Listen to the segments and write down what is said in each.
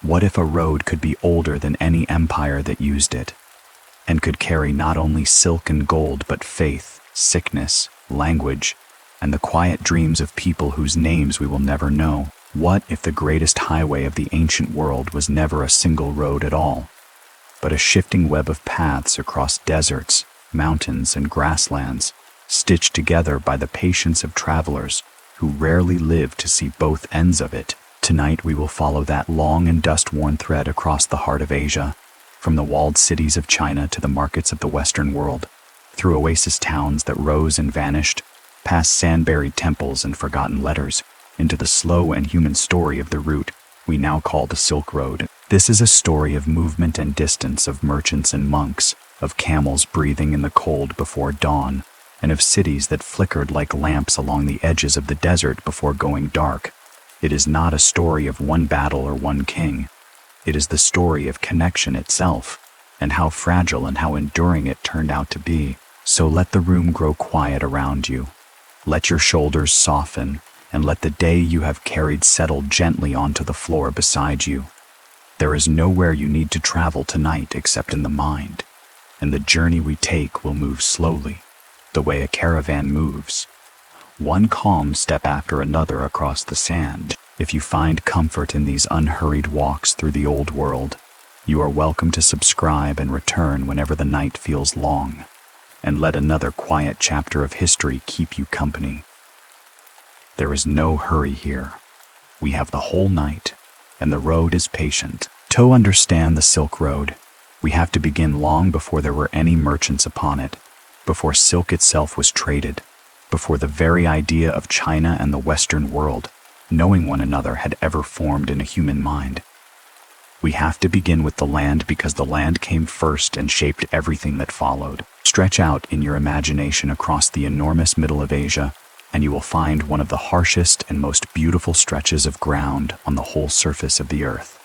What if a road could be older than any empire that used it, and could carry not only silk and gold but faith, sickness, language, and the quiet dreams of people whose names we will never know? What if the greatest highway of the ancient world was never a single road at all, but a shifting web of paths across deserts, mountains, and grasslands, stitched together by the patience of travelers who rarely live to see both ends of it? Tonight we will follow that long and dust-worn thread across the heart of Asia, from the walled cities of China to the markets of the Western world, through oasis towns that rose and vanished, past sand-buried temples and forgotten letters, into the slow and human story of the route we now call the Silk Road. This is a story of movement and distance, of merchants and monks, of camels breathing in the cold before dawn, and of cities that flickered like lamps along the edges of the desert before going dark. It is not a story of one battle or one king. It is the story of connection itself, and how fragile and how enduring it turned out to be. So let the room grow quiet around you. Let your shoulders soften, and let the day you have carried settle gently onto the floor beside you. There is nowhere you need to travel tonight except in the mind, and the journey we take will move slowly, the way a caravan moves, one calm step after another across the sand. If you find comfort in these unhurried walks through the old world, you are welcome to subscribe and return whenever the night feels long, and let another quiet chapter of history keep you company. There is no hurry here. We have the whole night, and the road is patient. To understand the Silk Road, we have to begin long before there were any merchants upon it, before silk itself was traded, before the very idea of China and the Western world, knowing one another, had ever formed in a human mind. We have to begin with the land because the land came first and shaped everything that followed. Stretch out in your imagination across the enormous middle of Asia, and you will find one of the harshest and most beautiful stretches of ground on the whole surface of the earth.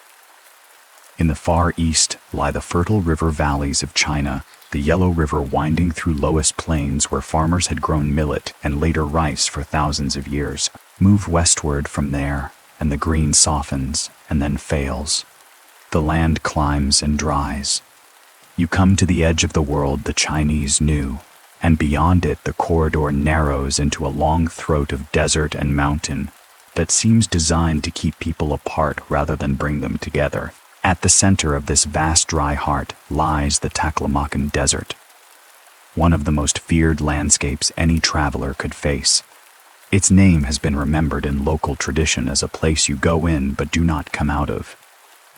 In the far east lie the fertile river valleys of China, the Yellow River winding through lowest plains where farmers had grown millet and later rice for thousands of years. Move westward from there, and the green softens and then fails. The land climbs and dries. You come to the edge of the world the Chinese knew, and beyond it the corridor narrows into a long throat of desert and mountain that seems designed to keep people apart rather than bring them together. At the center of this vast dry heart lies the Taklamakan Desert, one of the most feared landscapes any traveler could face. Its name has been remembered in local tradition as a place you go in but do not come out of.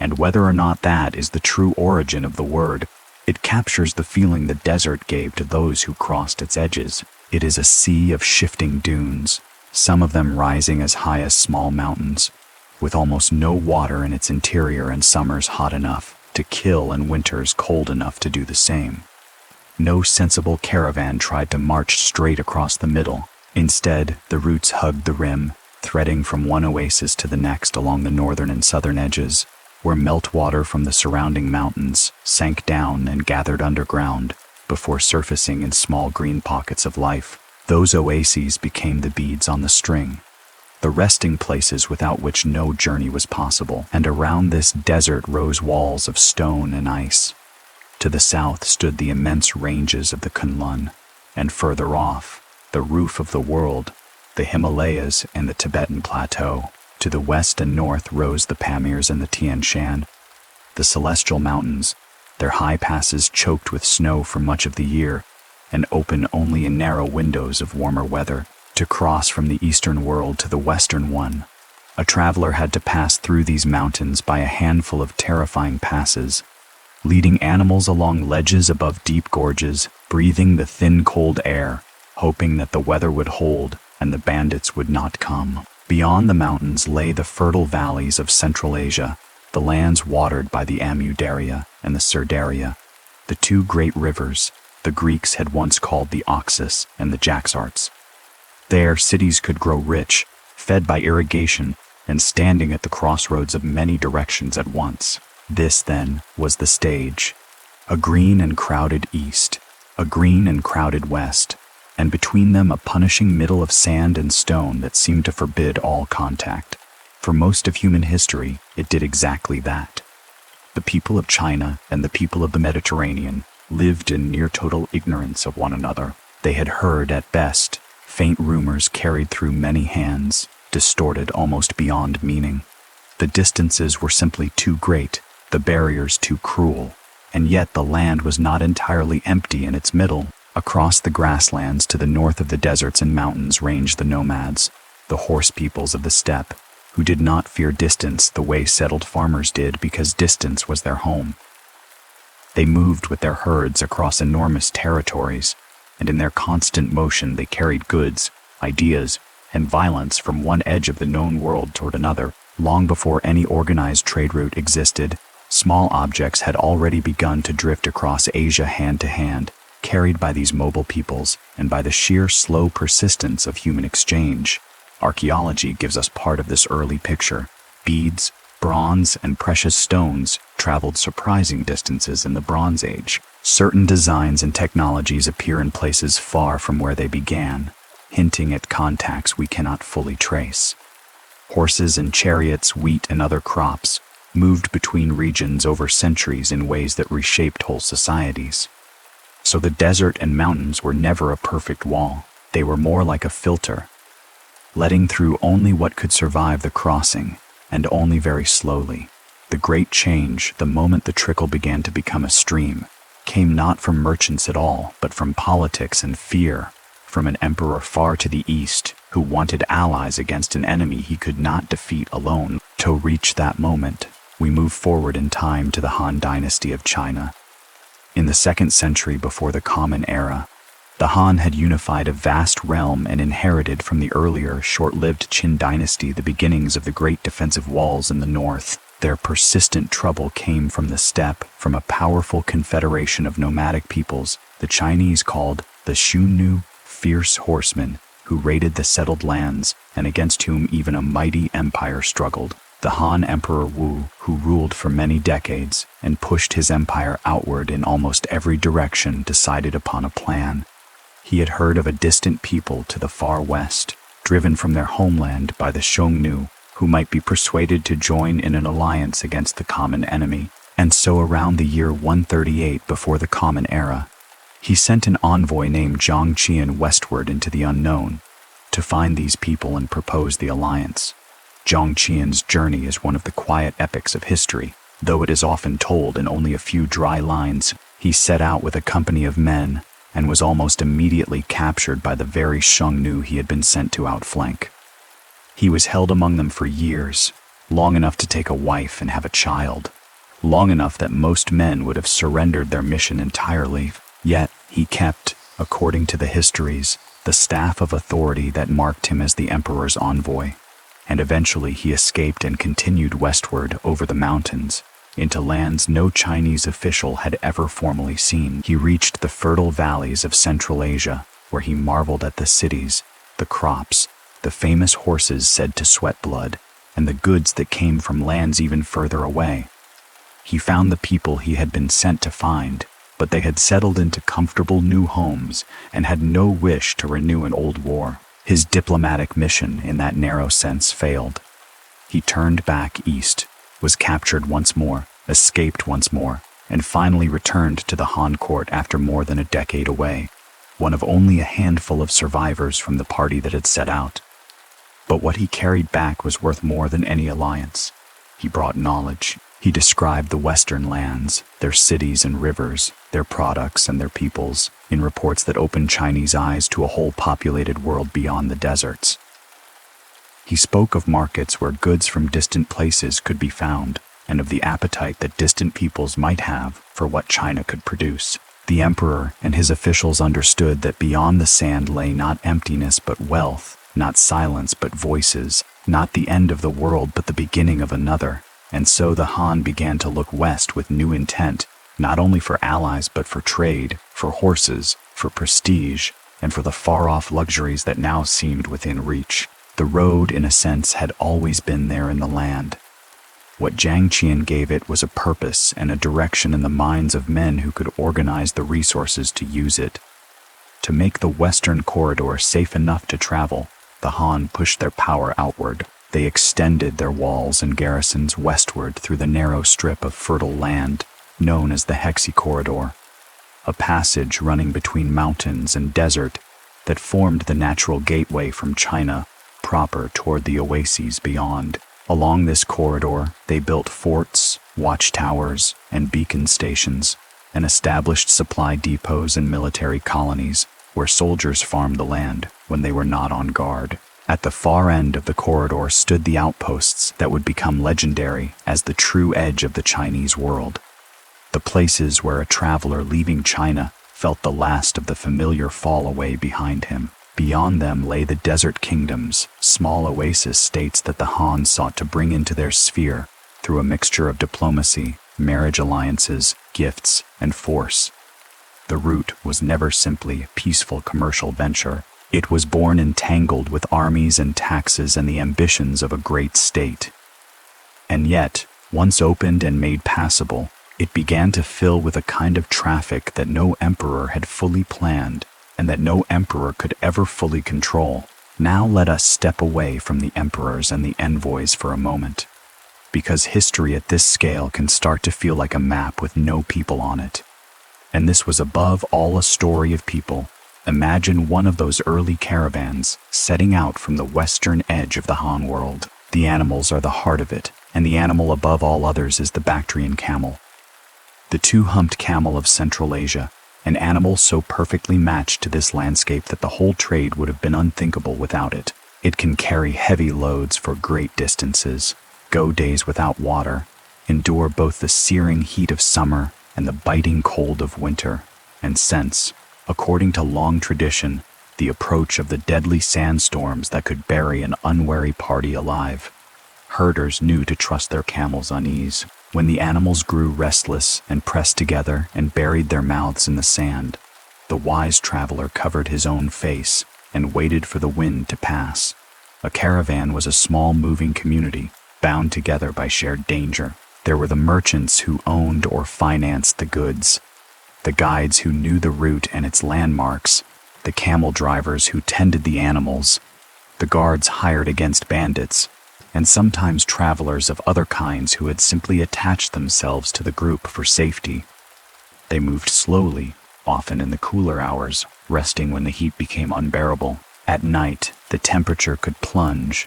And whether or not that is the true origin of the word, it captures the feeling the desert gave to those who crossed its edges. It is a sea of shifting dunes, some of them rising as high as small mountains, with almost no water in its interior and summers hot enough to kill and winters cold enough to do the same. No sensible caravan tried to march straight across the middle. Instead, the routes hugged the rim, threading from one oasis to the next along the northern and southern edges, where meltwater from the surrounding mountains sank down and gathered underground before surfacing in small green pockets of life. Those oases became the beads on the string, the resting places without which no journey was possible. And around this desert rose walls of stone and ice. To the south stood the immense ranges of the Kunlun, and further off, the roof of the world, the Himalayas and the Tibetan Plateau. To the west and north rose the Pamirs and the Tian Shan, the Celestial Mountains, their high passes choked with snow for much of the year, and open only in narrow windows of warmer weather. To cross from the eastern world to the western one, a traveler had to pass through these mountains by a handful of terrifying passes, leading animals along ledges above deep gorges, breathing the thin cold air, hoping that the weather would hold and the bandits would not come. Beyond the mountains lay the fertile valleys of Central Asia, the lands watered by the Amu Darya and the Sur Darya, the two great rivers the Greeks had once called the Oxus and the Jaxartes. There, cities could grow rich, fed by irrigation and standing at the crossroads of many directions at once. This, then, was the stage. A green and crowded east, a green and crowded west, and between them a punishing middle of sand and stone that seemed to forbid all contact. For most of human history, it did exactly that. The people of China and the people of the Mediterranean lived in near total ignorance of one another. They had heard, at best, faint rumors carried through many hands, distorted almost beyond meaning. The distances were simply too great, the barriers too cruel, and yet the land was not entirely empty in its middle. Across the grasslands to the north of the deserts and mountains ranged the nomads, the horse peoples of the steppe, who did not fear distance the way settled farmers did because distance was their home. They moved with their herds across enormous territories, and in their constant motion they carried goods, ideas, and violence from one edge of the known world toward another. Long before any organized trade route existed, small objects had already begun to drift across Asia hand to hand, carried by these mobile peoples and by the sheer slow persistence of human exchange. Archaeology gives us part of this early picture. Beads, bronze, and precious stones traveled surprising distances in the Bronze Age. Certain designs and technologies appear in places far from where they began, hinting at contacts we cannot fully trace. Horses and chariots, wheat and other crops, moved between regions over centuries in ways that reshaped whole societies. So the desert and mountains were never a perfect wall. They were more like a filter, letting through only what could survive the crossing, and only very slowly. The great change, the moment the trickle began to become a stream, came not from merchants at all, but from politics and fear, from an emperor far to the east who wanted allies against an enemy he could not defeat alone. To reach that moment, we move forward in time to the Han Dynasty of China. In the 2nd century before the Common Era, the Han had unified a vast realm and inherited from the earlier, short-lived Qin dynasty the beginnings of the great defensive walls in the north. Their persistent trouble came from the steppe, from a powerful confederation of nomadic peoples the Chinese called the Xunnu, fierce horsemen, who raided the settled lands and against whom even a mighty empire struggled. The Han Emperor Wu, who ruled for many decades and pushed his empire outward in almost every direction, decided upon a plan. He had heard of a distant people to the far west, driven from their homeland by the Xiongnu, who might be persuaded to join in an alliance against the common enemy. And so around the year 138 before the Common Era, he sent an envoy named Zhang Qian westward into the unknown to find these people and propose the alliance. Zhang Qian's journey is one of the quiet epics of history, though it is often told in only a few dry lines. He set out with a company of men and was almost immediately captured by the very Xiongnu he had been sent to outflank. He was held among them for years, long enough to take a wife and have a child, long enough that most men would have surrendered their mission entirely. Yet he kept, according to the histories, the staff of authority that marked him as the emperor's envoy, and eventually he escaped and continued westward over the mountains, into lands no Chinese official had ever formally seen. He reached the fertile valleys of Central Asia, where he marveled at the cities, the crops, the famous horses said to sweat blood, and the goods that came from lands even further away. He found the people he had been sent to find, but they had settled into comfortable new homes and had no wish to renew an old war. His diplomatic mission, in that narrow sense, failed. He turned back east, was captured once more, escaped once more, and finally returned to the Han court after more than a decade away, one of only a handful of survivors from the party that had set out. But what he carried back was worth more than any alliance. He brought knowledge. He described the western lands, their cities and rivers, their products and their peoples, in reports that opened Chinese eyes to a whole populated world beyond the deserts. He spoke of markets where goods from distant places could be found, and of the appetite that distant peoples might have for what China could produce. The emperor and his officials understood that beyond the sand lay not emptiness but wealth, not silence but voices, not the end of the world but the beginning of another. And so the Han began to look west with new intent, not only for allies but for trade, for horses, for prestige, and for the far-off luxuries that now seemed within reach. The road, in a sense, had always been there in the land. What Zhang Qian gave it was a purpose and a direction in the minds of men who could organize the resources to use it. To make the western corridor safe enough to travel, the Han pushed their power outward. they extended their walls and garrisons westward through the narrow strip of fertile land known as the Hexi Corridor, a passage running between mountains and desert that formed the natural gateway from China proper toward the oases beyond. Along this corridor, they built forts, watchtowers, and beacon stations, and established supply depots and military colonies where soldiers farmed the land when they were not on guard. At the far end of the corridor stood the outposts that would become legendary as the true edge of the Chinese world, the places where a traveler leaving China felt the last of the familiar fall away behind him. Beyond them lay the desert kingdoms, small oasis states that the Han sought to bring into their sphere through a mixture of diplomacy, marriage alliances, gifts, and force. The route was never simply a peaceful commercial venture. It was born entangled with armies and taxes and the ambitions of a great state. And yet, once opened and made passable, it began to fill with a kind of traffic that no emperor had fully planned, and that no emperor could ever fully control. Now let us step away from the emperors and the envoys for a moment, because history at this scale can start to feel like a map with no people on it. And this was above all a story of people. Imagine one of those early caravans setting out from the western edge of the Han world. The animals are the heart of it, and the animal above all others is the Bactrian camel, the two-humped camel of Central Asia, an animal so perfectly matched to this landscape that the whole trade would have been unthinkable without it. It can carry heavy loads for great distances, go days without water, endure both the searing heat of summer and the biting cold of winter, and sense, according to long tradition, the approach of the deadly sandstorms that could bury an unwary party alive. Herders knew to trust their camels' unease. When the animals grew restless and pressed together and buried their mouths in the sand, the wise traveler covered his own face and waited for the wind to pass. A caravan was a small moving community, bound together by shared danger. There were the merchants who owned or financed the goods, the guides who knew the route and its landmarks, the camel drivers who tended the animals, the guards hired against bandits, and sometimes travelers of other kinds who had simply attached themselves to the group for safety. They moved slowly, often in the cooler hours, resting when the heat became unbearable. At night, the temperature could plunge,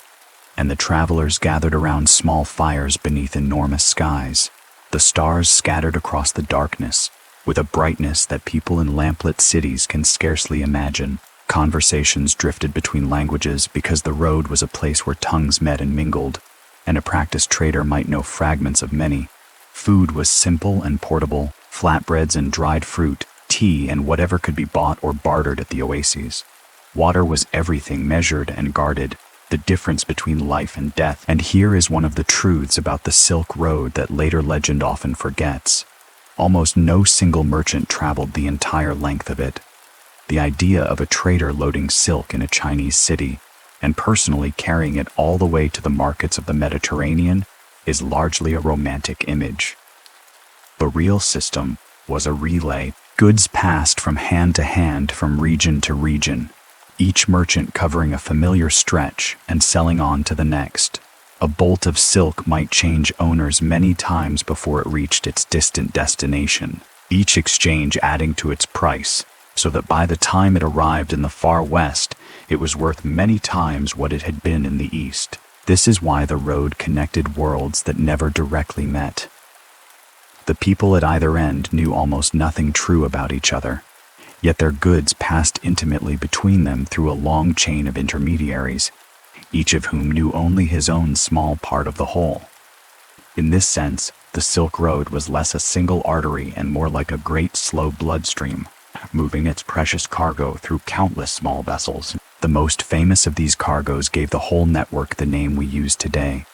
and the travelers gathered around small fires beneath enormous skies. The stars scattered across the darkness, with a brightness that people in lamplit cities can scarcely imagine. Conversations drifted between languages because the road was a place where tongues met and mingled, and a practiced trader might know fragments of many. Food was simple and portable, flatbreads and dried fruit, tea and whatever could be bought or bartered at the oases. Water was everything measured and guarded, the difference between life and death. And here is one of the truths about the Silk Road that later legend often forgets. Almost no single merchant traveled the entire length of it. The idea of a trader loading silk in a Chinese city and personally carrying it all the way to the markets of the Mediterranean is largely a romantic image. The real system was a relay. Goods passed from hand to hand, from region to region, each merchant covering a familiar stretch and selling on to the next. A bolt of silk might change owners many times before it reached its distant destination, each exchange adding to its price, so that by the time it arrived in the far west, it was worth many times what it had been in the east. This is why the road connected worlds that never directly met. The people at either end knew almost nothing true about each other, yet their goods passed intimately between them through a long chain of intermediaries, each of whom knew only his own small part of the whole. In this sense, the Silk Road was less a single artery and more like a great slow bloodstream, moving its precious cargo through countless small vessels. The most famous of these cargoes gave the whole network the name we use today,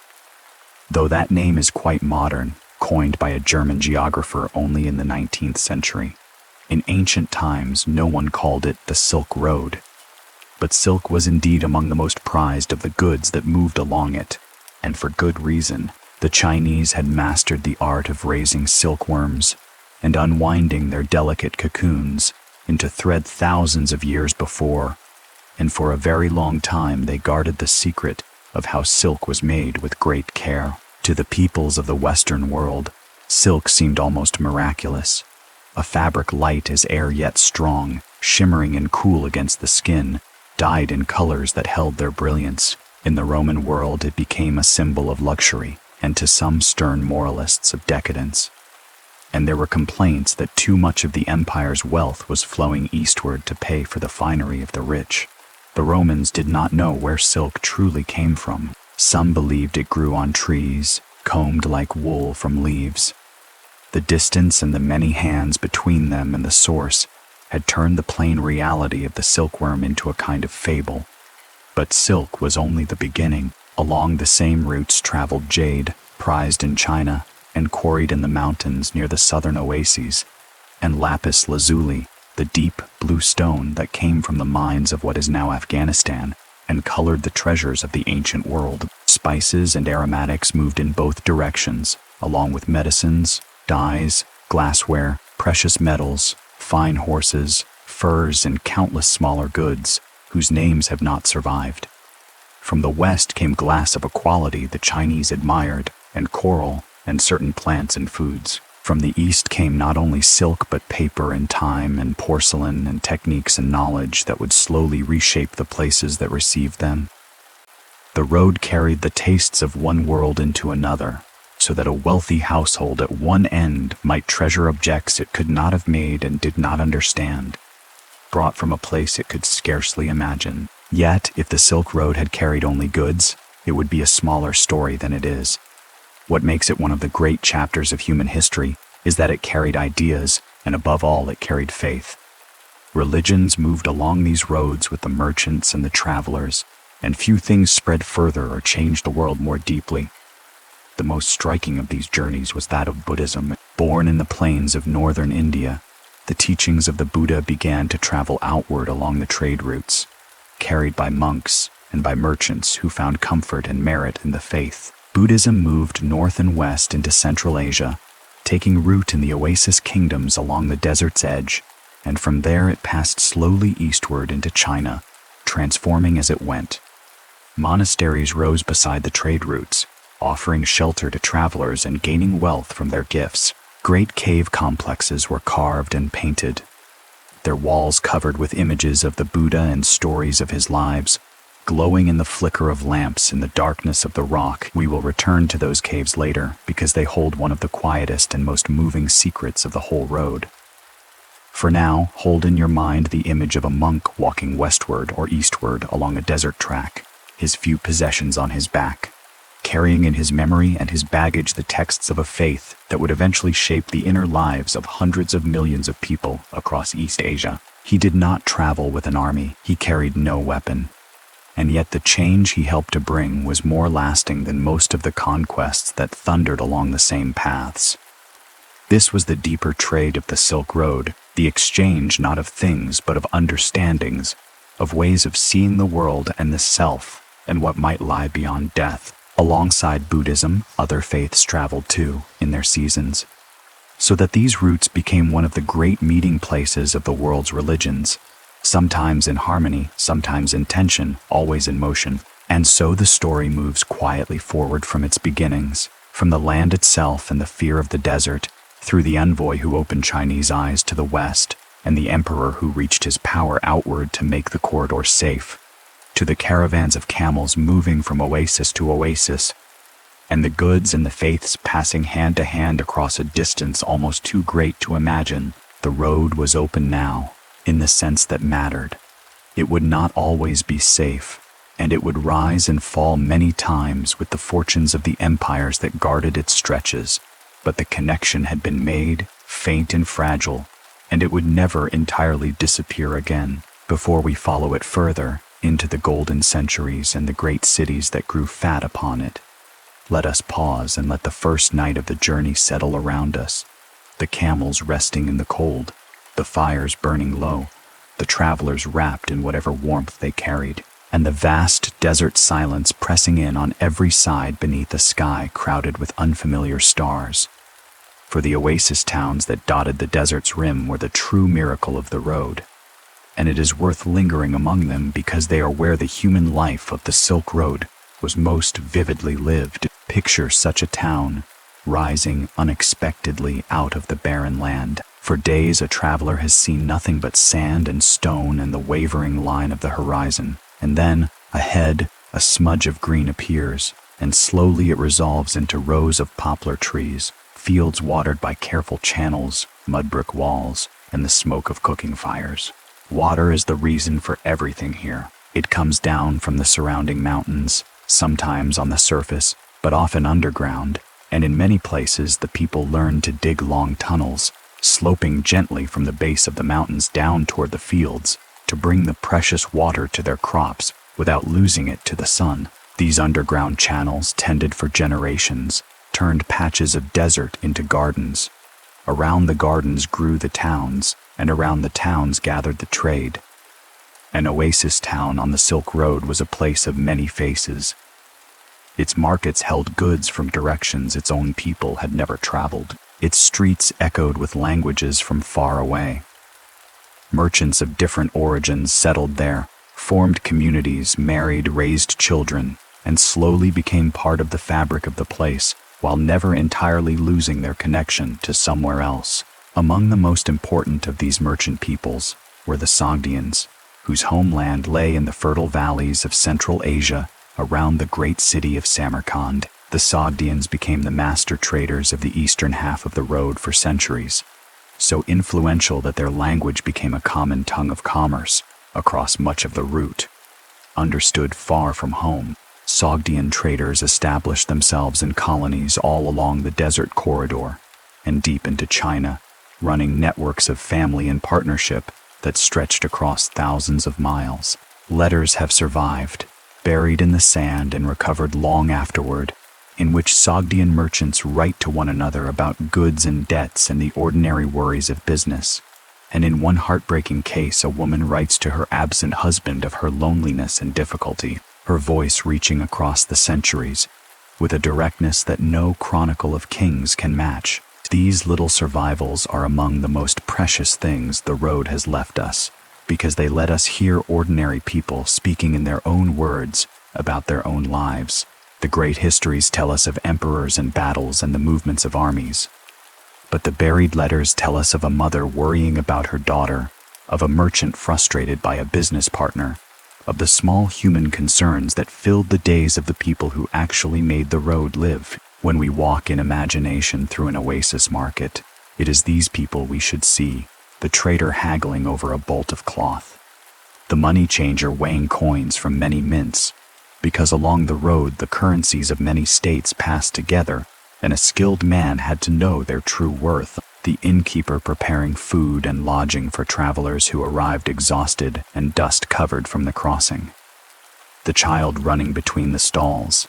though that name is quite modern, coined by a German geographer only in the 19th century. In ancient times, no one called it the Silk Road, but silk was indeed among the most prized of the goods that moved along it, and for good reason. The Chinese had mastered the art of raising silkworms and unwinding their delicate cocoons into thread thousands of years before, and for a very long time they guarded the secret of how silk was made with great care. To the peoples of the Western world, silk seemed almost miraculous, a fabric light as air yet strong, shimmering and cool against the skin, dyed in colors that held their brilliance. In the Roman world, it became a symbol of luxury, and to some stern moralists of decadence. And there were complaints that too much of the empire's wealth was flowing eastward to pay for the finery of the rich. The Romans did not know where silk truly came from. Some believed it grew on trees, combed like wool from leaves. The distance and the many hands between them and the source had turned the plain reality of the silkworm into a kind of fable. But silk was only the beginning. Along the same routes traveled jade, prized in China, and quarried in the mountains near the southern oases, and lapis lazuli, the deep blue stone that came from the mines of what is now Afghanistan, and colored the treasures of the ancient world. Spices and aromatics moved in both directions, along with medicines, dyes, glassware, precious metals, fine horses, furs, and countless smaller goods, whose names have not survived. From the west came glass of a quality the Chinese admired, and coral, and certain plants and foods. From the east came not only silk but paper and time and porcelain and techniques and knowledge that would slowly reshape the places that received them. The road carried the tastes of one world into another, so that a wealthy household at one end might treasure objects it could not have made and did not understand, brought from a place it could scarcely imagine. Yet, if the Silk Road had carried only goods, it would be a smaller story than it is. What makes it one of the great chapters of human history is that it carried ideas, and above all, it carried faith. Religions moved along these roads with the merchants and the travelers, and few things spread further or changed the world more deeply. The most striking of these journeys was that of Buddhism. Born in the plains of northern India, the teachings of the Buddha began to travel outward along the trade routes, carried by monks and by merchants who found comfort and merit in the faith. Buddhism moved north and west into Central Asia, taking root in the oasis kingdoms along the desert's edge, and from there it passed slowly eastward into China, transforming as it went. Monasteries rose beside the trade routes, offering shelter to travelers and gaining wealth from their gifts. Great cave complexes were carved and painted, their walls covered with images of the Buddha and stories of his lives, glowing in the flicker of lamps in the darkness of the rock. We will return to those caves later because they hold one of the quietest and most moving secrets of the whole road. For now, hold in your mind the image of a monk walking westward or eastward along a desert track, his few possessions on his back, carrying in his memory and his baggage the texts of a faith that would eventually shape the inner lives of hundreds of millions of people across East Asia. He did not travel with an army. He carried no weapon. And yet the change he helped to bring was more lasting than most of the conquests that thundered along the same paths. This was the deeper trade of the Silk Road, the exchange not of things but of understandings, of ways of seeing the world and the self and what might lie beyond death. Alongside Buddhism, other faiths traveled too, in their seasons, so that these routes became one of the great meeting places of the world's religions, sometimes in harmony, sometimes in tension, always in motion. And so the story moves quietly forward from its beginnings, from the land itself and the fear of the desert, through the envoy who opened Chinese eyes to the west, and the emperor who reached his power outward to make the corridor safe, to the caravans of camels moving from oasis to oasis, and the goods and the faiths passing hand to hand across a distance almost too great to imagine. The road was open now, in the sense that mattered. It would not always be safe, and it would rise and fall many times with the fortunes of the empires that guarded its stretches, but the connection had been made, faint and fragile, and it would never entirely disappear again. Before we follow it further, into the golden centuries and the great cities that grew fat upon it, let us pause and let the first night of the journey settle around us, the camels resting in the cold, the fires burning low, the travelers wrapped in whatever warmth they carried, and the vast desert silence pressing in on every side beneath a sky crowded with unfamiliar stars. For the oasis towns that dotted the desert's rim were the true miracle of the road, and it is worth lingering among them because they are where the human life of the Silk Road was most vividly lived. Picture such a town, rising unexpectedly out of the barren land. For days a traveler has seen nothing but sand and stone and the wavering line of the horizon. And then, ahead, a smudge of green appears, and slowly it resolves into rows of poplar trees, fields watered by careful channels, mud brick walls, and the smoke of cooking fires. Water is the reason for everything here. It comes down from the surrounding mountains, sometimes on the surface, but often underground, and in many places the people learn to dig long tunnels, sloping gently from the base of the mountains down toward the fields, to bring the precious water to their crops without losing it to the sun. These underground channels, tended for generations, turned patches of desert into gardens. Around the gardens grew the towns, and around the towns gathered the trade. An oasis town on the Silk Road was a place of many faces. Its markets held goods from directions its own people had never traveled. Its streets echoed with languages from far away. Merchants of different origins settled there, formed communities, married, raised children, and slowly became part of the fabric of the place, while never entirely losing their connection to somewhere else. Among the most important of these merchant peoples were the Sogdians, whose homeland lay in the fertile valleys of Central Asia around the great city of Samarkand. The Sogdians became the master traders of the eastern half of the road for centuries, so influential that their language became a common tongue of commerce across much of the route. Understood far from home, Sogdian traders established themselves in colonies all along the desert corridor and deep into China, running networks of family and partnership that stretched across thousands of miles. Letters have survived, buried in the sand and recovered long afterward, in which Sogdian merchants write to one another about goods and debts and the ordinary worries of business. And in one heartbreaking case, a woman writes to her absent husband of her loneliness and difficulty, her voice reaching across the centuries with a directness that no chronicle of kings can match. These little survivals are among the most precious things the road has left us, because they let us hear ordinary people speaking in their own words about their own lives. The great histories tell us of emperors and battles and the movements of armies. But the buried letters tell us of a mother worrying about her daughter, of a merchant frustrated by a business partner, of the small human concerns that filled the days of the people who actually made the road live. When we walk in imagination through an oasis market, it is these people we should see, the trader haggling over a bolt of cloth, the money changer weighing coins from many mints, because along the road the currencies of many states passed together, and a skilled man had to know their true worth, the innkeeper preparing food and lodging for travelers who arrived exhausted and dust-covered from the crossing, the child running between the stalls,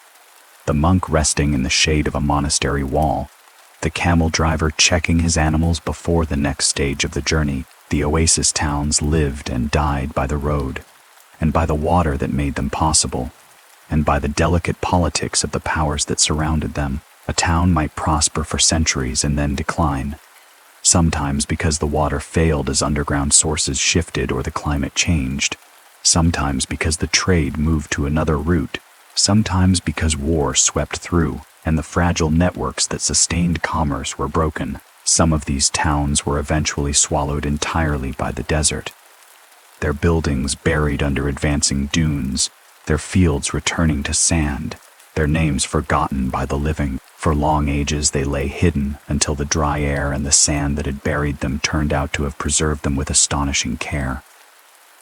the monk resting in the shade of a monastery wall, the camel driver checking his animals before the next stage of the journey. The oasis towns lived and died by the road, and by the water that made them possible, and by the delicate politics of the powers that surrounded them. A town might prosper for centuries and then decline, sometimes because the water failed as underground sources shifted or the climate changed, sometimes because the trade moved to another route, sometimes because war swept through and the fragile networks that sustained commerce were broken. Some of these towns were eventually swallowed entirely by the desert, their buildings buried under advancing dunes, their fields returning to sand, their names forgotten by the living. For long ages they lay hidden until the dry air and the sand that had buried them turned out to have preserved them with astonishing care.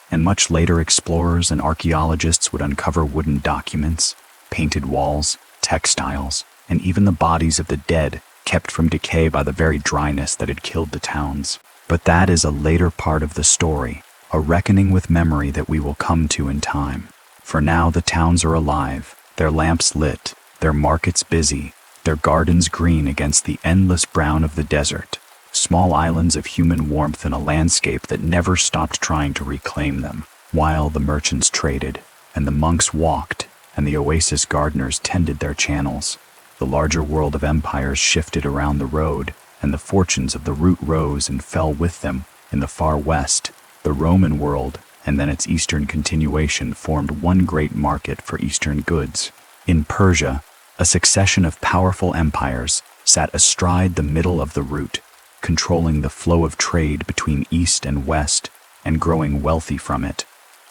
And much later explorers and archaeologists would uncover wooden documents, painted walls, textiles, and even the bodies of the dead, kept from decay by the very dryness that had killed the towns. But that is a later part of the story, a reckoning with memory that we will come to in time. For now the towns are alive, their lamps lit, their markets busy, their gardens green against the endless brown of the desert, small islands of human warmth in a landscape that never stopped trying to reclaim them. While the merchants traded, and the monks walked, and the oasis gardeners tended their channels, the larger world of empires shifted around the road, and the fortunes of the route rose and fell with them. In the far west, the Roman world, and then its eastern continuation, formed one great market for eastern goods. In Persia, a succession of powerful empires sat astride the middle of the route, controlling the flow of trade between East and West and growing wealthy from it,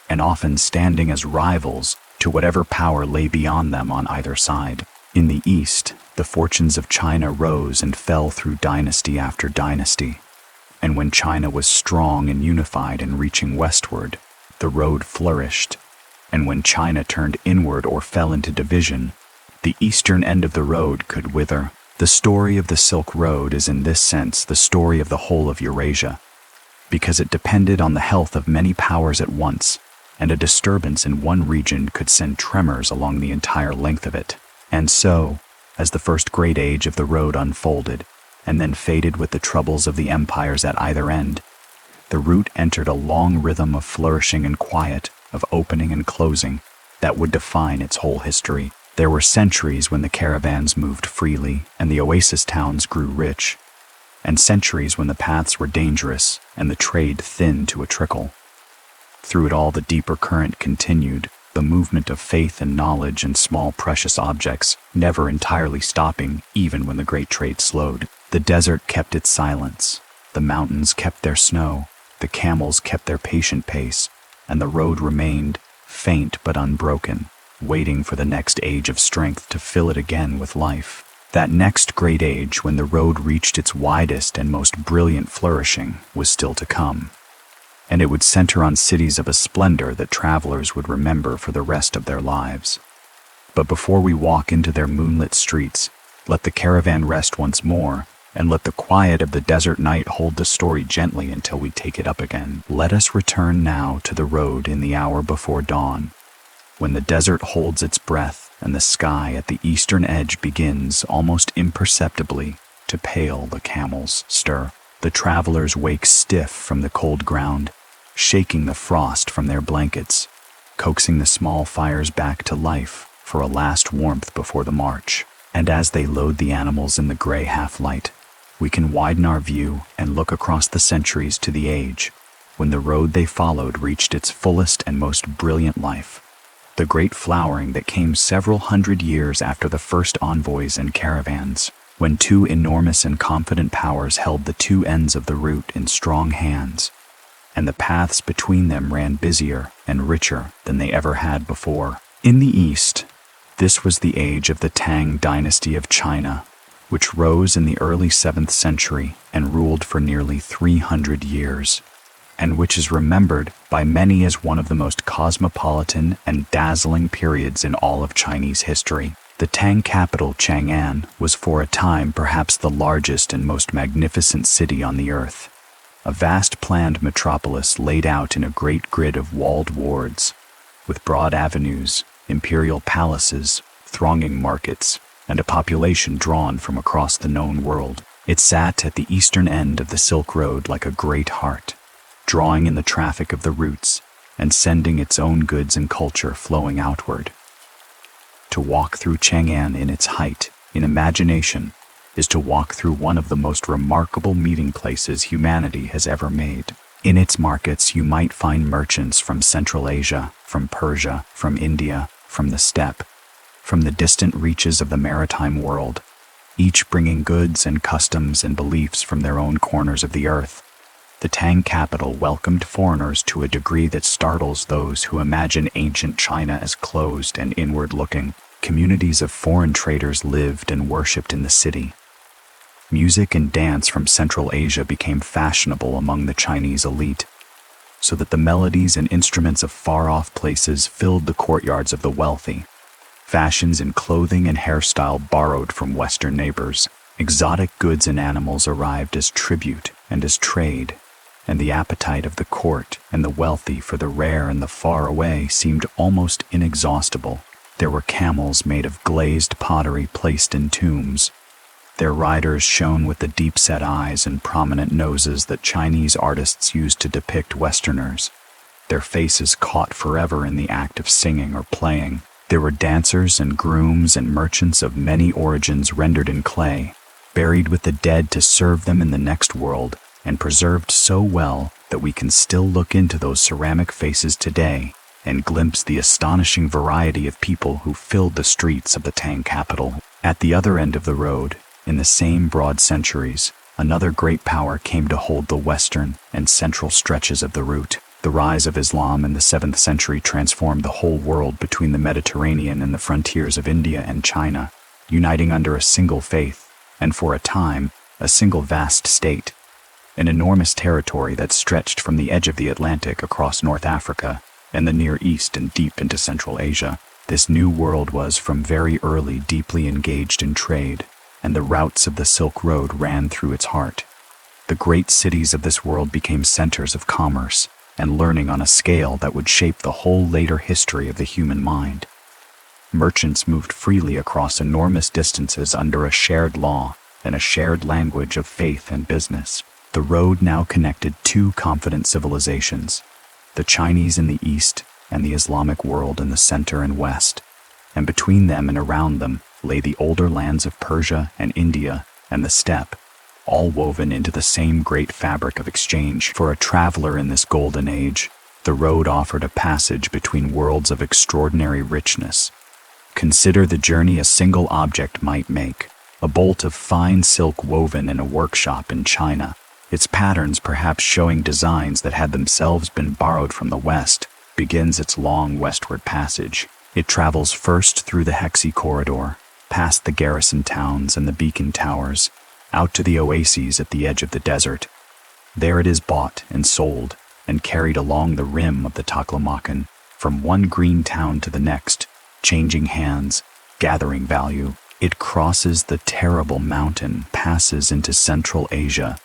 and often standing as rivals to whatever power lay beyond them on either side. In the East, the fortunes of China rose and fell through dynasty after dynasty, and when China was strong and unified and reaching westward, the road flourished, and when China turned inward or fell into division, the eastern end of the road could wither. The story of the Silk Road is in this sense the story of the whole of Eurasia, because it depended on the health of many powers at once, and a disturbance in one region could send tremors along the entire length of it. And so, as the first great age of the road unfolded, and then faded with the troubles of the empires at either end, the route entered a long rhythm of flourishing and quiet, of opening and closing, that would define its whole history. There were centuries when the caravans moved freely and the oasis towns grew rich, and centuries when the paths were dangerous and the trade thin to a trickle. Through it all, the deeper current continued, the movement of faith and knowledge and small precious objects, never entirely stopping even when the great trade slowed. The desert kept its silence, the mountains kept their snow, the camels kept their patient pace, and the road remained, faint but unbroken, waiting for the next age of strength to fill it again with life. That next great age, when the road reached its widest and most brilliant flourishing, was still to come, and it would center on cities of a splendor that travelers would remember for the rest of their lives. But before we walk into their moonlit streets, let the caravan rest once more, and let the quiet of the desert night hold the story gently until we take it up again. Let us return now to the road in the hour before dawn, when the desert holds its breath and the sky at the eastern edge begins almost imperceptibly to pale. The camels stir. The travelers wake stiff from the cold ground, shaking the frost from their blankets, coaxing the small fires back to life for a last warmth before the march. And as they load the animals in the gray half-light, we can widen our view and look across the centuries to the age when the road they followed reached its fullest and most brilliant life. The great flowering that came several hundred years after the first envoys and caravans, when two enormous and confident powers held the two ends of the route in strong hands, and the paths between them ran busier and richer than they ever had before. In the East, this was the age of the Tang dynasty of China, which rose in the early 7th century and ruled for nearly 300 years, and which is remembered by many as one of the most cosmopolitan and dazzling periods in all of Chinese history. The Tang capital, Chang'an, was for a time perhaps the largest and most magnificent city on the earth, a vast planned metropolis laid out in a great grid of walled wards, with broad avenues, imperial palaces, thronging markets, and a population drawn from across the known world. It sat at the eastern end of the Silk Road like a great heart, drawing in the traffic of the routes and sending its own goods and culture flowing outward. To walk through Chang'an in its height, in imagination, is to walk through one of the most remarkable meeting places humanity has ever made. In its markets you might find merchants from Central Asia, from Persia, from India, from the steppe, from the distant reaches of the maritime world, each bringing goods and customs and beliefs from their own corners of the earth. The Tang capital welcomed foreigners to a degree that startles those who imagine ancient China as closed and inward-looking. Communities of foreign traders lived and worshipped in the city. Music and dance from Central Asia became fashionable among the Chinese elite, so that the melodies and instruments of far-off places filled the courtyards of the wealthy. Fashions in clothing and hairstyle borrowed from Western neighbors. Exotic goods and animals arrived as tribute and as trade, and the appetite of the court and the wealthy for the rare and the far away seemed almost inexhaustible. There were camels made of glazed pottery placed in tombs. Their riders shone with the deep-set eyes and prominent noses that Chinese artists used to depict Westerners, their faces caught forever in the act of singing or playing. There were dancers and grooms and merchants of many origins rendered in clay, buried with the dead to serve them in the next world, and preserved so well that we can still look into those ceramic faces today and glimpsed the astonishing variety of people who filled the streets of the Tang capital. At the other end of the road, in the same broad centuries, another great power came to hold the western and central stretches of the route. The rise of Islam in the 7th century transformed the whole world between the Mediterranean and the frontiers of India and China, uniting under a single faith, and for a time, a single vast state. An enormous territory that stretched from the edge of the Atlantic across North Africa and the Near East and deep into Central Asia. This new world was from very early deeply engaged in trade, and the routes of the Silk Road ran through its heart. The great cities of this world became centers of commerce and learning on a scale that would shape the whole later history of the human mind. Merchants moved freely across enormous distances under a shared law and a shared language of faith and business. The road now connected two confident civilizations, the Chinese in the east and the Islamic world in the center and west, and between them and around them lay the older lands of Persia and India and the steppe, all woven into the same great fabric of exchange. For a traveler in this golden age, the road offered a passage between worlds of extraordinary richness. Consider the journey a single object might make, a bolt of fine silk woven in a workshop in China, its patterns perhaps showing designs that had themselves been borrowed from the West, begins its long westward passage. It travels first through the Hexi corridor, past the garrison towns and the beacon towers, out to the oases at the edge of the desert. There it is bought and sold and carried along the rim of the Taklamakan, from one green town to the next, changing hands, gathering value. It crosses the terrible mountain, passes into Central Asia,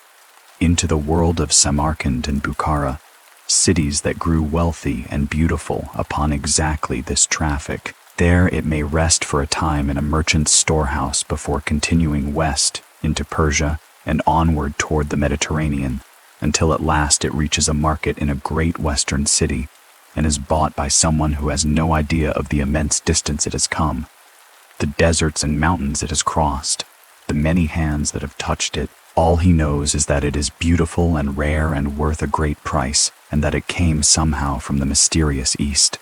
into the world of Samarkand and Bukhara, cities that grew wealthy and beautiful upon exactly this traffic. There it may rest for a time in a merchant's storehouse before continuing west into Persia and onward toward the Mediterranean, until at last it reaches a market in a great western city and is bought by someone who has no idea of the immense distance it has come, the deserts and mountains it has crossed, the many hands that have touched it. All he knows is that it is beautiful and rare and worth a great price, and that it came somehow from the mysterious East.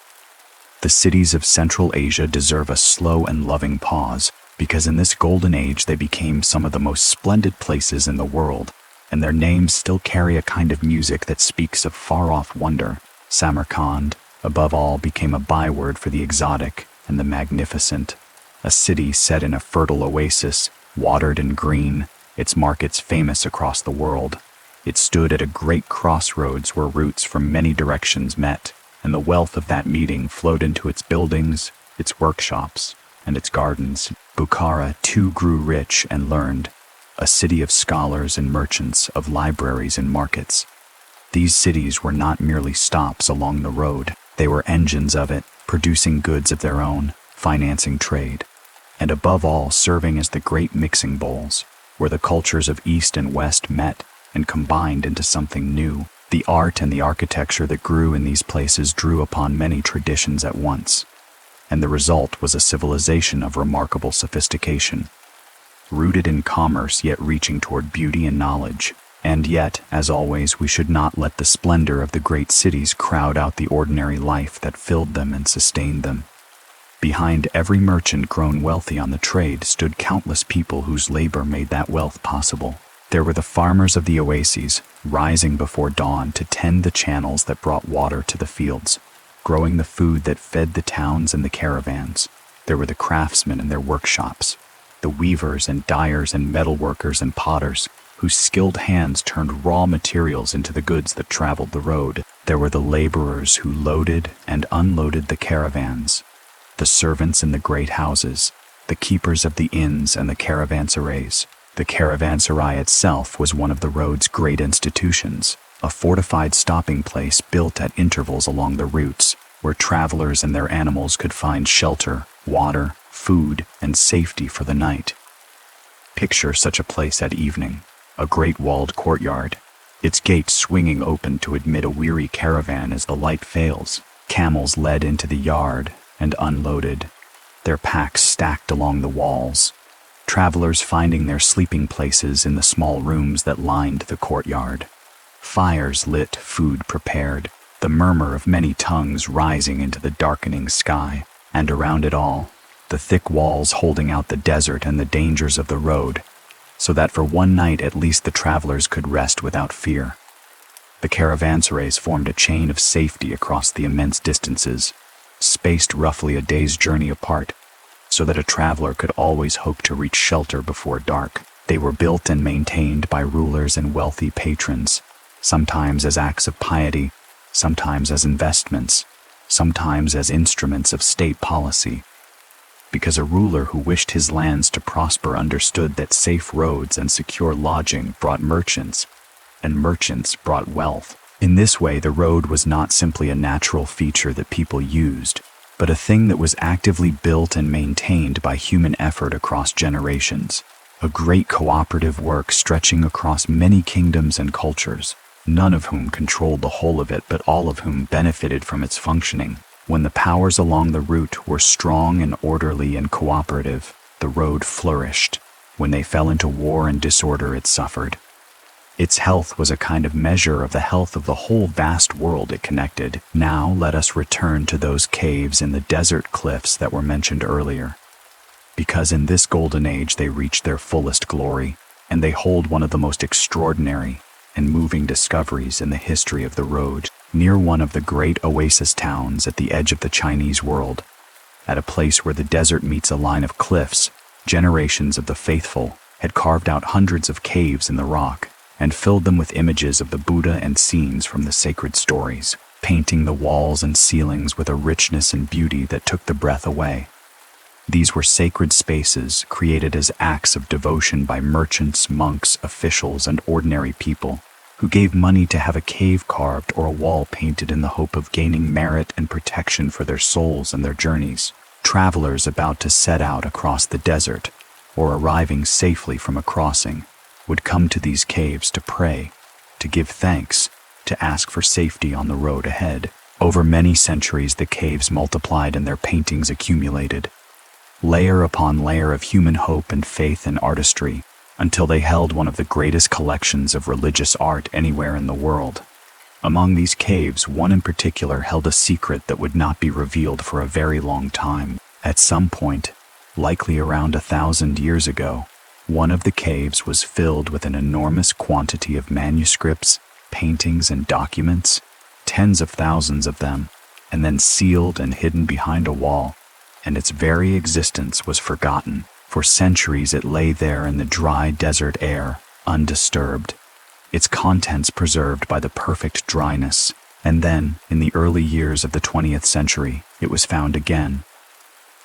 The cities of Central Asia deserve a slow and loving pause, because in this golden age they became some of the most splendid places in the world, and their names still carry a kind of music that speaks of far-off wonder. Samarkand, above all, became a byword for the exotic and the magnificent, a city set in a fertile oasis, watered and green, its markets famous across the world. It stood at a great crossroads where routes from many directions met, and the wealth of that meeting flowed into its buildings, its workshops, and its gardens. Bukhara too grew rich and learned, a city of scholars and merchants, of libraries and markets. These cities were not merely stops along the road. They were engines of it, producing goods of their own, financing trade, and above all serving as the great mixing bowls, where the cultures of East and West met and combined into something new. The art and the architecture that grew in these places drew upon many traditions at once, and the result was a civilization of remarkable sophistication, rooted in commerce yet reaching toward beauty and knowledge. And yet, as always, we should not let the splendor of the great cities crowd out the ordinary life that filled them and sustained them. Behind every merchant grown wealthy on the trade stood countless people whose labor made that wealth possible. There were the farmers of the oases, rising before dawn to tend the channels that brought water to the fields, growing the food that fed the towns and the caravans. There were the craftsmen in their workshops, the weavers and dyers and metalworkers and potters, whose skilled hands turned raw materials into the goods that traveled the road. There were the laborers who loaded and unloaded the caravans, the servants in the great houses, the keepers of the inns and the caravanserais. The caravanserai itself was one of the road's great institutions, a fortified stopping place built at intervals along the routes, where travelers and their animals could find shelter, water, food, and safety for the night. Picture such a place at evening, a great walled courtyard, its gates swinging open to admit a weary caravan as the light fails, camels led into the yard and unloaded, their packs stacked along the walls, travelers finding their sleeping places in the small rooms that lined the courtyard, fires lit, food prepared, the murmur of many tongues rising into the darkening sky, and around it all, the thick walls holding out the desert and the dangers of the road, so that for one night at least the travelers could rest without fear. The caravanserais formed a chain of safety across the immense distances, spaced roughly a day's journey apart, so that a traveler could always hope to reach shelter before dark. They were built and maintained by rulers and wealthy patrons, sometimes as acts of piety, sometimes as investments, sometimes as instruments of state policy. Because a ruler who wished his lands to prosper understood that safe roads and secure lodging brought merchants, and merchants brought wealth. In this way, the road was not simply a natural feature that people used, but a thing that was actively built and maintained by human effort across generations. A great cooperative work stretching across many kingdoms and cultures, none of whom controlled the whole of it, but all of whom benefited from its functioning. When the powers along the route were strong and orderly and cooperative, the road flourished. When they fell into war and disorder, it suffered. Its health was a kind of measure of the health of the whole vast world it connected. Now let us return to those caves in the desert cliffs that were mentioned earlier, because in this golden age they reached their fullest glory, and they hold one of the most extraordinary and moving discoveries in the history of the road. Near one of the great oasis towns at the edge of the Chinese world, at a place where the desert meets a line of cliffs, generations of the faithful had carved out hundreds of caves in the rock and filled them with images of the Buddha and scenes from the sacred stories, painting the walls and ceilings with a richness and beauty that took the breath away. These were sacred spaces created as acts of devotion by merchants, monks, officials, and ordinary people, who gave money to have a cave carved or a wall painted in the hope of gaining merit and protection for their souls and their journeys. Travelers about to set out across the desert, or arriving safely from a crossing, would come to these caves to pray, to give thanks, to ask for safety on the road ahead. Over many centuries, the caves multiplied and their paintings accumulated, layer upon layer of human hope and faith and artistry, until they held one of the greatest collections of religious art anywhere in the world. Among these caves, one in particular held a secret that would not be revealed for a very long time. At some point, likely around 1,000 years ago, one of the caves was filled with an enormous quantity of manuscripts, paintings, and documents, tens of thousands of them, and then sealed and hidden behind a wall, and its very existence was forgotten. For centuries it lay there in the dry desert air, undisturbed, its contents preserved by the perfect dryness. And then, in the early years of the 20th century, it was found again.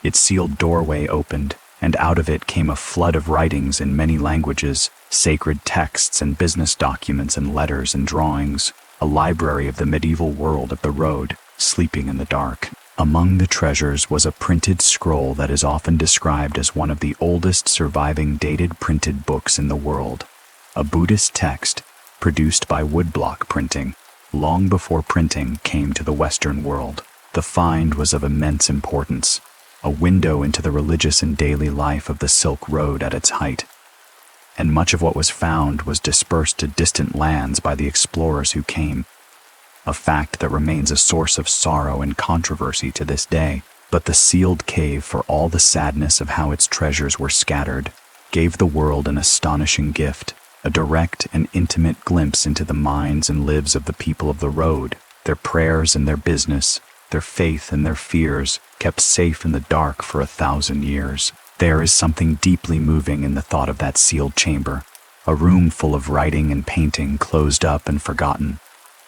Its sealed doorway opened, and out of it came a flood of writings in many languages, sacred texts and business documents and letters and drawings, a library of the medieval world of the road, sleeping in the dark. Among the treasures was a printed scroll that is often described as one of the oldest surviving dated printed books in the world, a Buddhist text produced by woodblock printing, long before printing came to the Western world. The find was of immense importance, a window into the religious and daily life of the Silk Road at its height, and much of what was found was dispersed to distant lands by the explorers who came, a fact that remains a source of sorrow and controversy to this day. But the sealed cave, for all the sadness of how its treasures were scattered, gave the world an astonishing gift, a direct and intimate glimpse into the minds and lives of the people of the road, their prayers and their business, their faith and their fears, kept safe in the dark for 1,000 years. There is something deeply moving in the thought of that sealed chamber, a room full of writing and painting closed up and forgotten,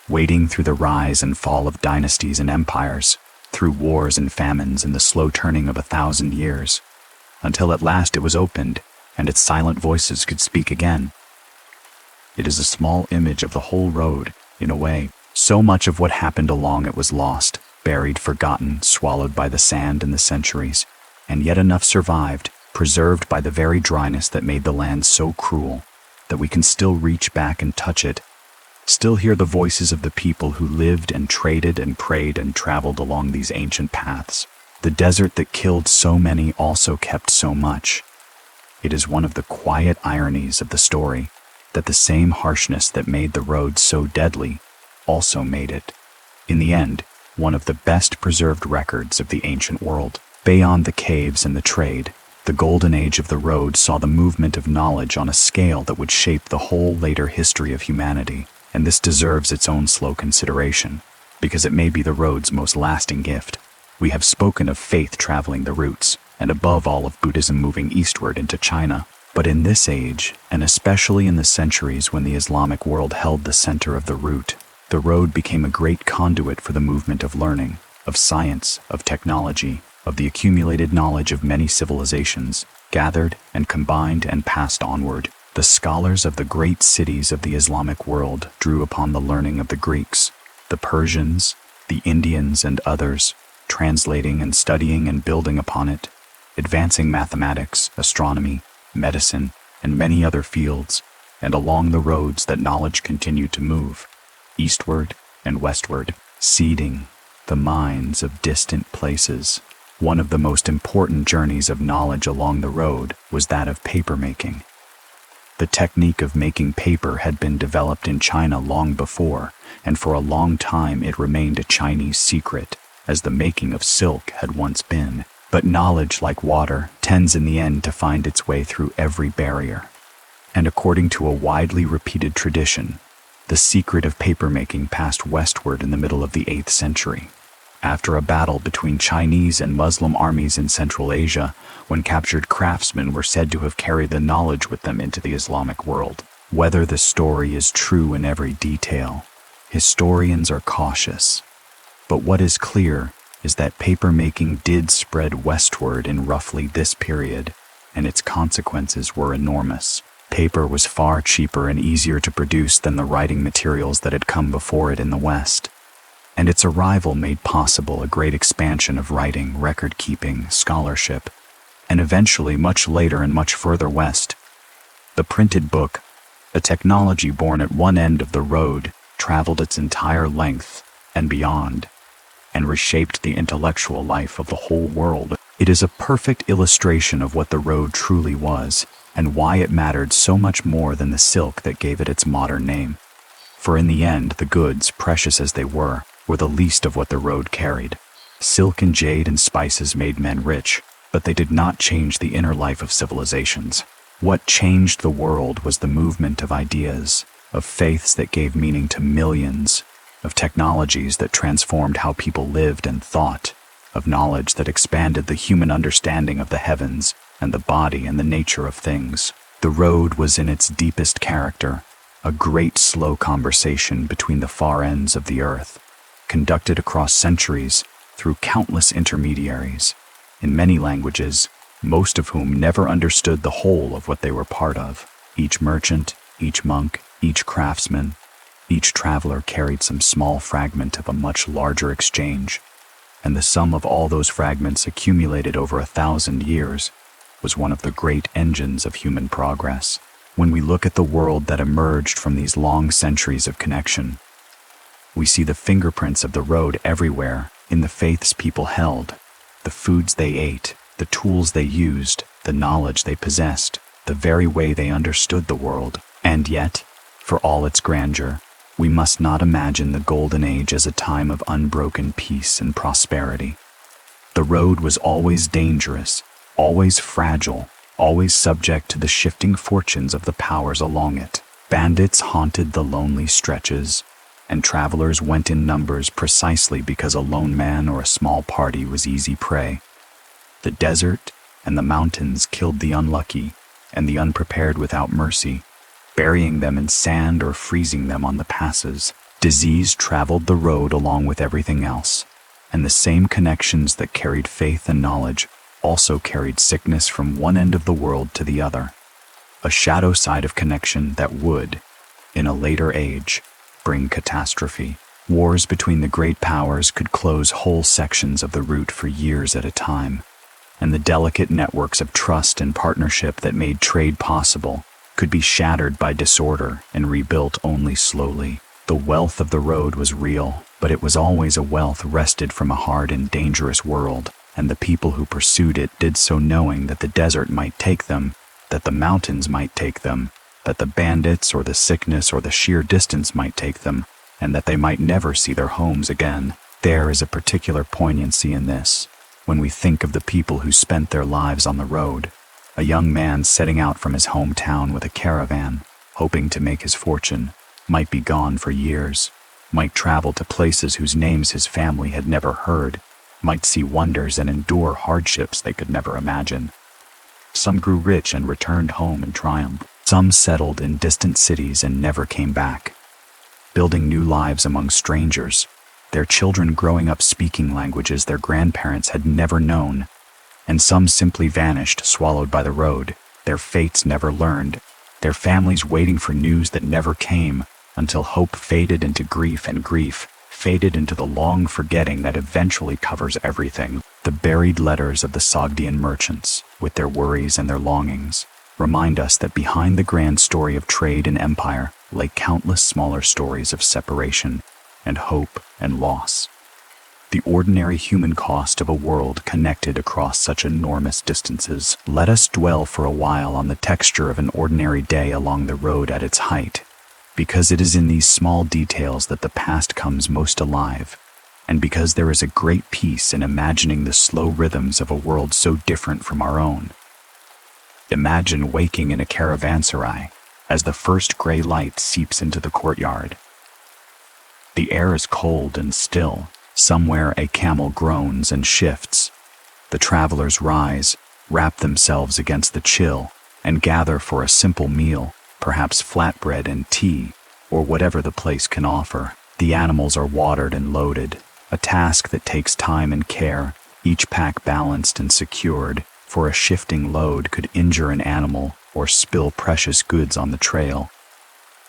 waiting through the rise and fall of dynasties and empires, through wars and famines and the slow turning of 1,000 years, until at last it was opened, and its silent voices could speak again. It is a small image of the whole road, in a way. So much of what happened along it was lost, buried, forgotten, swallowed by the sand and the centuries, and yet enough survived, preserved by the very dryness that made the land so cruel, that we can still reach back and touch it, still hear the voices of the people who lived and traded and prayed and traveled along these ancient paths. The desert that killed so many also kept so much. It is one of the quiet ironies of the story that the same harshness that made the road so deadly also made it In the end, one of the best preserved records of the ancient world. Beyond the caves and the trade, the golden age of the road saw the movement of knowledge on a scale that would shape the whole later history of humanity, and this deserves its own slow consideration, because it may be the road's most lasting gift. We have spoken of faith traveling the routes, and above all of Buddhism moving eastward into China. But in this age, and especially in the centuries when the Islamic world held the center of the route, the road became a great conduit for the movement of learning, of science, of technology, of the accumulated knowledge of many civilizations, gathered and combined and passed onward. The scholars of the great cities of the Islamic world drew upon the learning of the Greeks, the Persians, the Indians, and others, translating and studying and building upon it, advancing mathematics, astronomy, medicine, and many other fields, and along the roads that knowledge continued to move, eastward and westward, seeding the minds of distant places. One of the most important journeys of knowledge along the road was that of paper making. The technique of making paper had been developed in China long before, and for a long time it remained a Chinese secret, as the making of silk had once been. But knowledge, like water, tends in the end to find its way through every barrier. And according to a widely repeated tradition, the secret of papermaking passed westward in the middle of the 8th century. After a battle between Chinese and Muslim armies in Central Asia, when captured craftsmen were said to have carried the knowledge with them into the Islamic world. Whether the story is true in every detail, historians are cautious. But what is clear is that papermaking did spread westward in roughly this period, and its consequences were enormous. Paper was far cheaper and easier to produce than the writing materials that had come before it in the West, and its arrival made possible a great expansion of writing, record-keeping, scholarship, and eventually, much later and much further west, the printed book, a technology born at one end of the road, traveled its entire length and beyond, and reshaped the intellectual life of the whole world. It is a perfect illustration of what the road truly was, and why it mattered so much more than the silk that gave it its modern name. For in the end, the goods, precious as they were the least of what the road carried. Silk and jade and spices made men rich, but they did not change the inner life of civilizations. What changed the world was the movement of ideas, of faiths that gave meaning to millions, of technologies that transformed how people lived and thought, of knowledge that expanded the human understanding of the heavens and the body and the nature of things. The road was in its deepest character, a great slow conversation between the far ends of the earth, conducted across centuries through countless intermediaries, in many languages, most of whom never understood the whole of what they were part of. Each merchant, each monk, each craftsman, each traveler carried some small fragment of a much larger exchange, and the sum of all those fragments accumulated over 1,000 years was one of the great engines of human progress. When we look at the world that emerged from these long centuries of connection, we see the fingerprints of the road everywhere, in the faiths people held, the foods they ate, the tools they used, the knowledge they possessed, the very way they understood the world. And yet, for all its grandeur, we must not imagine the Golden Age as a time of unbroken peace and prosperity. The road was always dangerous, always fragile, always subject to the shifting fortunes of the powers along it. Bandits haunted the lonely stretches, and travelers went in numbers precisely because a lone man or a small party was easy prey. The desert and the mountains killed the unlucky and the unprepared without mercy, burying them in sand or freezing them on the passes. Disease traveled the road along with everything else, and the same connections that carried faith and knowledge also carried sickness from one end of the world to the other, a shadow side of connection that would, in a later age, bring catastrophe. Wars between the great powers could close whole sections of the route for years at a time, and the delicate networks of trust and partnership that made trade possible could be shattered by disorder and rebuilt only slowly. The wealth of the road was real, but it was always a wealth wrested from a hard and dangerous world, and the people who pursued it did so knowing that the desert might take them, that the mountains might take them, that the bandits or the sickness or the sheer distance might take them, and that they might never see their homes again. There is a particular poignancy in this, when we think of the people who spent their lives on the road. A young man setting out from his hometown with a caravan, hoping to make his fortune, might be gone for years, might travel to places whose names his family had never heard, might see wonders and endure hardships they could never imagine. Some grew rich and returned home in triumph. Some settled in distant cities and never came back, building new lives among strangers, their children growing up speaking languages their grandparents had never known. And some simply vanished, swallowed by the road, their fates never learned, their families waiting for news that never came, until hope faded into grief and grief faded into the long forgetting that eventually covers everything. The buried letters of the Sogdian merchants, with their worries and their longings, remind us that behind the grand story of trade and empire lay countless smaller stories of separation and hope and loss. The ordinary human cost of a world connected across such enormous distances. Let us dwell for a while on the texture of an ordinary day along the road at its height, because it is in these small details that the past comes most alive, and because there is a great peace in imagining the slow rhythms of a world so different from our own. Imagine waking in a caravanserai as the first gray light seeps into the courtyard. The air is cold and still. Somewhere a camel groans and shifts. The travelers rise, wrap themselves against the chill, and gather for a simple meal, perhaps flatbread and tea, or whatever the place can offer. The animals are watered and loaded, a task that takes time and care, each pack balanced and secured, for a shifting load could injure an animal or spill precious goods on the trail.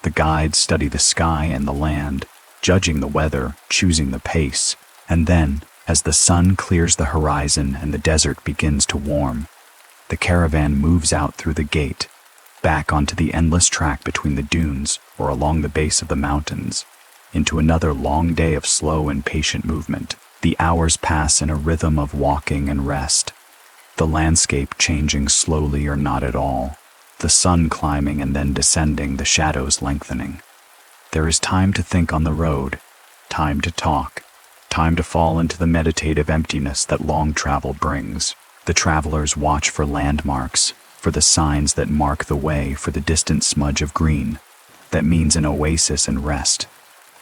The guides study the sky and the land, judging the weather, choosing the pace, and then, as the sun clears the horizon and the desert begins to warm, the caravan moves out through the gate, back onto the endless track between the dunes or along the base of the mountains, into another long day of slow and patient movement. The hours pass in a rhythm of walking and rest, the landscape changing slowly or not at all, the sun climbing and then descending, the shadows lengthening. There is time to think on the road, time to talk, time to fall into the meditative emptiness that long travel brings. The travelers watch for landmarks, for the signs that mark the way, for the distant smudge of green that means an oasis and rest.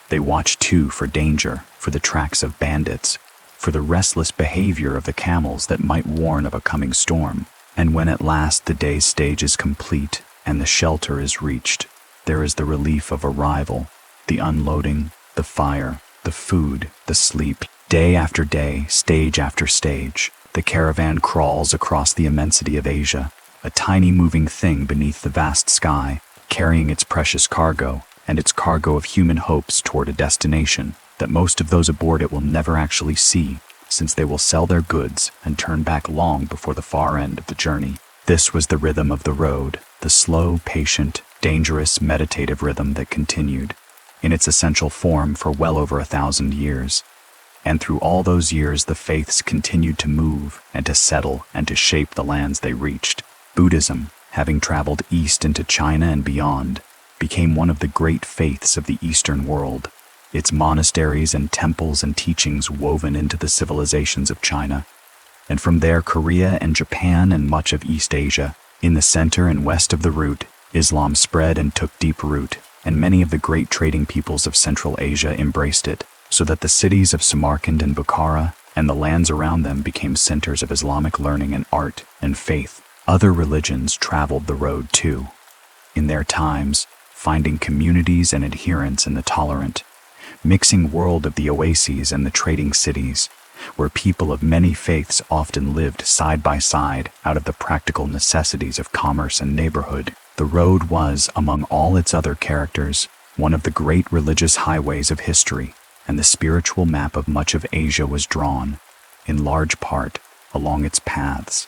They watch too for danger, for the tracks of bandits, for the restless behavior of the camels that might warn of a coming storm. And when at last the day's stage is complete and the shelter is reached, there is the relief of arrival, the unloading, the fire, the food, the sleep. Day after day, stage after stage, the caravan crawls across the immensity of Asia, a tiny moving thing beneath the vast sky, carrying its precious cargo and its cargo of human hopes toward a destination that most of those aboard it will never actually see, since they will sell their goods and turn back long before the far end of the journey. This was the rhythm of the road, the slow, patient, dangerous, meditative rhythm that continued, in its essential form, for well over 1,000 years. And through all those years the faiths continued to move and to settle and to shape the lands they reached. Buddhism, having traveled east into China and beyond, became one of the great faiths of the Eastern world, its monasteries and temples and teachings woven into the civilizations of China. And from there Korea and Japan and much of East Asia, in the center and west of the route, Islam spread and took deep root, and many of the great trading peoples of Central Asia embraced it, so that the cities of Samarkand and Bukhara and the lands around them became centers of Islamic learning and art and faith. Other religions traveled the road too, in their times, finding communities and adherents in the tolerant, mixing world of the oases and the trading cities, where people of many faiths often lived side by side out of the practical necessities of commerce and neighborhood. The road was, among all its other characters, one of the great religious highways of history, and the spiritual map of much of Asia was drawn, in large part, along its paths.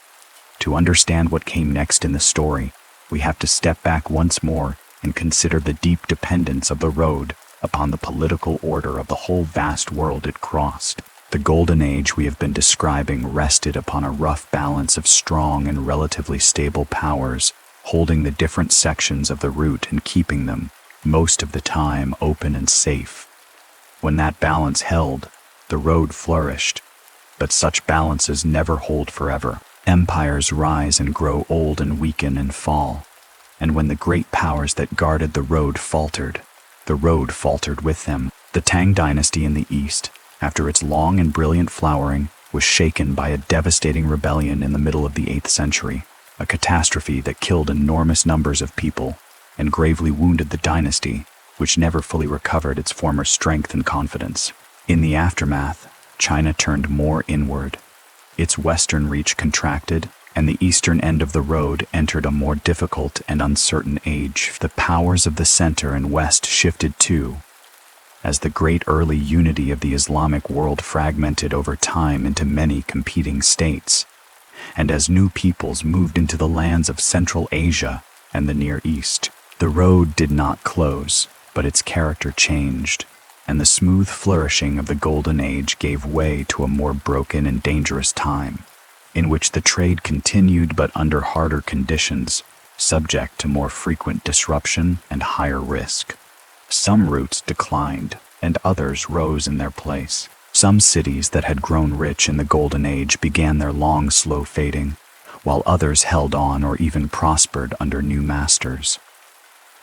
To understand what came next in the story, we have to step back once more and consider the deep dependence of the road upon the political order of the whole vast world it crossed. The golden age we have been describing rested upon a rough balance of strong and relatively stable powers, holding the different sections of the route and keeping them, most of the time, open and safe. When that balance held, the road flourished. But such balances never hold forever. Empires rise and grow old and weaken and fall. And when the great powers that guarded the road faltered with them. The Tang dynasty in the east, after its long and brilliant flowering, was shaken by a devastating rebellion in the middle of the 8th century, a catastrophe that killed enormous numbers of people and gravely wounded the dynasty, which never fully recovered its former strength and confidence. In the aftermath, China turned more inward. Its western reach contracted, and the eastern end of the road entered a more difficult and uncertain age. The powers of the center and west shifted too, as the great early unity of the Islamic world fragmented over time into many competing states, and as new peoples moved into the lands of Central Asia and the Near East. The road did not close, but its character changed, and the smooth flourishing of the Golden Age gave way to a more broken and dangerous time, in which the trade continued but under harder conditions, subject to more frequent disruption and higher risk. Some routes declined, and others rose in their place. Some cities that had grown rich in the Golden Age began their long, slow fading, while others held on or even prospered under new masters.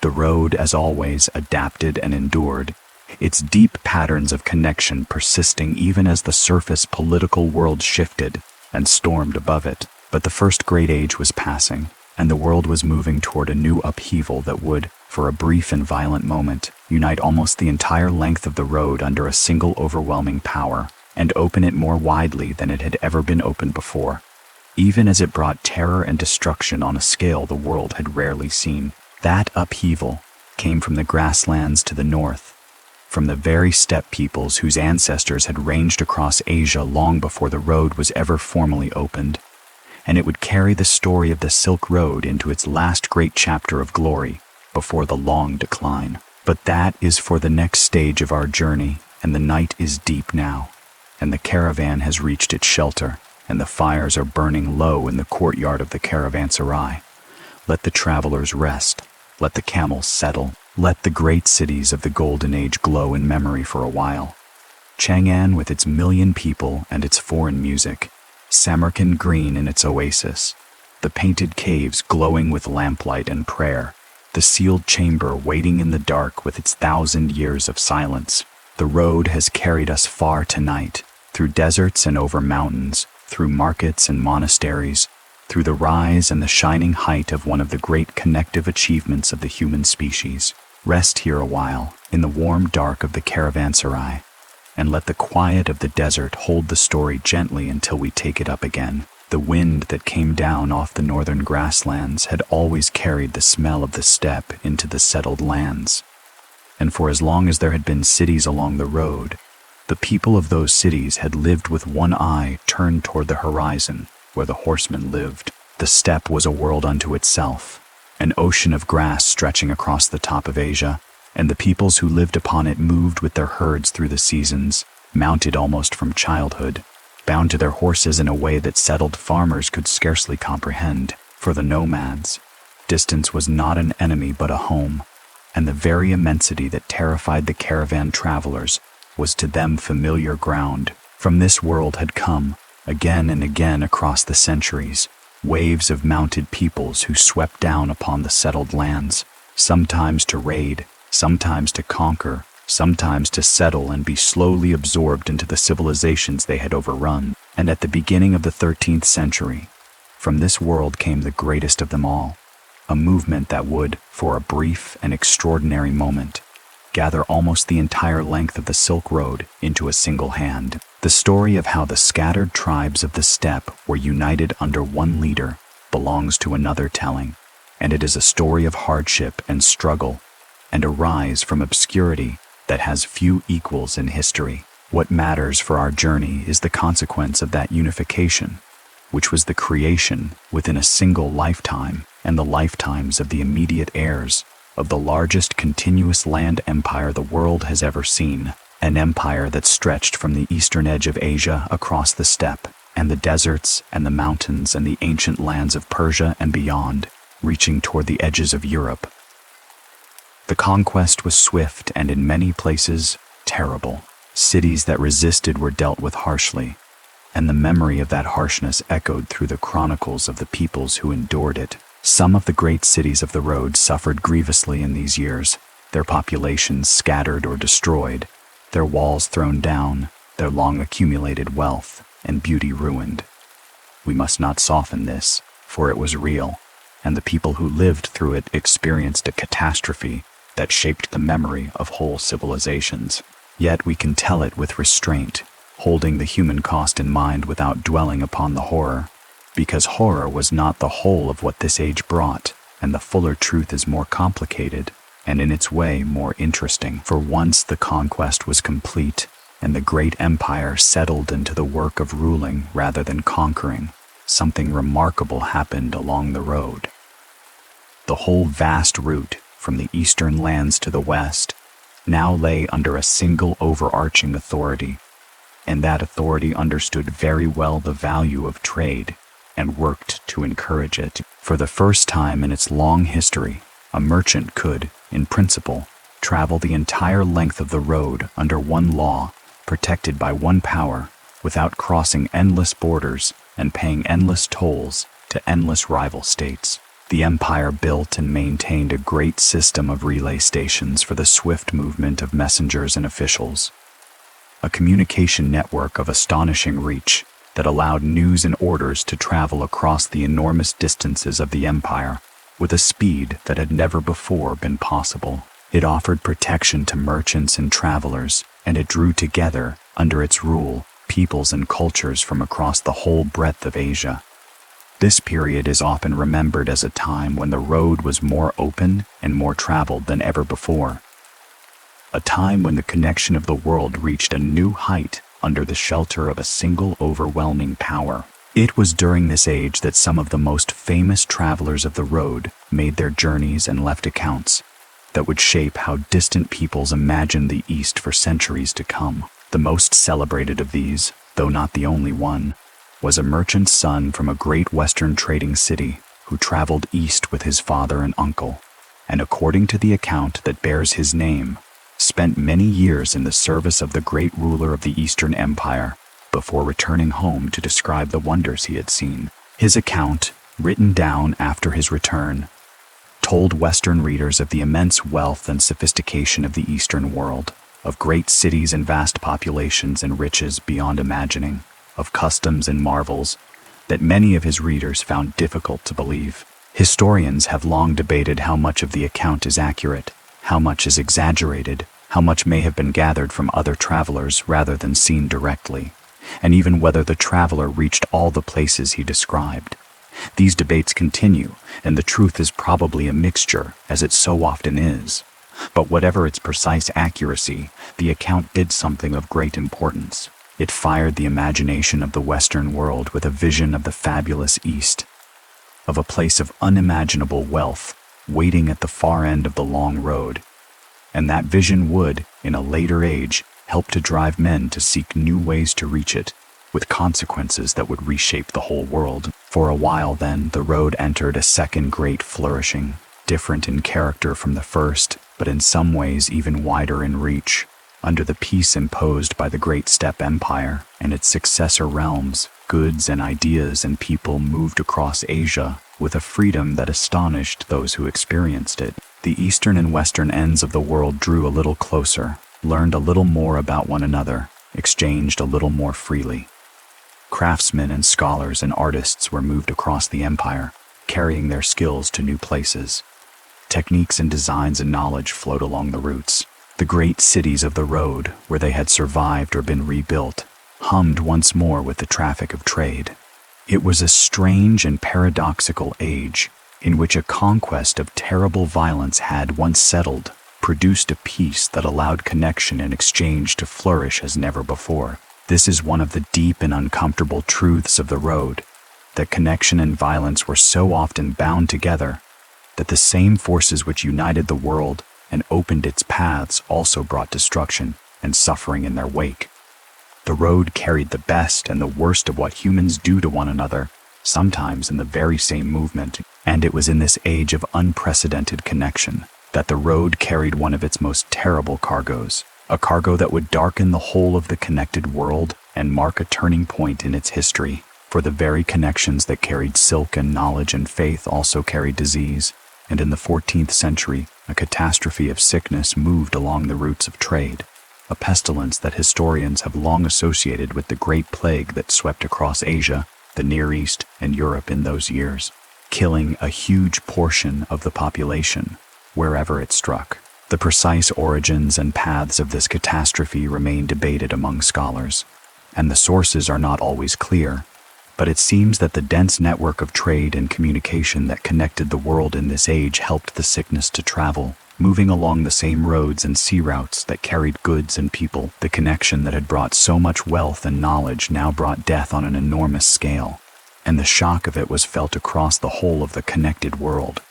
The road, as always, adapted and endured, its deep patterns of connection persisting even as the surface political world shifted and stormed above it. But the first great age was passing, and the world was moving toward a new upheaval that would, for a brief and violent moment, unite almost the entire length of the road under a single overwhelming power, and open it more widely than it had ever been opened before, even as it brought terror and destruction on a scale the world had rarely seen. That upheaval came from the grasslands to the north, from the very steppe peoples whose ancestors had ranged across Asia long before the road was ever formally opened, and it would carry the story of the Silk Road into its last great chapter of glory before the long decline. But that is for the next stage of our journey, and the night is deep now, and the caravan has reached its shelter, and the fires are burning low in the courtyard of the caravanserai. Let the travelers rest, let the camels settle, let the great cities of the Golden Age glow in memory for a while. Chang'an with its 1,000,000 people and its foreign music, Samarkand green in its oasis, the painted caves glowing with lamplight and prayer, the sealed chamber waiting in the dark with its 1,000 years of silence. The road has carried us far tonight, through deserts and over mountains, through markets and monasteries, through the rise and the shining height of one of the great connective achievements of the human species. Rest here a while, in the warm dark of the caravanserai, and let the quiet of the desert hold the story gently until we take it up again. The wind that came down off the northern grasslands had always carried the smell of the steppe into the settled lands, and for as long as there had been cities along the road, the people of those cities had lived with one eye turned toward the horizon, where the horsemen lived. The steppe was a world unto itself, an ocean of grass stretching across the top of Asia, and the peoples who lived upon it moved with their herds through the seasons, mounted almost from childhood, bound to their horses in a way that settled farmers could scarcely comprehend. For the nomads, distance was not an enemy but a home, and the very immensity that terrified the caravan travelers was to them familiar ground. From this world had come, again and again across the centuries, waves of mounted peoples who swept down upon the settled lands, sometimes to raid, sometimes to conquer, sometimes to settle and be slowly absorbed into the civilizations they had overrun. And at the beginning of the 13th century, from this world came the greatest of them all, a movement that would, for a brief and extraordinary moment, gather almost the entire length of the Silk Road into a single hand. The story of how the scattered tribes of the steppe were united under one leader belongs to another telling, and it is a story of hardship and struggle, and a rise from obscurity that has few equals in history. What matters for our journey is the consequence of that unification, which was the creation within a single lifetime and the lifetimes of the immediate heirs of the largest continuous land empire the world has ever seen, an empire that stretched from the eastern edge of Asia across the steppe and the deserts and the mountains and the ancient lands of Persia and beyond, reaching toward the edges of Europe. The conquest was swift and in many places terrible. Cities that resisted were dealt with harshly, and the memory of that harshness echoed through the chronicles of the peoples who endured it. Some of the great cities of the road suffered grievously in these years, their populations scattered or destroyed, their walls thrown down, their long accumulated wealth and beauty ruined. We must not soften this, for it was real, and the people who lived through it experienced a catastrophe that shaped the memory of whole civilizations. Yet we can tell it with restraint, holding the human cost in mind without dwelling upon the horror, because horror was not the whole of what this age brought, and the fuller truth is more complicated, and in its way more interesting. For once the conquest was complete, and the great empire settled into the work of ruling rather than conquering, something remarkable happened along the road. The whole vast route, from the eastern lands to the west, now lay under a single overarching authority, and that authority understood very well the value of trade and worked to encourage it. For the first time in its long history, a merchant could, in principle, travel the entire length of the road under one law, protected by one power, without crossing endless borders and paying endless tolls to endless rival states. The empire built and maintained a great system of relay stations for the swift movement of messengers and officials, a communication network of astonishing reach that allowed news and orders to travel across the enormous distances of the empire with a speed that had never before been possible. It offered protection to merchants and travelers, and it drew together, under its rule, peoples and cultures from across the whole breadth of Asia. This period is often remembered as a time when the road was more open and more traveled than ever before. A time when the connection of the world reached a new height under the shelter of a single overwhelming power. It was during this age that some of the most famous travelers of the road made their journeys and left accounts that would shape how distant peoples imagined the East for centuries to come. The most celebrated of these, though not the only one, was a merchant's son from a great western trading city who traveled east with his father and uncle, and according to the account that bears his name, spent many years in the service of the great ruler of the Eastern Empire before returning home to describe the wonders he had seen. His account, written down after his return, told Western readers of the immense wealth and sophistication of the Eastern world, of great cities and vast populations and riches beyond imagining, of customs and marvels that many of his readers found difficult to believe. Historians have long debated how much of the account is accurate, how much is exaggerated, how much may have been gathered from other travelers rather than seen directly, and even whether the traveler reached all the places he described. These debates continue, and the truth is probably a mixture, as it so often is. But whatever its precise accuracy, the account did something of great importance. It fired the imagination of the Western world with a vision of the fabulous East, of a place of unimaginable wealth waiting at the far end of the long road. And that vision would, in a later age, help to drive men to seek new ways to reach it, with consequences that would reshape the whole world. For a while then, the road entered a second great flourishing, different in character from the first, but in some ways even wider in reach. Under the peace imposed by the Great Steppe Empire and its successor realms, goods and ideas and people moved across Asia with a freedom that astonished those who experienced it. The eastern and western ends of the world drew a little closer, learned a little more about one another, exchanged a little more freely. Craftsmen and scholars and artists were moved across the empire, carrying their skills to new places. Techniques and designs and knowledge flowed along the routes. The great cities of the road, where they had survived or been rebuilt, hummed once more with the traffic of trade. It was a strange and paradoxical age in which a conquest of terrible violence had, once settled, produced a peace that allowed connection and exchange to flourish as never before. This is one of the deep and uncomfortable truths of the road, that connection and violence were so often bound together, that the same forces which united the world and opened its paths also brought destruction and suffering in their wake. The road carried the best and the worst of what humans do to one another, sometimes in the very same movement, and it was in this age of unprecedented connection that the road carried one of its most terrible cargoes, a cargo that would darken the whole of the connected world and mark a turning point in its history. For the very connections that carried silk and knowledge and faith also carried disease, and in the 14th century, a catastrophe of sickness moved along the routes of trade, a pestilence that historians have long associated with the Great Plague that swept across Asia, the Near East, and Europe in those years, killing a huge portion of the population wherever it struck. The precise origins and paths of this catastrophe remain debated among scholars, and the sources are not always clear, but it seems that the dense network of trade and communication that connected the world in this age helped the sickness to travel, moving along the same roads and sea routes that carried goods and people. The connection that had brought so much wealth and knowledge now brought death on an enormous scale, and the shock of it was felt across the whole of the connected world.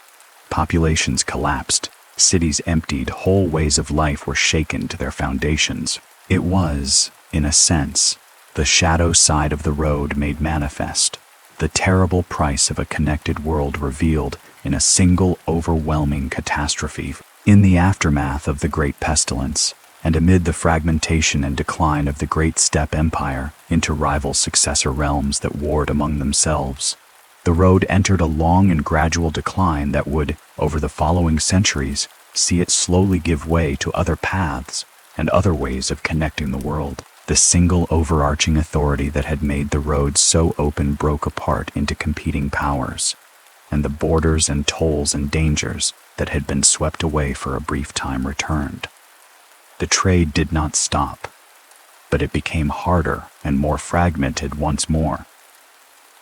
Populations collapsed, cities emptied, whole ways of life were shaken to their foundations. It was, in a sense, the shadow side of the road made manifest, the terrible price of a connected world revealed in a single overwhelming catastrophe. In the aftermath of the Great Pestilence, and amid the fragmentation and decline of the Great Steppe Empire into rival successor realms that warred among themselves, the road entered a long and gradual decline that would, over the following centuries, see it slowly give way to other paths and other ways of connecting the world. The single overarching authority that had made the road so open broke apart into competing powers, and the borders and tolls and dangers that had been swept away for a brief time returned. The trade did not stop, but it became harder and more fragmented once more,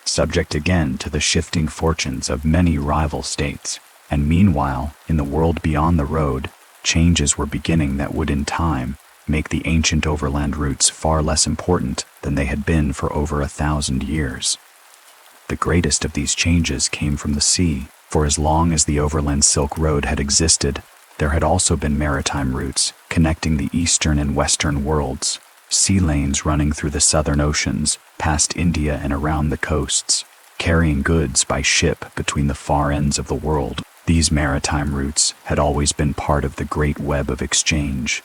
subject again to the shifting fortunes of many rival states. And meanwhile, in the world beyond the road, changes were beginning that would in time make the ancient overland routes far less important than they had been for over 1,000 years. The greatest of these changes came from the sea, for as long as the overland Silk Road had existed, there had also been maritime routes connecting the eastern and western worlds, sea lanes running through the southern oceans, past India and around the coasts, carrying goods by ship between the far ends of the world. These maritime routes had always been part of the great web of exchange,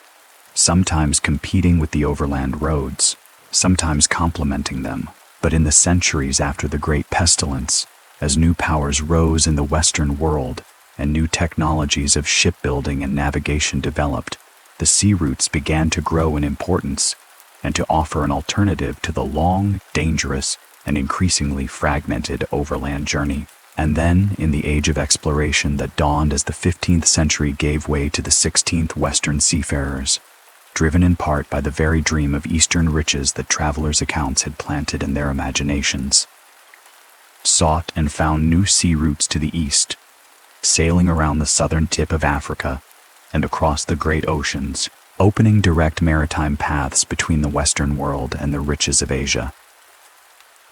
sometimes competing with the overland roads, sometimes complementing them. But in the centuries after the Great Pestilence, as new powers rose in the Western world and new technologies of shipbuilding and navigation developed, the sea routes began to grow in importance and to offer an alternative to the long, dangerous, and increasingly fragmented overland journey. And then, in the age of exploration that dawned as the 15th century gave way to the 16th Western seafarers, driven in part by the very dream of Eastern riches that travelers' accounts had planted in their imaginations, sought and found new sea routes to the east, sailing around the southern tip of Africa and across the great oceans, opening direct maritime paths between the Western world and the riches of Asia.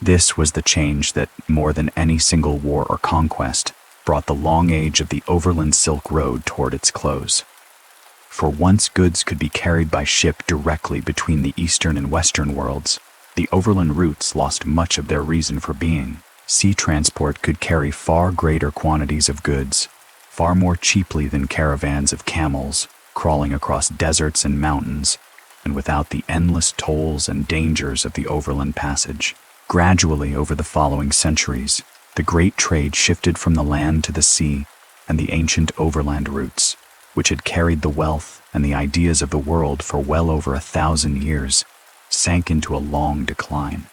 This was the change that, more than any single war or conquest, brought the long age of the overland Silk Road toward its close. For once goods could be carried by ship directly between the eastern and western worlds, the overland routes lost much of their reason for being. Sea transport could carry far greater quantities of goods, far more cheaply than caravans of camels, crawling across deserts and mountains, and without the endless tolls and dangers of the overland passage. Gradually, over the following centuries, the great trade shifted from the land to the sea, and the ancient overland routes, which had carried the wealth and the ideas of the world for well over 1,000 years, sank into a long decline.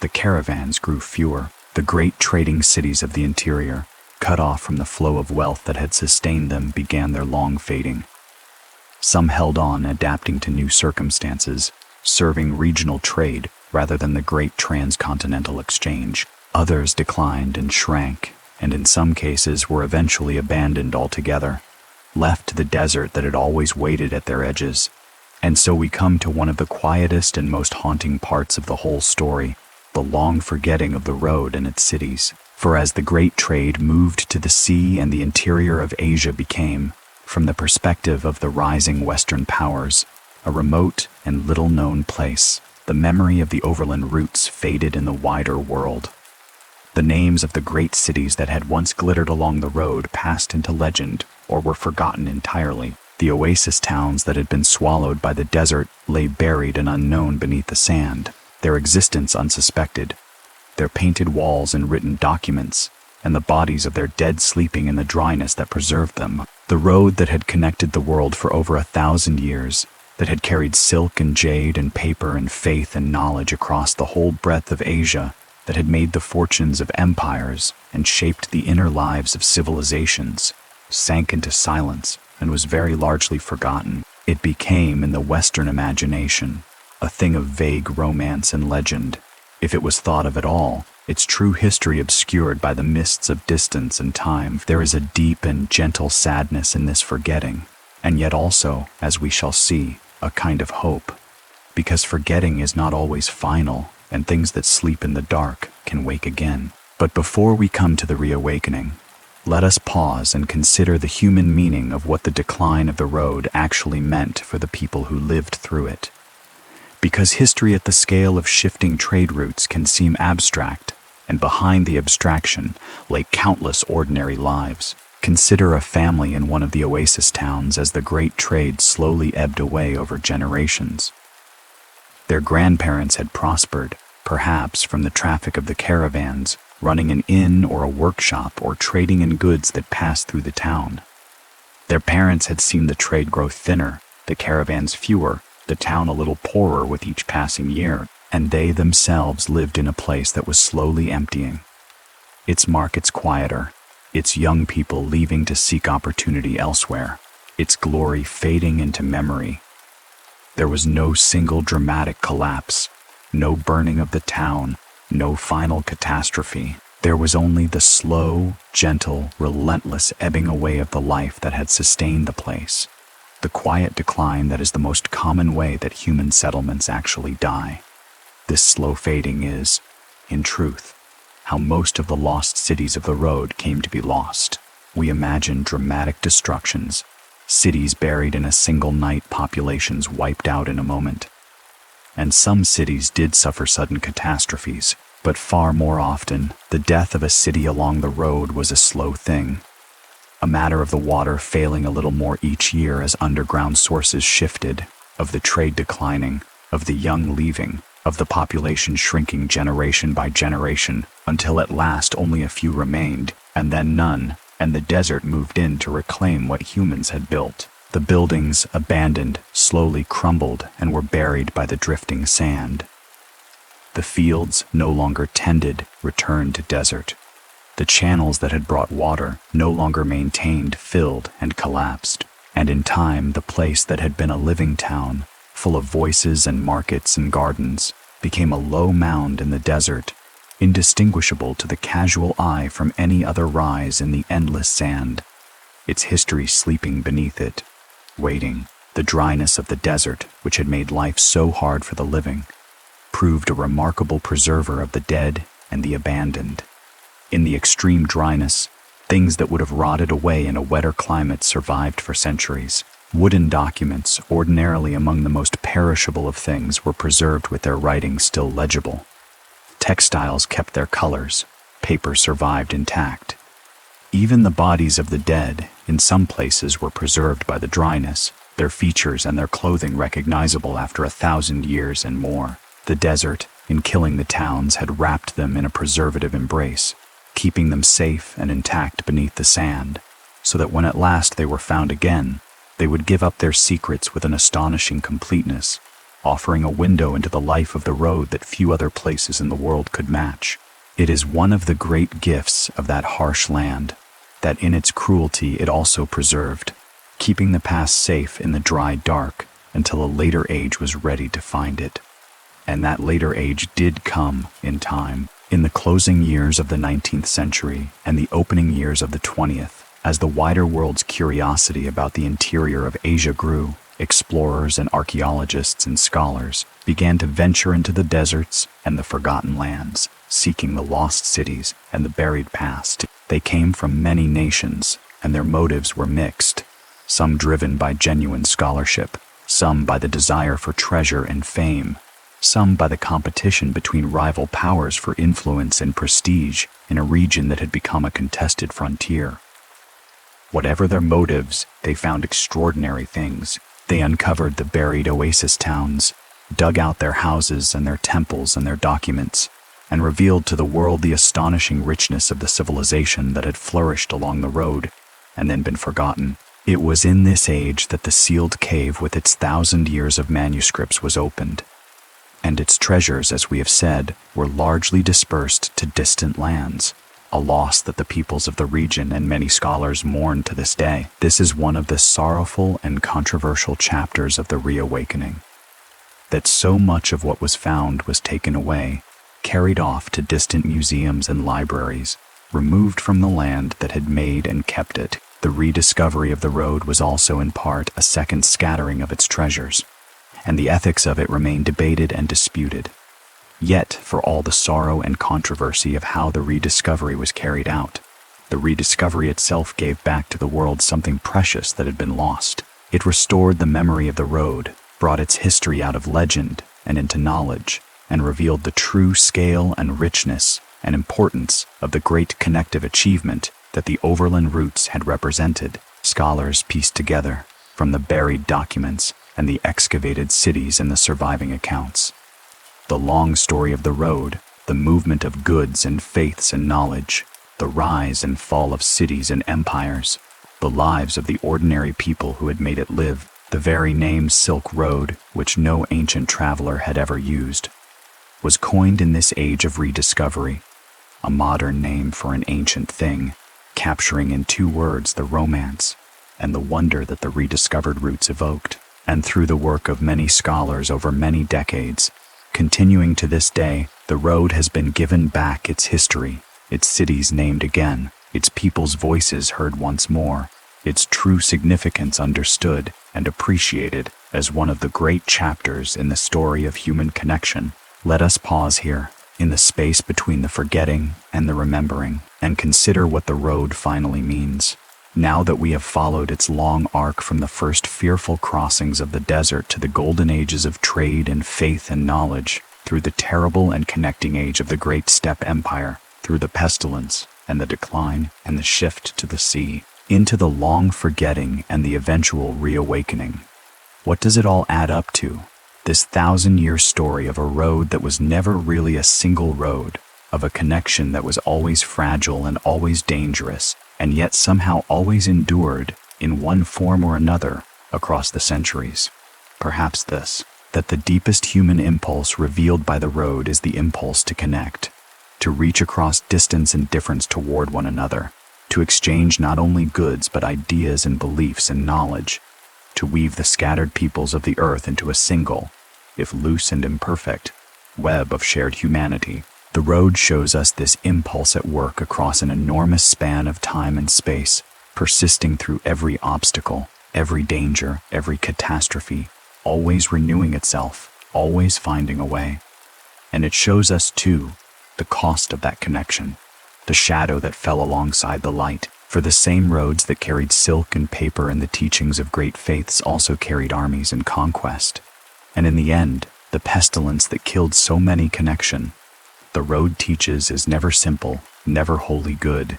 The caravans grew fewer. The great trading cities of the interior, cut off from the flow of wealth that had sustained them, began their long fading. Some held on, adapting to new circumstances, serving regional trade rather than the great transcontinental exchange. Others declined and shrank, and in some cases were eventually abandoned altogether, left to the desert that had always waited at their edges. And so we come to one of the quietest and most haunting parts of the whole story, the long forgetting of the road and its cities. For as the great trade moved to the sea and the interior of Asia became, from the perspective of the rising Western powers, a remote and little-known place, the memory of the overland routes faded in the wider world. The names of the great cities that had once glittered along the road passed into legend, or were forgotten entirely. The oasis towns that had been swallowed by the desert lay buried and unknown beneath the sand, their existence unsuspected, their painted walls and written documents, and the bodies of their dead sleeping in the dryness that preserved them. The road that had connected the world for over 1,000 years, that had carried silk and jade and paper and faith and knowledge across the whole breadth of Asia, that had made the fortunes of empires and shaped the inner lives of civilizations, sank into silence and was very largely forgotten. It became, in the Western imagination, a thing of vague romance and legend. If it was thought of at all, its true history obscured by the mists of distance and time. There is a deep and gentle sadness in this forgetting, and yet also, as we shall see, a kind of hope, because forgetting is not always final, and things that sleep in the dark can wake again. But before we come to the reawakening, let us pause and consider the human meaning of what the decline of the road actually meant for the people who lived through it. Because history at the scale of shifting trade routes can seem abstract, and behind the abstraction lay countless ordinary lives. Consider a family in one of the oasis towns as the great trade slowly ebbed away over generations. Their grandparents had prospered, perhaps from the traffic of the caravans, running an inn or a workshop or trading in goods that passed through the town. Their parents had seen the trade grow thinner, the caravans fewer, the town a little poorer with each passing year, and they themselves lived in a place that was slowly emptying. Its markets quieter, its young people leaving to seek opportunity elsewhere, its glory fading into memory. There was no single dramatic collapse, no burning of the town, no final catastrophe. There was only the slow, gentle, relentless ebbing away of the life that had sustained the place, the quiet decline that is the most common way that human settlements actually die. This slow fading is, in truth, how most of the lost cities of the road came to be lost. We imagine dramatic destructions, cities buried in a single night, populations wiped out in a moment. And some cities did suffer sudden catastrophes, but far more often, the death of a city along the road was a slow thing. A matter of the water failing a little more each year as underground sources shifted, of the trade declining, of the young leaving, of the population shrinking generation by generation, until at last only a few remained, and then none, and the desert moved in to reclaim what humans had built. The buildings, abandoned, slowly crumbled and were buried by the drifting sand. The fields, no longer tended, returned to desert. The channels that had brought water, no longer maintained, filled and collapsed. And in time, the place that had been a living town, full of voices and markets and gardens, became a low mound in the desert, indistinguishable to the casual eye from any other rise in the endless sand, its history sleeping beneath it, waiting. The dryness of the desert, which had made life so hard for the living, proved a remarkable preserver of the dead and the abandoned. In the extreme dryness, things that would have rotted away in a wetter climate survived for centuries. Wooden documents, ordinarily among the most perishable of things, were preserved with their writing still legible. Textiles kept their colors, paper survived intact. Even the bodies of the dead, in some places, were preserved by the dryness, their features and their clothing recognizable after 1,000 years and more. The desert, in killing the towns, had wrapped them in a preservative embrace, keeping them safe and intact beneath the sand, so that when at last they were found again, they would give up their secrets with an astonishing completeness, offering a window into the life of the road that few other places in the world could match. It is one of the great gifts of that harsh land, that in its cruelty it also preserved, keeping the past safe in the dry dark until a later age was ready to find it. And that later age did come in time, in the closing years of the 19th century and the opening years of the 20th, as the wider world's curiosity about the interior of Asia grew. Explorers and archaeologists and scholars began to venture into the deserts and the forgotten lands, seeking the lost cities and the buried past. They came from many nations, and their motives were mixed, some driven by genuine scholarship, some by the desire for treasure and fame, some by the competition between rival powers for influence and prestige in a region that had become a contested frontier. Whatever their motives, they found extraordinary things. They uncovered the buried oasis towns, dug out their houses and their temples and their documents, and revealed to the world the astonishing richness of the civilization that had flourished along the road and then been forgotten. It was in this age that the sealed cave with its 1,000 years of manuscripts was opened, and its treasures, as we have said, were largely dispersed to distant lands, a loss that the peoples of the region and many scholars mourn to this day. This is one of the sorrowful and controversial chapters of the reawakening, that so much of what was found was taken away, carried off to distant museums and libraries, removed from the land that had made and kept it. The rediscovery of the road was also in part a second scattering of its treasures, and the ethics of it remain debated and disputed. Yet, for all the sorrow and controversy of how the rediscovery was carried out, the rediscovery itself gave back to the world something precious that had been lost. It restored the memory of the road, brought its history out of legend and into knowledge, and revealed the true scale and richness and importance of the great connective achievement that the overland routes had represented. Scholars pieced together from the buried documents and the excavated cities and the surviving accounts the long story of the road, the movement of goods and faiths and knowledge, the rise and fall of cities and empires, the lives of the ordinary people who had made it live. The very name Silk Road, which no ancient traveler had ever used, was coined in this age of rediscovery, a modern name for an ancient thing, capturing in 2 words the romance and the wonder that the rediscovered routes evoked. And through the work of many scholars over many decades, continuing to this day, the road has been given back its history, its cities named again, its people's voices heard once more, its true significance understood and appreciated as one of the great chapters in the story of human connection. Let us pause here, in the space between the forgetting and the remembering, and consider what the road finally means. Now that we have followed its long arc from the first fearful crossings of the desert to the golden ages of trade and faith and knowledge, through the terrible and connecting age of the great steppe empire, through the pestilence and the decline and the shift to the sea, into the long forgetting and the eventual reawakening. What does it all add up to? This 1,000-year story of a road that was never really a single road, of a connection that was always fragile and always dangerous, and yet somehow always endured, in one form or another, across the centuries. Perhaps this, that the deepest human impulse revealed by the road is the impulse to connect, to reach across distance and difference toward one another, to exchange not only goods but ideas and beliefs and knowledge, to weave the scattered peoples of the earth into a single, if loose and imperfect, web of shared humanity. The road shows us this impulse at work across an enormous span of time and space, persisting through every obstacle, every danger, every catastrophe, always renewing itself, always finding a way. And it shows us, too, the cost of that connection, the shadow that fell alongside the light, for the same roads that carried silk and paper and the teachings of great faiths also carried armies and conquest. And in the end, the pestilence that killed so many connection, the road teaches is never simple, never wholly good.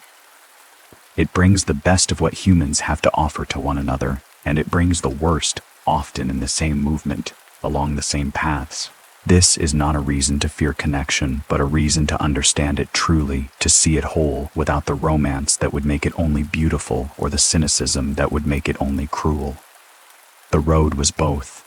It brings the best of what humans have to offer to one another, and it brings the worst, often in the same movement, along the same paths. This is not a reason to fear connection, but a reason to understand it truly, to see it whole, without the romance that would make it only beautiful or the cynicism that would make it only cruel. The road was both.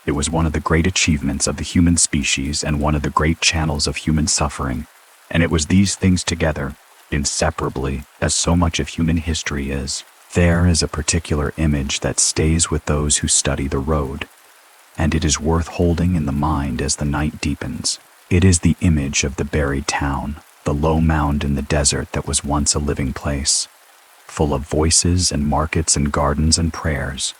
It was one of the great achievements of the human species and one of the great channels of human suffering, and it was these things together, inseparably, as so much of human history is. There is a particular image that stays with those who study the road, and it is worth holding in the mind as the night deepens. It is the image of the buried town, the low mound in the desert that was once a living place, full of voices and markets and gardens and prayers,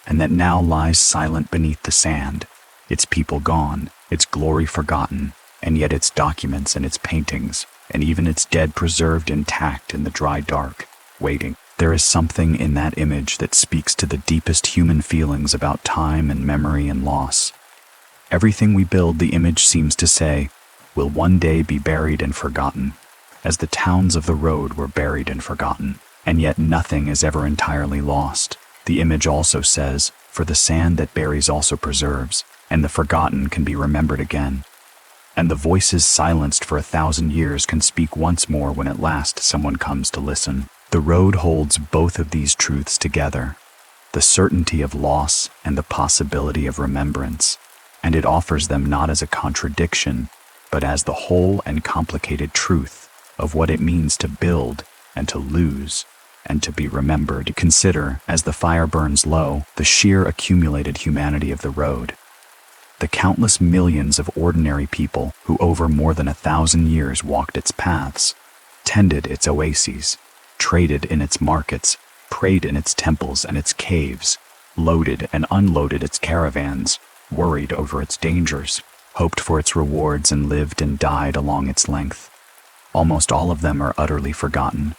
and that now lies silent beneath the sand, its people gone, its glory forgotten, and yet its documents and its paintings, and even its dead preserved intact in the dry dark, waiting. There is something in that image that speaks to the deepest human feelings about time and memory and loss. Everything we build, the image seems to say, will one day be buried and forgotten, as the towns of the road were buried and forgotten. And yet nothing is ever entirely lost. The image also says, "For the sand that buries also preserves, and the forgotten can be remembered again." And the voices silenced for 1,000 years can speak once more when at last someone comes to listen. The road holds both of these truths together, the certainty of loss and the possibility of remembrance, and it offers them not as a contradiction, but as the whole and complicated truth of what it means to build and to lose and to be remembered. Consider, as the fire burns low, the sheer accumulated humanity of the road. The countless millions of ordinary people who over more than 1,000 years walked its paths, tended its oases, traded in its markets, prayed in its temples and its caves, loaded and unloaded its caravans, worried over its dangers, hoped for its rewards, and lived and died along its length. Almost all of them are utterly forgotten.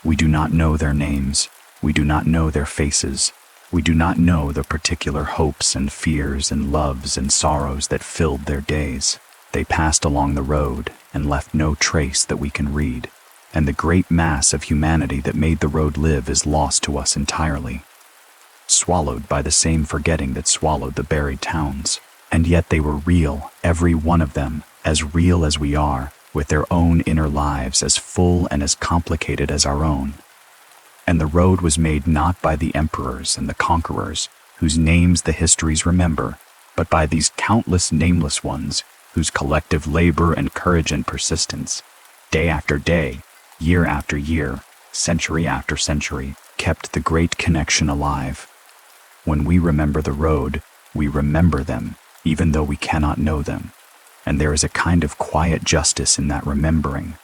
We do not know their names. We do not know their faces. We do not know the particular hopes and fears and loves and sorrows that filled their days. They passed along the road and left no trace that we can read, and the great mass of humanity that made the road live is lost to us entirely, swallowed by the same forgetting that swallowed the buried towns. And yet they were real, every one of them, as real as we are, with their own inner lives as full and as complicated as our own. And the road was made not by the emperors and the conquerors, whose names the histories remember, but by these countless nameless ones, whose collective labor and courage and persistence, day after day, year after year, century after century, kept the great connection alive. When we remember the road, we remember them, even though we cannot know them. And there is a kind of quiet justice in that remembering,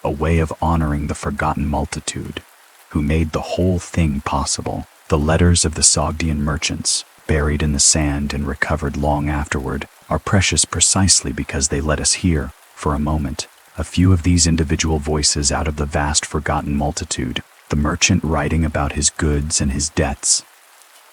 a way of honoring the forgotten multitude, who made the whole thing possible. The letters of the Sogdian merchants, buried in the sand and recovered long afterward, are precious precisely because they let us hear, for a moment, a few of these individual voices out of the vast forgotten multitude. The merchant writing about his goods and his debts,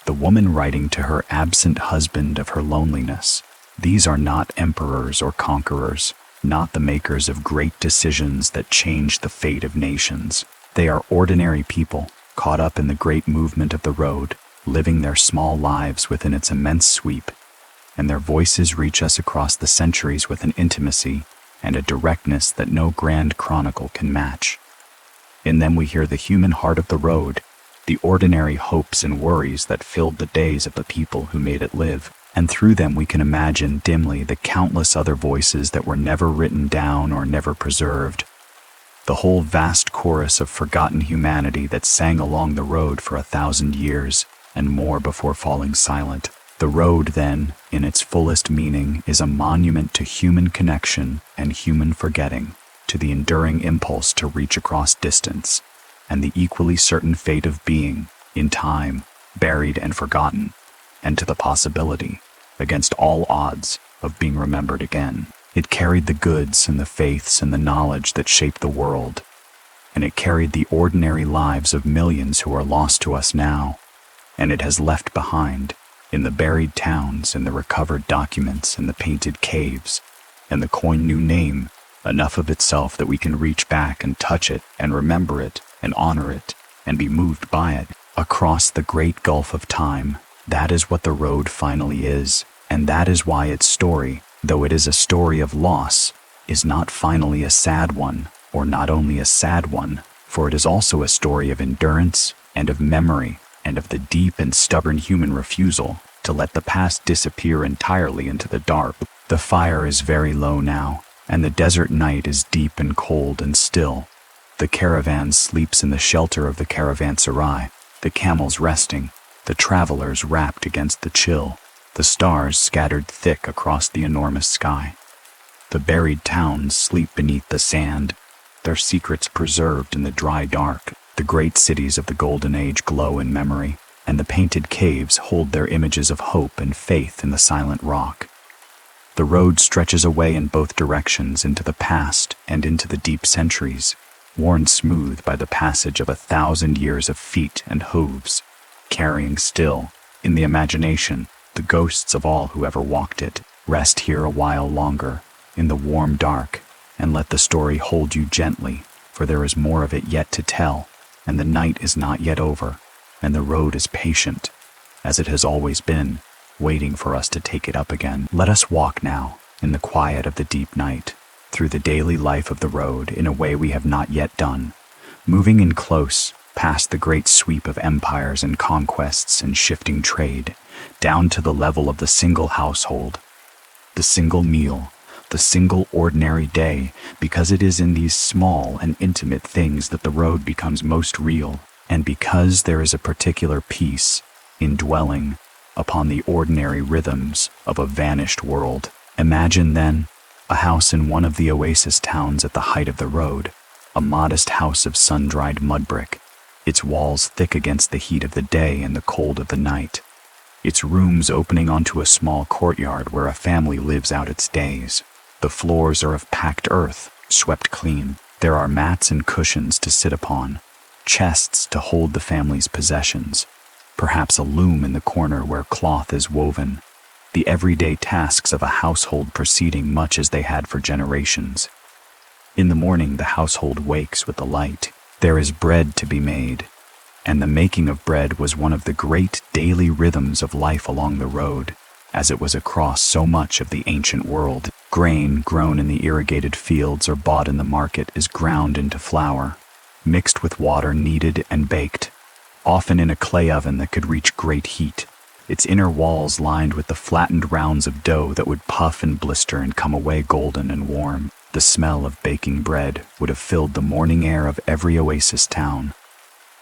the woman writing to her absent husband of her loneliness. These are not emperors or conquerors, not the makers of great decisions that change the fate of nations. They are ordinary people, caught up in the great movement of the road, living their small lives within its immense sweep, and their voices reach us across the centuries with an intimacy and a directness that no grand chronicle can match. In them we hear the human heart of the road, the ordinary hopes and worries that filled the days of the people who made it live, and through them we can imagine dimly the countless other voices that were never written down or never preserved, the whole vast chorus of forgotten humanity that sang along the road for 1,000 years and more before falling silent. The road, then, in its fullest meaning, is a monument to human connection and human forgetting, to the enduring impulse to reach across distance, and the equally certain fate of being, in time, buried and forgotten, and to the possibility, against all odds, of being remembered again. It carried the goods and the faiths and the knowledge that shaped the world, and it carried the ordinary lives of millions who are lost to us now, and it has left behind, in the buried towns and the recovered documents and the painted caves and the coined new name, enough of itself that we can reach back and touch it and remember it and honor it and be moved by it. Across the great gulf of time, that is what the road finally is, and that is why its story, though it is a story of loss, is not finally a sad one, or not only a sad one, for it is also a story of endurance and of memory and of the deep and stubborn human refusal to let the past disappear entirely into the dark. The fire is very low now, and the desert night is deep and cold and still. The caravan sleeps in the shelter of the caravanserai, the camels resting, the travelers wrapped against the chill, the stars scattered thick across the enormous sky. The buried towns sleep beneath the sand, their secrets preserved in the dry dark. The great cities of the Golden Age glow in memory, and the painted caves hold their images of hope and faith in the silent rock. The road stretches away in both directions into the past and into the deep centuries, worn smooth by the passage of 1,000 years of feet and hooves, carrying still, in the imagination, the ghosts of all who ever walked it. Rest here a while longer, in the warm dark, and let the story hold you gently, for there is more of it yet to tell, and the night is not yet over, and the road is patient, as it has always been, waiting for us to take it up again. Let us walk now, in the quiet of the deep night, through the daily life of the road in a way we have not yet done, moving in close, past the great sweep of empires and conquests and shifting trade, down to the level of the single household, the single meal, the single ordinary day, because it is in these small and intimate things that the road becomes most real, and because there is a particular peace in dwelling upon the ordinary rhythms of a vanished world. Imagine, then, a house in one of the oasis towns at the height of the road, a modest house of sun-dried mud brick, its walls thick against the heat of the day and the cold of the night, its rooms opening onto a small courtyard where a family lives out its days. The floors are of packed earth, swept clean. There are mats and cushions to sit upon, chests to hold the family's possessions, perhaps a loom in the corner where cloth is woven, the everyday tasks of a household proceeding much as they had for generations. In the morning the household wakes with the light. There is bread to be made, and the making of bread was one of the great daily rhythms of life along the road, as it was across so much of the ancient world. Grain grown in the irrigated fields or bought in the market is ground into flour, mixed with water, kneaded and baked, often in a clay oven that could reach great heat, its inner walls lined with the flattened rounds of dough that would puff and blister and come away golden and warm. The smell of baking bread would have filled the morning air of every oasis town,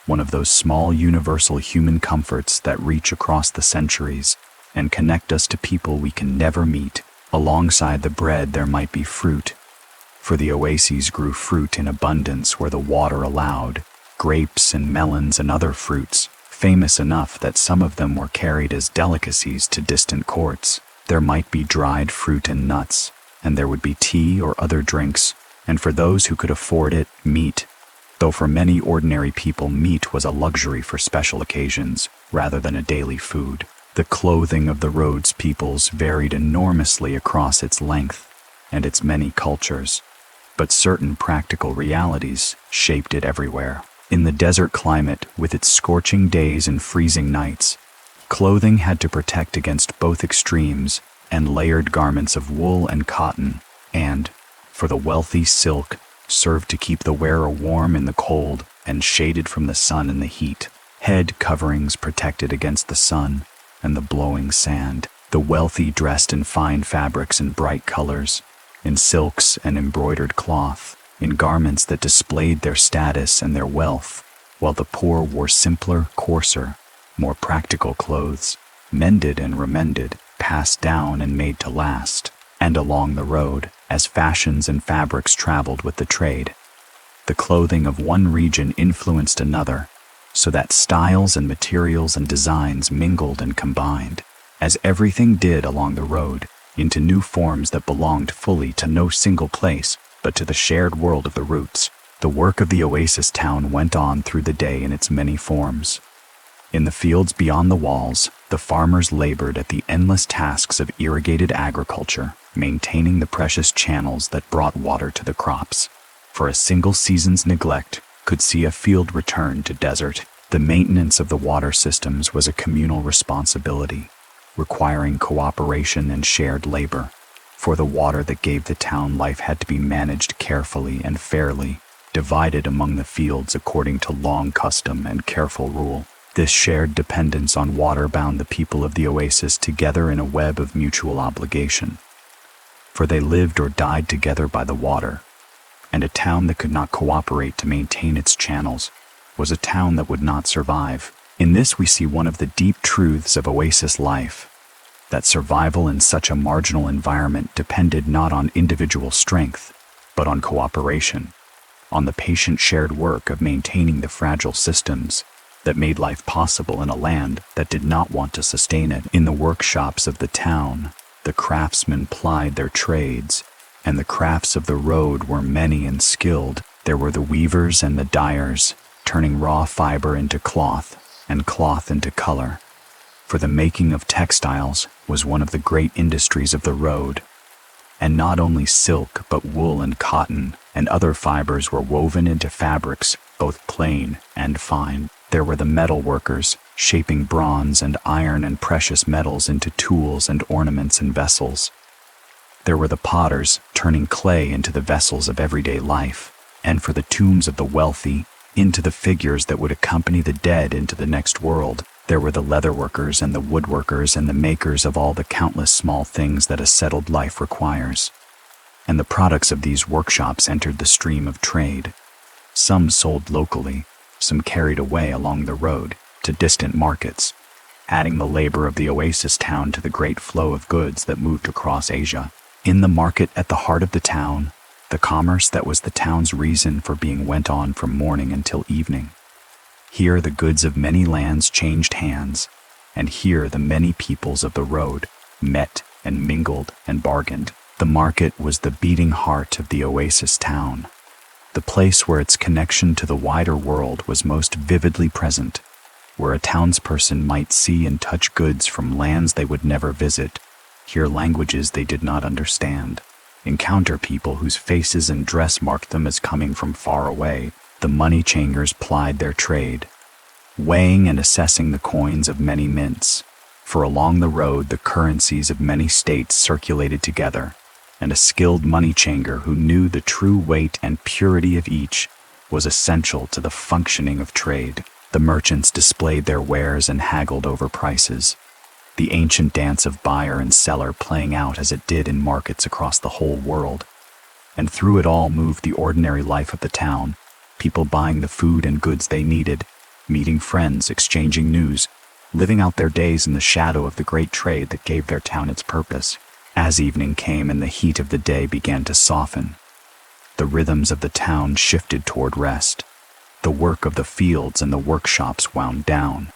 one of those small universal human comforts that reach across the centuries and connect us to people we can never meet. Alongside the bread there might be fruit, for the oases grew fruit in abundance where the water allowed, grapes and melons and other fruits, famous enough that some of them were carried as delicacies to distant courts. There might be dried fruit and nuts, and there would be tea or other drinks, and for those who could afford it, meat, though for many ordinary people meat was a luxury for special occasions rather than a daily food. The clothing of the road's peoples varied enormously across its length and its many cultures, but certain practical realities shaped it everywhere. In the desert climate, with its scorching days and freezing nights, clothing had to protect against both extremes, and layered garments of wool and cotton, and, for the wealthy, silk, served to keep the wearer warm in the cold and shaded from the sun and the heat. Head coverings protected against the sun and the blowing sand. The wealthy dressed in fine fabrics and bright colors, in silks and embroidered cloth, in garments that displayed their status and their wealth, while the poor wore simpler, coarser, more practical clothes, mended and remended, passed down and made to last. And along the road, as fashions and fabrics traveled with the trade, the clothing of one region influenced another, so that styles and materials and designs mingled and combined, as everything did along the road, into new forms that belonged fully to no single place, but to the shared world of the roots. The work of the oasis town went on through the day in its many forms. In the fields beyond the walls, the farmers labored at the endless tasks of irrigated agriculture, maintaining the precious channels that brought water to the crops. For a single season's neglect could see a field return to desert. The maintenance of the water systems was a communal responsibility, requiring cooperation and shared labor, for the water that gave the town life had to be managed carefully and fairly, divided among the fields according to long custom and careful rule. This shared dependence on water bound the people of the oasis together in a web of mutual obligation, for they lived or died together by the water, and a town that could not cooperate to maintain its channels was a town that would not survive. In this we see one of the deep truths of oasis life, that survival in such a marginal environment depended not on individual strength, but on cooperation, on the patient shared work of maintaining the fragile systems that made life possible in a land that did not want to sustain it. In the workshops of the town, the craftsmen plied their trades, and the crafts of the road were many and skilled. There were the weavers and the dyers, turning raw fiber into cloth, and cloth into color. For the making of textiles was one of the great industries of the road, and not only silk but wool and cotton and other fibers were woven into fabrics both plain and fine. There were the metal workers, shaping bronze and iron and precious metals into tools and ornaments and vessels. There were the potters, turning clay into the vessels of everyday life, and for the tombs of the wealthy, into the figures that would accompany the dead into the next world. There were the leatherworkers and the woodworkers and the makers of all the countless small things that a settled life requires. And the products of these workshops entered the stream of trade. Some sold locally, some carried away along the road to distant markets, adding the labor of the oasis town to the great flow of goods that moved across Asia. In the market at the heart of the town, the commerce that was the town's reason for being went on from morning until evening. Here the goods of many lands changed hands, and here the many peoples of the road met and mingled and bargained. The market was the beating heart of the oasis town, the place where its connection to the wider world was most vividly present, where a townsperson might see and touch goods from lands they would never visit, hear languages they did not understand, encounter people whose faces and dress marked them as coming from far away. The money changers plied their trade, weighing and assessing the coins of many mints, for along the road the currencies of many states circulated together, and a skilled money changer who knew the true weight and purity of each was essential to the functioning of trade. The merchants displayed their wares and haggled over prices, the ancient dance of buyer and seller playing out as it did in markets across the whole world. And through it all moved the ordinary life of the town, people buying the food and goods they needed, meeting friends, exchanging news, living out their days in the shadow of the great trade that gave their town its purpose. As evening came and the heat of the day began to soften, the rhythms of the town shifted toward rest. The work of the fields and the workshops wound down.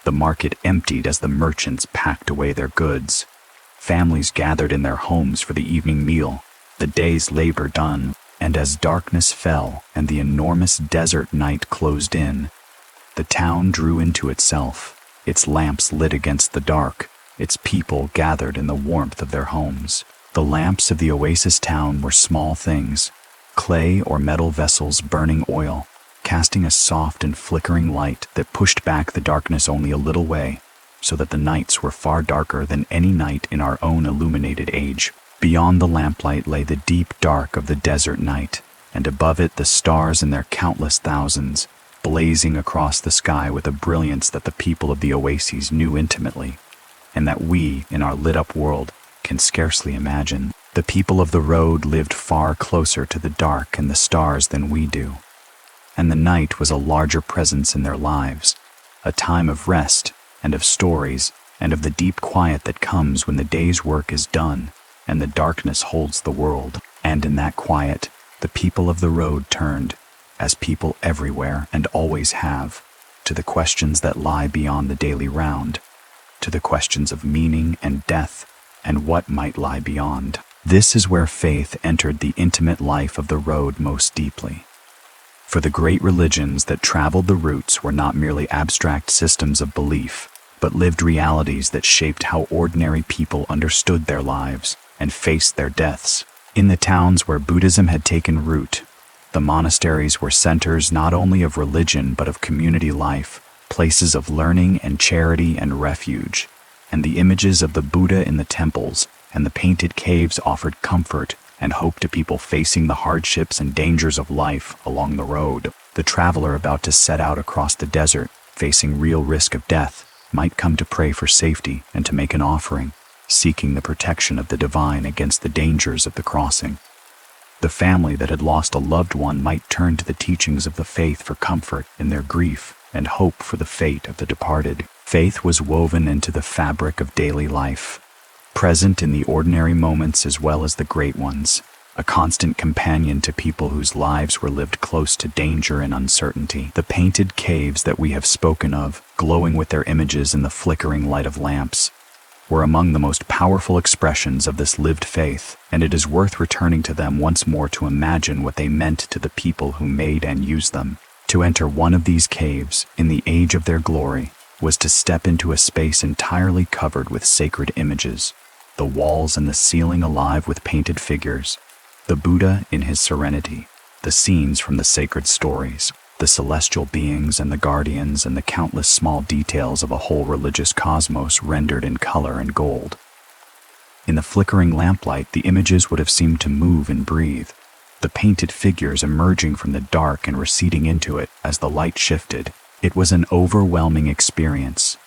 The market emptied as the merchants packed away their goods. Families gathered in their homes for the evening meal, the day's labor done, and as darkness fell and the enormous desert night closed in, the town drew into itself, its lamps lit against the dark, its people gathered in the warmth of their homes. The lamps of the oasis town were small things, clay or metal vessels burning oil, casting a soft and flickering light that pushed back the darkness only a little way, so that the nights were far darker than any night in our own illuminated age. Beyond the lamplight lay the deep dark of the desert night, and above it the stars in their countless thousands, blazing across the sky with a brilliance that the people of the oases knew intimately, and that we, in our lit-up world, can scarcely imagine. The people of the road lived far closer to the dark and the stars than we do, and the night was a larger presence in their lives, a time of rest and of stories and of the deep quiet that comes when the day's work is done and the darkness holds the world. And in that quiet, the people of the road turned, as people everywhere and always have, to the questions that lie beyond the daily round, to the questions of meaning and death and what might lie beyond. This is where faith entered the intimate life of the road most deeply. For the great religions that traveled the routes were not merely abstract systems of belief, but lived realities that shaped how ordinary people understood their lives and faced their deaths. In the towns where Buddhism had taken root, the monasteries were centers not only of religion but of community life, places of learning and charity and refuge, and the images of the Buddha in the temples and the painted caves offered comfort and hope to people facing the hardships and dangers of life along the road. The traveler about to set out across the desert, facing real risk of death, might come to pray for safety and to make an offering, seeking the protection of the divine against the dangers of the crossing. The family that had lost a loved one might turn to the teachings of the faith for comfort in their grief and hope for the fate of the departed. Faith was woven into the fabric of daily life, present in the ordinary moments as well as the great ones, a constant companion to people whose lives were lived close to danger and uncertainty. The painted caves that we have spoken of, glowing with their images in the flickering light of lamps, were among the most powerful expressions of this lived faith, and it is worth returning to them once more to imagine what they meant to the people who made and used them. To enter one of these caves, in the age of their glory, was to step into a space entirely covered with sacred images, the walls and the ceiling alive with painted figures, the Buddha in his serenity, the scenes from the sacred stories. the celestial beings and the guardians and the countless small details of a whole religious cosmos rendered in color and gold. In the flickering lamplight, the images would have seemed to move and breathe, the painted figures emerging from the dark and receding into it as the light shifted. It was an overwhelming experience,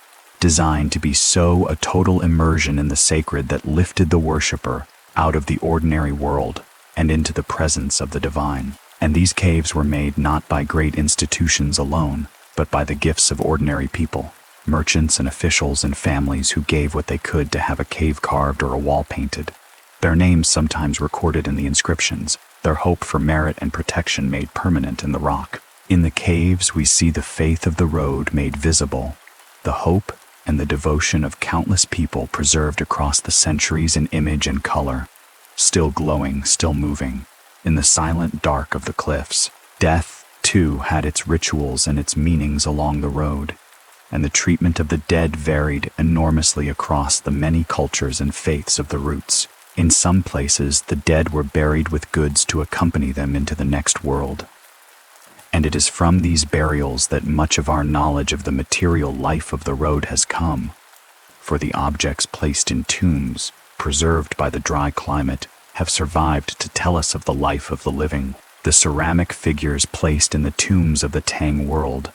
designed to be so a total immersion in the sacred that lifted the worshipper out of the ordinary world and into the presence of the divine. And these caves were made not by great institutions alone, but by the gifts of ordinary people, merchants and officials and families who gave what they could to have a cave carved or a wall painted, their names sometimes recorded in the inscriptions, their hope for merit and protection made permanent in the rock. In the caves we see the faith of the road made visible, the hope and the devotion of countless people preserved across the centuries in image and color, still glowing, still moving. In the silent dark of the cliffs, death, too, had its rituals and its meanings along the road, and the treatment of the dead varied enormously across the many cultures and faiths of the routes. In some places, the dead were buried with goods to accompany them into the next world. And it is from these burials that much of our knowledge of the material life of the road has come. For the objects placed in tombs, preserved by the dry climate, have survived to tell us of the life of the living. The ceramic figures placed in the tombs of the Tang world,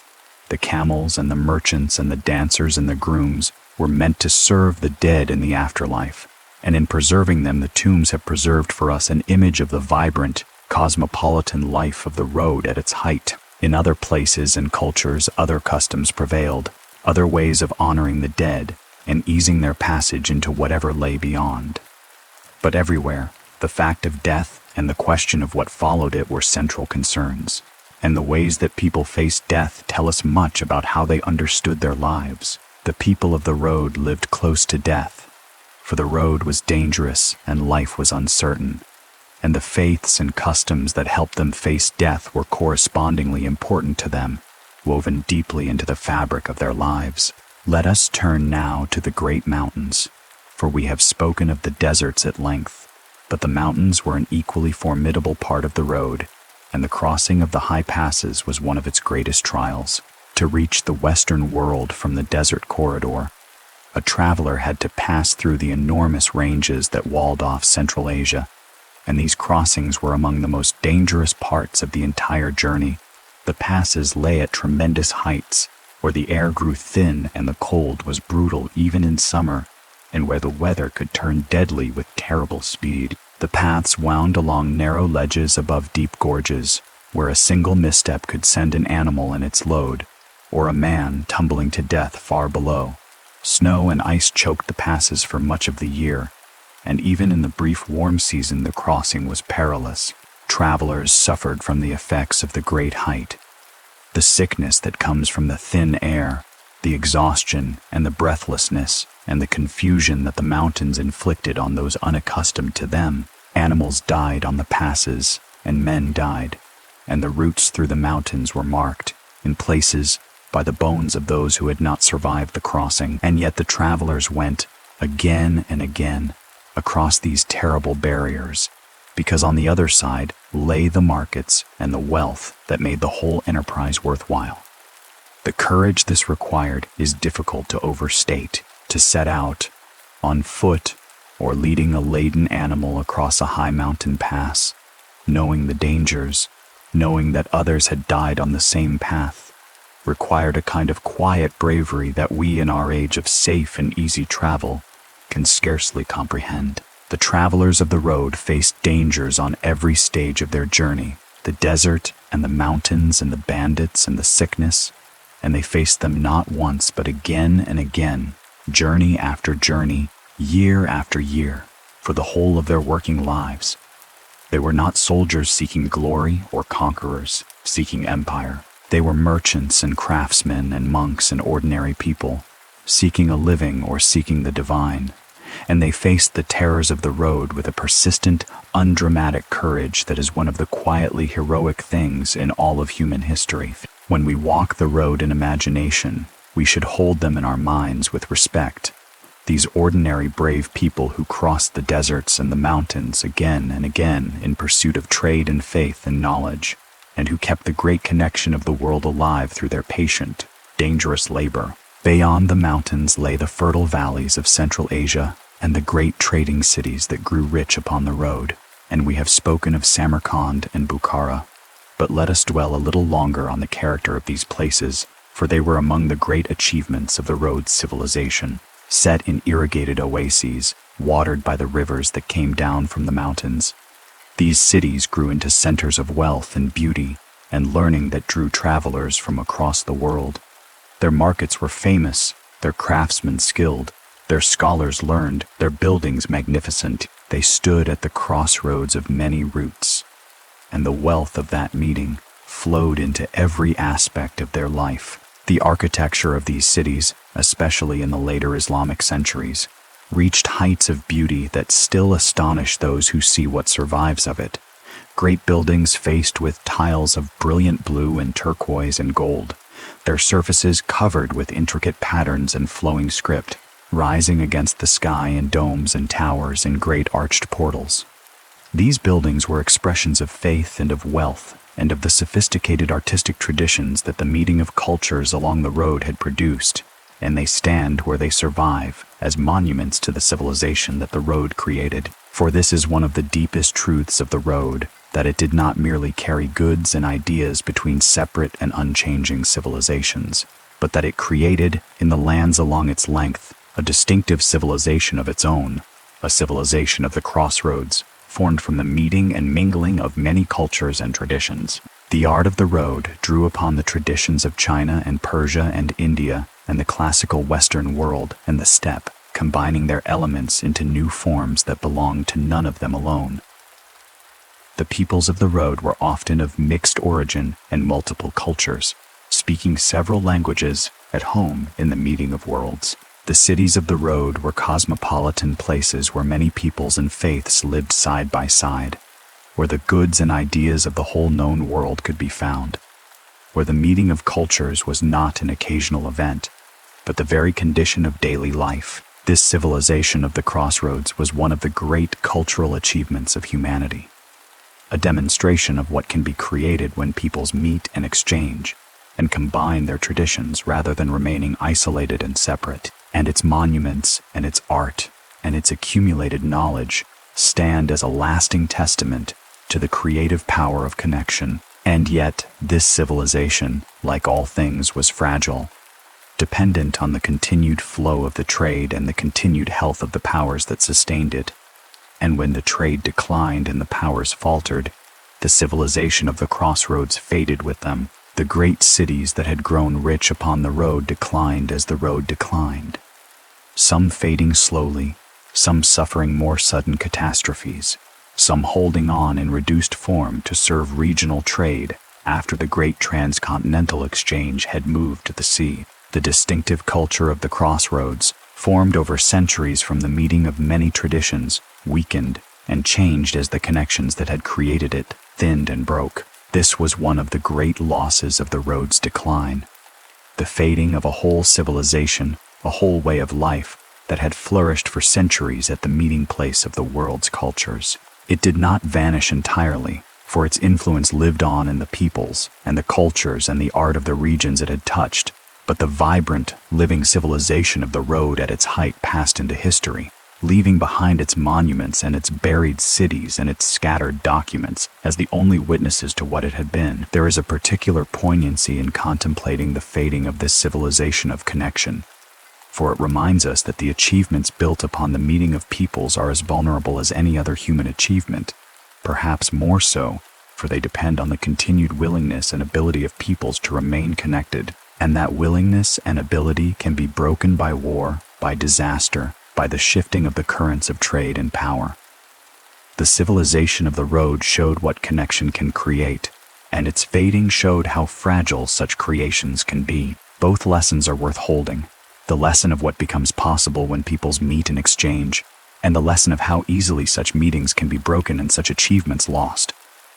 the camels and the merchants and the dancers and the grooms, were meant to serve the dead in the afterlife. And in preserving them, the tombs have preserved for us an image of the vibrant, cosmopolitan life of the road at its height. In other places and cultures, other customs prevailed, other ways of honoring the dead and easing their passage into whatever lay beyond. But everywhere, the fact of death and the question of what followed it were central concerns, and the ways that people faced death tell us much about how they understood their lives. The people of the road lived close to death, for the road was dangerous and life was uncertain, and the faiths and customs that helped them face death were correspondingly important to them, woven deeply into the fabric of their lives. Let us turn now to the great mountains, for we have spoken of the deserts at length, but the mountains were an equally formidable part of the road, and the crossing of the high passes was one of its greatest trials. To reach the western world from the desert corridor, a traveler had to pass through the enormous ranges that walled off Central Asia, and these crossings were among the most dangerous parts of the entire journey. The passes lay at tremendous heights, where the air grew thin and the cold was brutal even in summer, and where the weather could turn deadly with terrible speed. The paths wound along narrow ledges above deep gorges, where a single misstep could send an animal and its load, or a man tumbling to death far below. Snow and ice choked the passes for much of the year, and even in the brief warm season the crossing was perilous. Travelers suffered from the effects of the great height, the sickness that comes from the thin air, the exhaustion and the breathlessness, and the confusion that the mountains inflicted on those unaccustomed to them. Animals died on the passes, and men died, and the routes through the mountains were marked, in places, by the bones of those who had not survived the crossing. And yet the travelers went, again and again, across these terrible barriers, because on the other side lay the markets and the wealth that made the whole enterprise worthwhile. The courage this required is difficult to overstate. To set out, on foot or leading a laden animal across a high mountain pass, knowing the dangers, knowing that others had died on the same path, required a kind of quiet bravery that we in our age of safe and easy travel can scarcely comprehend. The travelers of the road faced dangers on every stage of their journey, the desert and the mountains and the bandits and the sickness, and they faced them not once but again and again, journey after journey, year after year, for the whole of their working lives. They were not soldiers seeking glory or conquerors seeking empire. They were merchants and craftsmen and monks and ordinary people, seeking a living or seeking the divine, and they faced the terrors of the road with a persistent, undramatic courage that is one of the quietly heroic things in all of human history. When we walk the road in imagination, we should hold them in our minds with respect. These ordinary brave people who crossed the deserts and the mountains again and again in pursuit of trade and faith and knowledge, and who kept the great connection of the world alive through their patient, dangerous labor. Beyond the mountains lay the fertile valleys of Central Asia and the great trading cities that grew rich upon the road, and we have spoken of Samarkand and Bukhara. But let us dwell a little longer on the character of these places, for they were among the great achievements of the road's civilization, set in irrigated oases, watered by the rivers that came down from the mountains. These cities grew into centers of wealth and beauty and learning that drew travelers from across the world. Their markets were famous, their craftsmen skilled, their scholars learned, their buildings magnificent. They stood at the crossroads of many routes, and the wealth of that meeting flowed into every aspect of their life. The architecture of these cities, especially in the later Islamic centuries, reached heights of beauty that still astonish those who see what survives of it. Great buildings faced with tiles of brilliant blue and turquoise and gold, their surfaces covered with intricate patterns and flowing script, rising against the sky in domes and towers in great arched portals. These buildings were expressions of faith and of wealth, and of the sophisticated artistic traditions that the meeting of cultures along the road had produced, and they stand where they survive as monuments to the civilization that the road created. For this is one of the deepest truths of the road, that it did not merely carry goods and ideas between separate and unchanging civilizations, but that it created, in the lands along its length, a distinctive civilization of its own, a civilization of the crossroads, formed from the meeting and mingling of many cultures and traditions. The art of the road drew upon the traditions of China and Persia and India and the classical Western world and the steppe, combining their elements into new forms that belonged to none of them alone. The peoples of the road were often of mixed origin and multiple cultures, speaking several languages at home in the meeting of worlds. The cities of the road were cosmopolitan places where many peoples and faiths lived side by side, where the goods and ideas of the whole known world could be found, where the meeting of cultures was not an occasional event, but the very condition of daily life. This civilization of the crossroads was one of the great cultural achievements of humanity, a demonstration of what can be created when peoples meet and exchange, and combine their traditions rather than remaining isolated and separate. And its monuments and its art and its accumulated knowledge stand as a lasting testament to the creative power of connection. And yet, this civilization, like all things, was fragile, dependent on the continued flow of the trade and the continued health of the powers that sustained it. And when the trade declined and the powers faltered, the civilization of the crossroads faded with them. The great cities that had grown rich upon the road declined as the road declined, some fading slowly, some suffering more sudden catastrophes, some holding on in reduced form to serve regional trade after the great transcontinental exchange had moved to the sea. The distinctive culture of the crossroads, formed over centuries from the meeting of many traditions, weakened and changed as the connections that had created it thinned and broke. This was one of the great losses of the road's decline, the fading of a whole civilization, a whole way of life that had flourished for centuries at the meeting place of the world's cultures. It did not vanish entirely, for its influence lived on in the peoples and the cultures and the art of the regions it had touched, but the vibrant, living civilization of the road at its height passed into history, leaving behind its monuments and its buried cities and its scattered documents as the only witnesses to what it had been. There is a particular poignancy in contemplating the fading of this civilization of connection, for it reminds us that the achievements built upon the meeting of peoples are as vulnerable as any other human achievement, perhaps more so, for they depend on the continued willingness and ability of peoples to remain connected, and that willingness and ability can be broken by war, by disaster, by the shifting of the currents of trade and power. The civilization of the road showed what connection can create, and its fading showed how fragile such creations can be. Both lessons are worth holding: the lesson of what becomes possible when peoples meet and exchange, and the lesson of how easily such meetings can be broken and such achievements lost.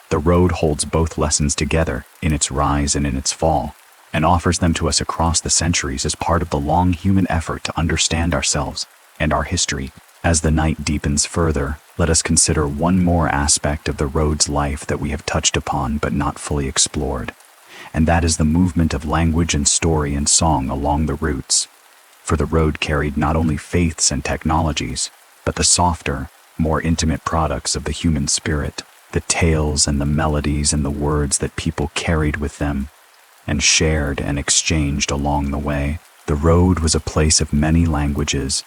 The road holds both lessons together in its rise and in its fall, and offers them to us across the centuries as part of the long human effort to understand ourselves and our history. As the night deepens further, let us consider one more aspect of the road's life that we have touched upon but not fully explored, and that is the movement of language and story and song along the routes. For the road carried not only faiths and technologies, but the softer, more intimate products of the human spirit, the tales and the melodies and the words that people carried with them and shared and exchanged along the way. The road was a place of many languages,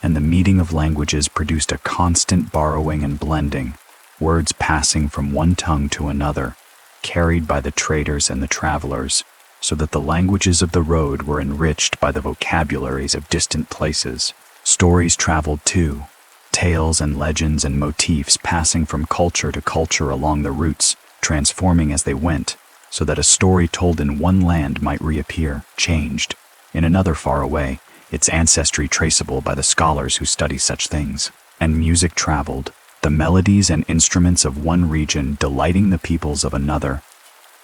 and the meeting of languages produced a constant borrowing and blending, words passing from one tongue to another, carried by the traders and the travelers, so that the languages of the road were enriched by the vocabularies of distant places. Stories traveled too, tales and legends and motifs passing from culture to culture along the routes, transforming as they went, so that a story told in one land might reappear, changed, in another far away, its ancestry traceable by the scholars who study such things. And music traveled, the melodies and instruments of one region delighting the peoples of another,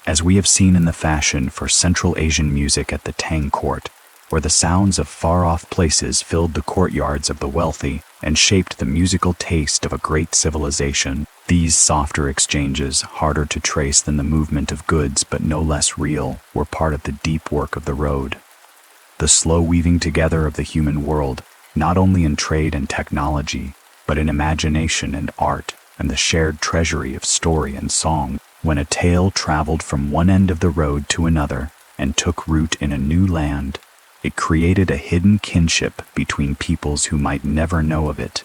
as we have seen in the fashion for Central Asian music at the Tang court, where the sounds of far-off places filled the courtyards of the wealthy and shaped the musical taste of a great civilization. These softer exchanges, harder to trace than the movement of goods but no less real, were part of the deep work of the road. The slow weaving together of the human world, not only in trade and technology, but in imagination and art, and the shared treasury of story and song. When a tale traveled from one end of the road to another and took root in a new land, it created a hidden kinship between peoples who might never know of it,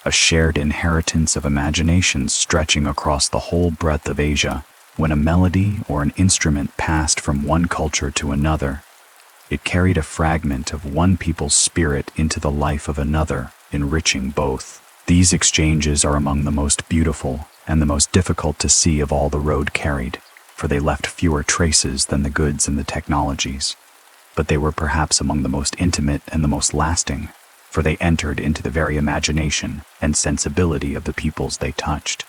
a shared inheritance of imagination stretching across the whole breadth of Asia. When a melody or an instrument passed from one culture to another, it carried a fragment of one people's spirit into the life of another, enriching both. These exchanges are among the most beautiful and the most difficult to see of all the road carried, for they left fewer traces than the goods and the technologies. But they were perhaps among the most intimate and the most lasting, for they entered into the very imagination and sensibility of the peoples they touched,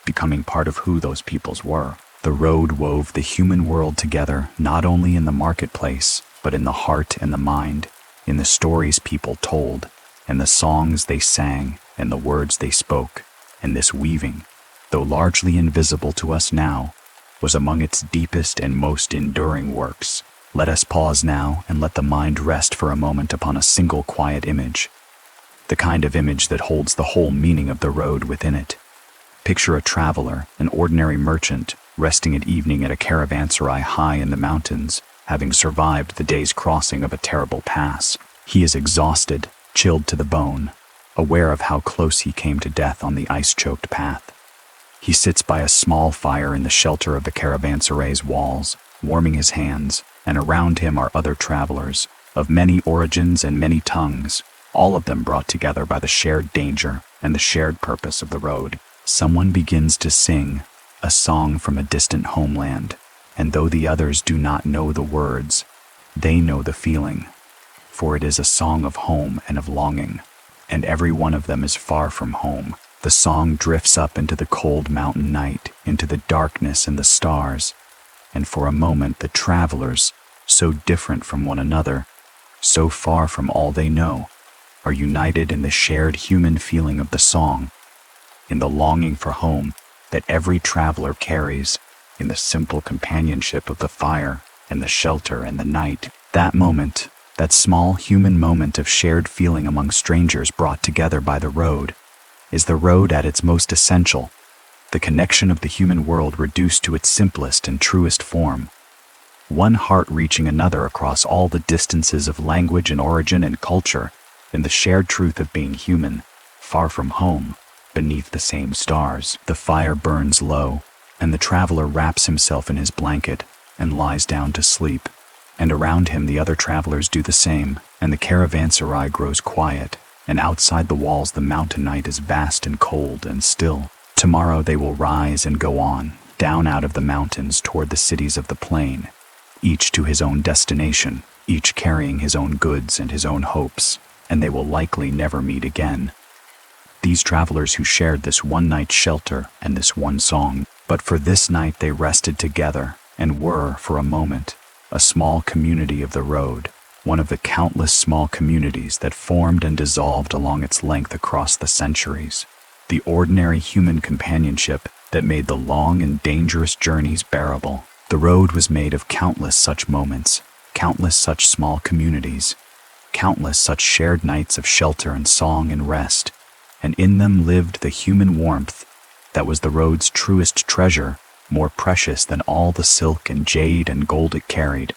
becoming part of who those peoples were. The road wove the human world together not only in the marketplace, but in the heart and the mind, in the stories people told, and the songs they sang, and the words they spoke. And this weaving, though largely invisible to us now, was among its deepest and most enduring works. Let us pause now and let the mind rest for a moment upon a single quiet image, the kind of image that holds the whole meaning of the road within it. Picture a traveler, an ordinary merchant, resting at evening at a caravanserai high in the mountains, having survived the day's crossing of a terrible pass. He is exhausted, chilled to the bone, aware of how close he came to death on the ice-choked path. He sits by a small fire in the shelter of the caravanserai's walls, warming his hands, and around him are other travelers, of many origins and many tongues, all of them brought together by the shared danger and the shared purpose of the road. Someone begins to sing a song from a distant homeland, and though the others do not know the words, they know the feeling, for it is a song of home and of longing, and every one of them is far from home. The song drifts up into the cold mountain night, into the darkness and the stars, and for a moment the travelers, so different from one another, so far from all they know, are united in the shared human feeling of the song, in the longing for home that every traveler carries, in the simple companionship of the fire and the shelter and the night. That moment, that small human moment of shared feeling among strangers brought together by the road, is the road at its most essential, the connection of the human world reduced to its simplest and truest form. One heart reaching another across all the distances of language and origin and culture, in the shared truth of being human, far from home, beneath the same stars. The fire burns low, and the traveler wraps himself in his blanket and lies down to sleep, and around him the other travelers do the same, and the caravanserai grows quiet, and outside the walls the mountain night is vast and cold and still. Tomorrow they will rise and go on, down out of the mountains toward the cities of the plain, each to his own destination, each carrying his own goods and his own hopes, and they will likely never meet again. These travelers who shared this one night's shelter and this one song, but for this night they rested together and were, for a moment, a small community of the road, one of the countless small communities that formed and dissolved along its length across the centuries. The ordinary human companionship that made the long and dangerous journeys bearable. The road was made of countless such moments, countless such small communities, countless such shared nights of shelter and song and rest, and in them lived the human warmth that was the road's truest treasure, more precious than all the silk and jade and gold it carried.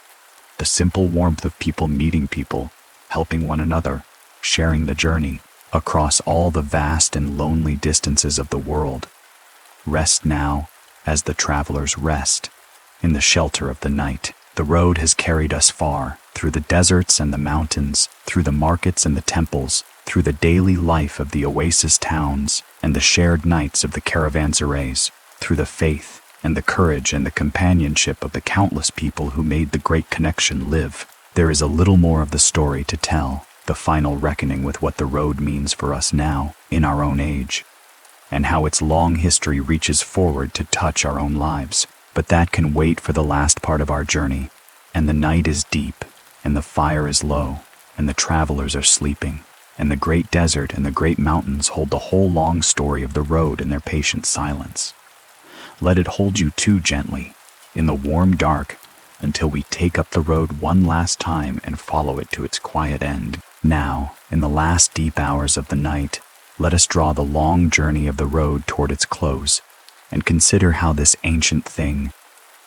The simple warmth of people meeting people, helping one another, sharing the journey across all the vast and lonely distances of the world. Rest now, as the travelers rest, in the shelter of the night. The road has carried us far, through the deserts and the mountains, through the markets and the temples, through the daily life of the oasis towns and the shared nights of the caravanserais, through the faith and the courage and the companionship of the countless people who made the great connection live. There is a little more of the story to tell, the final reckoning with what the road means for us now, in our own age, and how its long history reaches forward to touch our own lives. But that can wait for the last part of our journey, and the night is deep, and the fire is low, and the travelers are sleeping, and the great desert and the great mountains hold the whole long story of the road in their patient silence. Let it hold you too gently, in the warm dark, until we take up the road one last time and follow it to its quiet end. Now, in the last deep hours of the night, let us draw the long journey of the road toward its close, and consider how this ancient thing,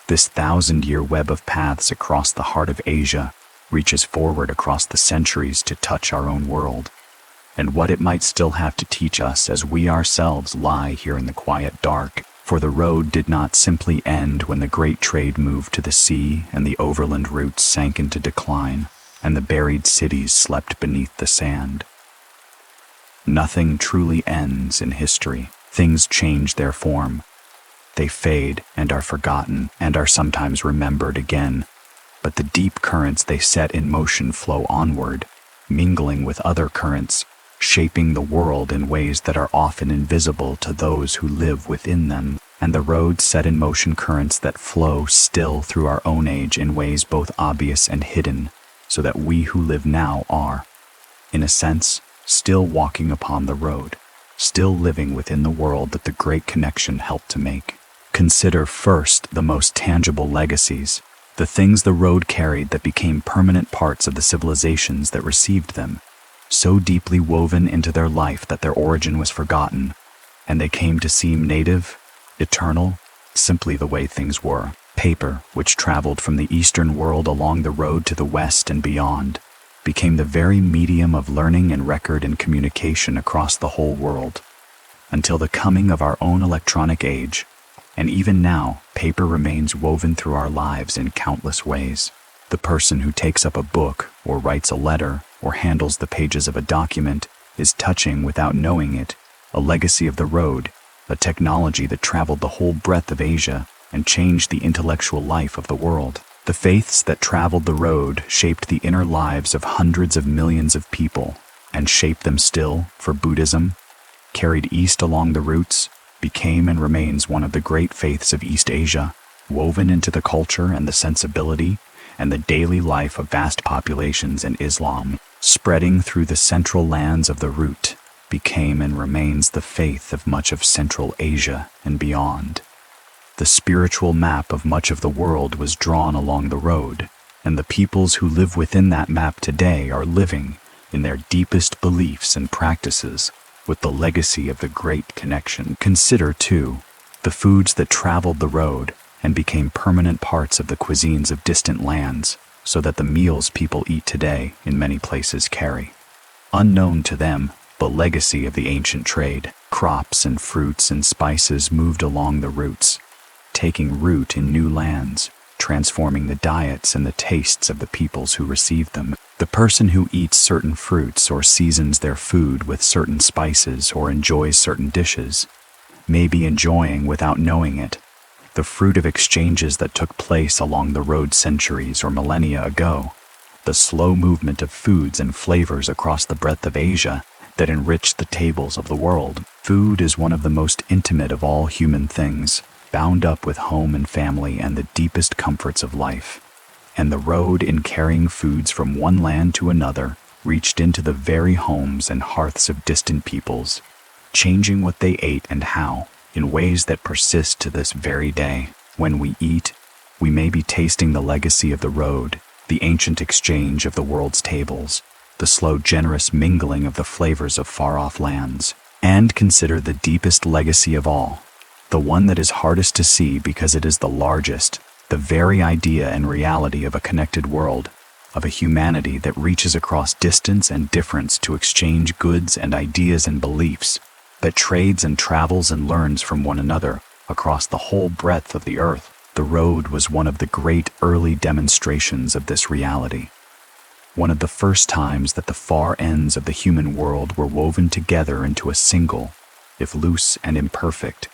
this 1,000-year web of paths across the heart of Asia, reaches forward across the centuries to touch our own world, and what it might still have to teach us as we ourselves lie here in the quiet dark. For the road did not simply end when the great trade moved to the sea and the overland routes sank into decline, and the buried cities slept beneath the sand. Nothing truly ends in history. Things change their form. They fade and are forgotten and are sometimes remembered again, but the deep currents they set in motion flow onward, mingling with other currents, shaping the world in ways that are often invisible to those who live within them. And the road set in motion currents that flow still through our own age in ways both obvious and hidden, so that we who live now are, in a sense, still walking upon the road, still living within the world that the Great Connection helped to make. Consider first the most tangible legacies, the things the road carried that became permanent parts of the civilizations that received them, so deeply woven into their life that their origin was forgotten, and they came to seem native, eternal, simply the way things were. Paper, which traveled from the Eastern world along the road to the West and beyond, became the very medium of learning and record and communication across the whole world, until the coming of our own electronic age. And even now, paper remains woven through our lives in countless ways. The person who takes up a book, or writes a letter, or handles the pages of a document is touching, without knowing it, a legacy of the road, a technology that traveled the whole breadth of Asia and changed the intellectual life of the world. The faiths that traveled the road shaped the inner lives of hundreds of millions of people, and shape them still. For Buddhism, carried east along the routes, became and remains one of the great faiths of East Asia, woven into the culture and the sensibility and the daily life of vast populations. And Islam, spreading through the central lands of the route, became and remains the faith of much of Central Asia and beyond. The spiritual map of much of the world was drawn along the road, and the peoples who live within that map today are living, in their deepest beliefs and practices, with the legacy of the Great Connection. Consider, too, the foods that traveled the road and became permanent parts of the cuisines of distant lands, so that the meals people eat today in many places carry, unknown to them, the legacy of the ancient trade. Crops and fruits and spices moved along the routes, taking root in new lands, transforming the diets and the tastes of the peoples who received them. The person who eats certain fruits or seasons their food with certain spices or enjoys certain dishes may be enjoying, without knowing it, the fruit of exchanges that took place along the road centuries or millennia ago, the slow movement of foods and flavors across the breadth of Asia that enriched the tables of the world. Food is one of the most intimate of all human things, bound up with home and family and the deepest comforts of life. and the road, in carrying foods from one land to another, reached into the very homes and hearths of distant peoples, changing what they ate and how, in ways that persist to this very day. When we eat, we may be tasting the legacy of the road, the ancient exchange of the world's tables, the slow, generous mingling of the flavors of far-off lands. And consider the deepest legacy of all, the one that is hardest to see because it is the largest, the very idea and reality of a connected world, of a humanity that reaches across distance and difference to exchange goods and ideas and beliefs, that trades and travels and learns from one another across the whole breadth of the earth. The road was one of the great early demonstrations of this reality. One of the first times that the far ends of the human world were woven together into a single, if loose and imperfect,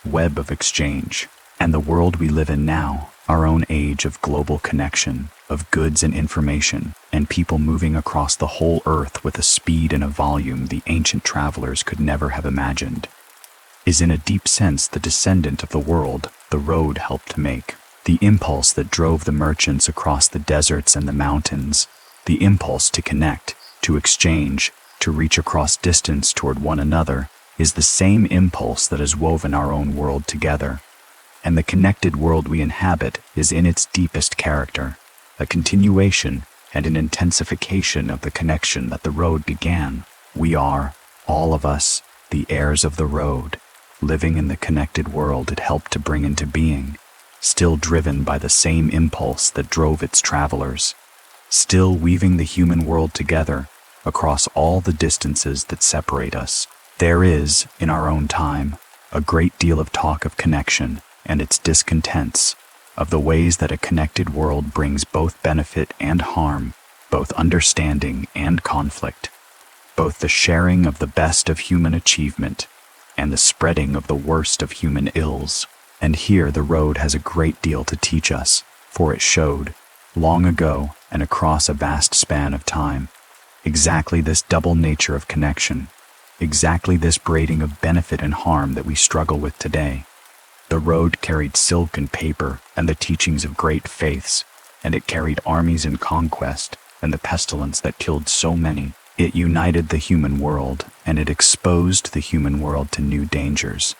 web of exchange. And the world we live in now, our own age of global connection, of goods and information, and people moving across the whole earth with a speed and a volume the ancient travelers could never have imagined, is in a deep sense the descendant of the world the road helped make. The impulse that drove the merchants across the deserts and the mountains, the impulse to connect, to exchange, to reach across distance toward one another, is the same impulse that has woven our own world together. And the connected world we inhabit is in its deepest character, a continuation and an intensification of the connection that the road began. We are, all of us, the heirs of the road, living in the connected world it helped to bring into being, still driven by the same impulse that drove its travelers, still weaving the human world together across all the distances that separate us. There is, in our own time, a great deal of talk of connection and its discontents, of the ways that a connected world brings both benefit and harm, both understanding and conflict, both the sharing of the best of human achievement and the spreading of the worst of human ills. And here the road has a great deal to teach us, for it showed, long ago and across a vast span of time, exactly this double nature of connection, exactly this braiding of benefit and harm that we struggle with today. The road carried silk and paper and the teachings of great faiths, and it carried armies in conquest and the pestilence that killed so many. It united the human world, and it exposed the human world to new dangers.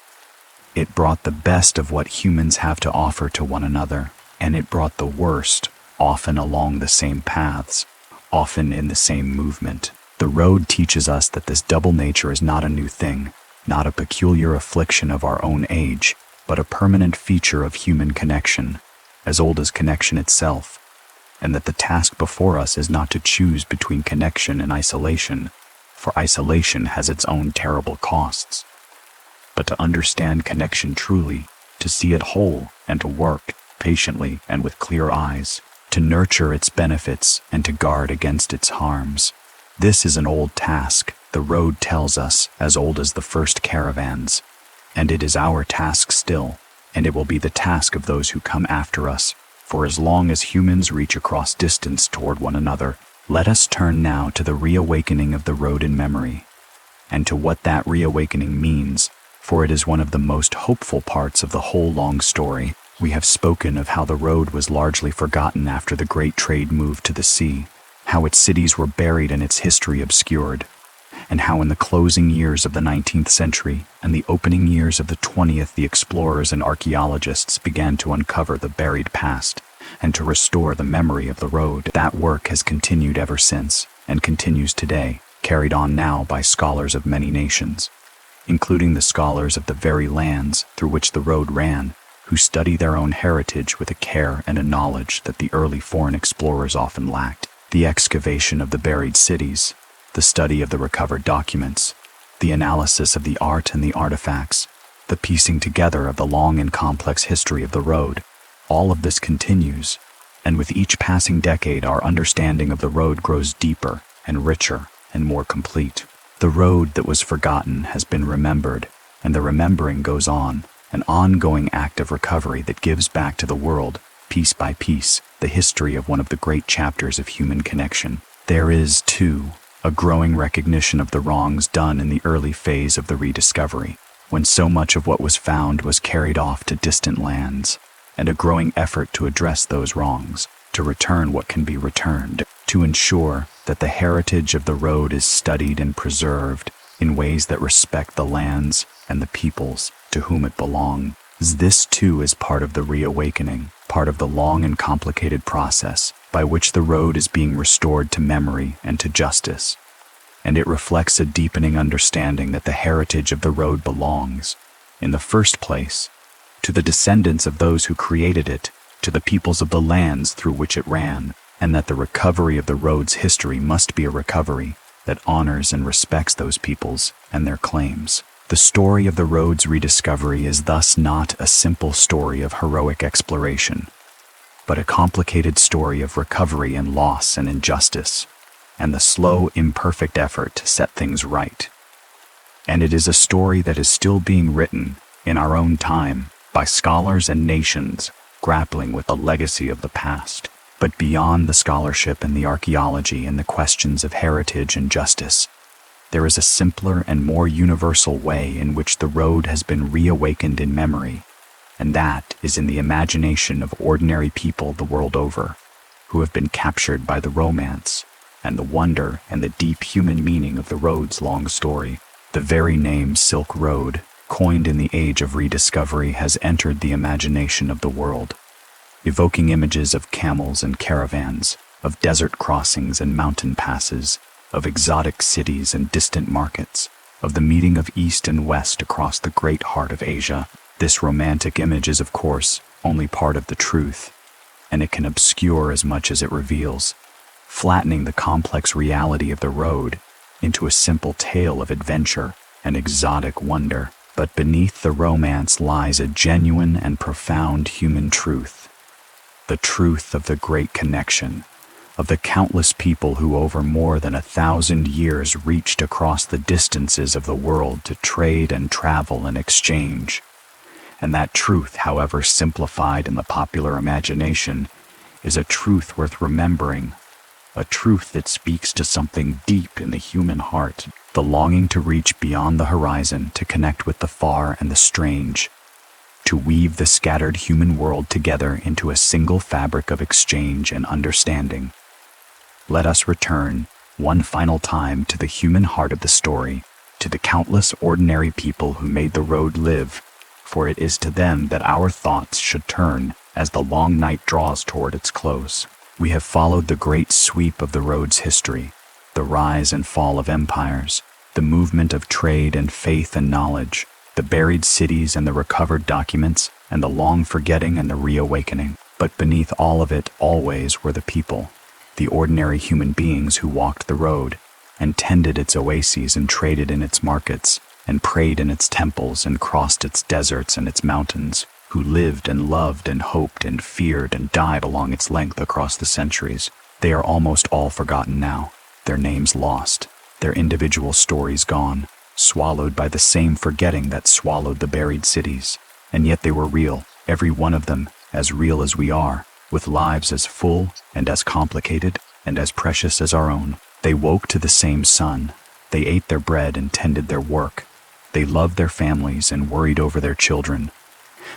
It brought the best of what humans have to offer to one another, and it brought the worst, often along the same paths, often in the same movement. The road teaches us that this double nature is not a new thing, not a peculiar affliction of our own age, but a permanent feature of human connection, as old as connection itself, and that the task before us is not to choose between connection and isolation, for isolation has its own terrible costs, but to understand connection truly, to see it whole, and to work patiently and with clear eyes, to nurture its benefits and to guard against its harms. This is an old task, the road tells us, as old as the first caravans, and it is our task still, and it will be the task of those who come after us, for as long as humans reach across distance toward one another. Let us turn now to the reawakening of the road in memory, and to what that reawakening means, for it is one of the most hopeful parts of the whole long story. We have spoken of how the road was largely forgotten after the great trade moved to the sea, how its cities were buried and its history obscured, and how in the closing years of the 19th century and the opening years of the 20th the explorers and archaeologists began to uncover the buried past and to restore the memory of the road. That work has continued ever since, and continues today, carried on now by scholars of many nations, including the scholars of the very lands through which the road ran, who study their own heritage with a care and a knowledge that the early foreign explorers often lacked. The excavation of the buried cities, the study of the recovered documents, the analysis of the art and the artifacts, the piecing together of the long and complex history of the road, all of this continues, and with each passing decade our understanding of the road grows deeper and richer and more complete. The road that was forgotten has been remembered, and the remembering goes on, an ongoing act of recovery that gives back to the world, piece by piece, the history of one of the great chapters of human connection. There is, too, a growing recognition of the wrongs done in the early phase of the rediscovery, when so much of what was found was carried off to distant lands, and a growing effort to address those wrongs. to return what can be returned, to ensure that the heritage of the road is studied and preserved in ways that respect the lands and the peoples to whom it belongs. This too is part of the reawakening, part of the long and complicated process by which the road is being restored to memory and to justice. And it reflects a deepening understanding that the heritage of the road belongs, in the first place, to the descendants of those who created it, to the peoples of the lands through which it ran, and that the recovery of the road's history must be a recovery that honors and respects those peoples and their claims. The story of the road's rediscovery is thus not a simple story of heroic exploration, but a complicated story of recovery and loss and injustice, and the slow, imperfect effort to set things right. And it is a story that is still being written in our own time by scholars and nations grappling with the legacy of the past. But beyond the scholarship and the archaeology and the questions of heritage and justice, there is a simpler and more universal way in which the road has been reawakened in memory, and that is in the imagination of ordinary people the world over, who have been captured by the romance and the wonder and the deep human meaning of the road's long story. The very name Silk Road, coined in the age of rediscovery, has entered the imagination of the world, evoking images of camels and caravans, of desert crossings and mountain passes, of exotic cities and distant markets, of the meeting of East and West across the great heart of Asia. This romantic image is, of course, only part of the truth, and it can obscure as much as it reveals, flattening the complex reality of the road into a simple tale of adventure and exotic wonder. But beneath the romance lies a genuine and profound human truth, the truth of the great connection, of the countless people who over more than 1,000 years reached across the distances of the world to trade and travel and exchange. And that truth, however simplified in the popular imagination, is a truth worth remembering, a truth that speaks to something deep in the human heart, the longing to reach beyond the horizon, to connect with the far and the strange, to weave the scattered human world together into a single fabric of exchange and understanding. Let us return one final time to the human heart of the story, to the countless ordinary people who made the road live, for it is to them that our thoughts should turn as the long night draws toward its close. We have followed the great sweep of the road's history, the rise and fall of empires, the movement of trade and faith and knowledge, the buried cities and the recovered documents, and the long forgetting and the reawakening. But beneath all of it always were the people, the ordinary human beings who walked the road, and tended its oases and traded in its markets, and prayed in its temples and crossed its deserts and its mountains, who lived and loved and hoped and feared and died along its length across the centuries. They are almost all forgotten now, their names lost, their individual stories gone, swallowed by the same forgetting that swallowed the buried cities. And yet they were real, every one of them, as real as we are, with lives as full and as complicated and as precious as our own. They woke to the same sun, they ate their bread and tended their work, they loved their families and worried over their children.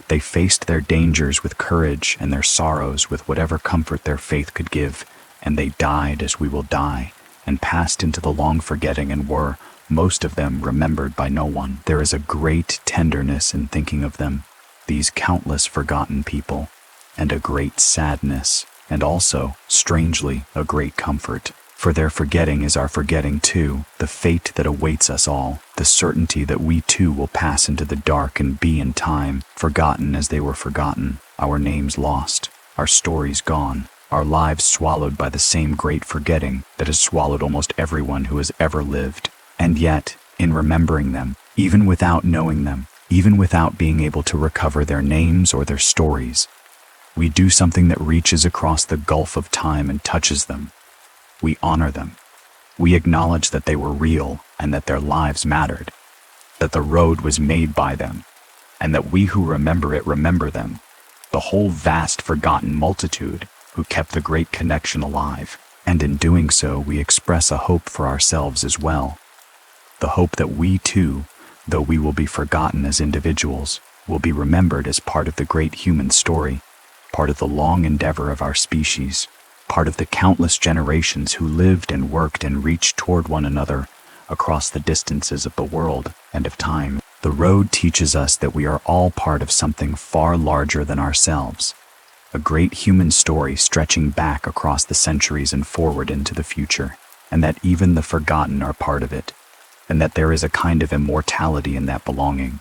They faced their dangers with courage and their sorrows with whatever comfort their faith could give, and they died as we will die, and passed into the long forgetting and were, most of them, remembered by no one. There is a great tenderness in thinking of them, these countless forgotten people, and a great sadness, and also, strangely, a great comfort. For their forgetting is our forgetting too, the fate that awaits us all, the certainty that we too will pass into the dark and be in time, forgotten as they were forgotten, our names lost, our stories gone, our lives swallowed by the same great forgetting that has swallowed almost everyone who has ever lived. And yet, in remembering them, even without knowing them, even without being able to recover their names or their stories, we do something that reaches across the gulf of time and touches them. We honor them. We acknowledge that they were real and that their lives mattered, that the road was made by them, and that we who remember it remember them, the whole vast forgotten multitude who kept the great connection alive. And in doing so, we express a hope for ourselves as well, the hope that we too, though we will be forgotten as individuals, will be remembered as part of the great human story, part of the long endeavor of our species, part of the countless generations who lived and worked and reached toward one another across the distances of the world and of time. The road teaches us that we are all part of something far larger than ourselves, a great human story stretching back across the centuries and forward into the future, and that even the forgotten are part of it, and that there is a kind of immortality in that belonging,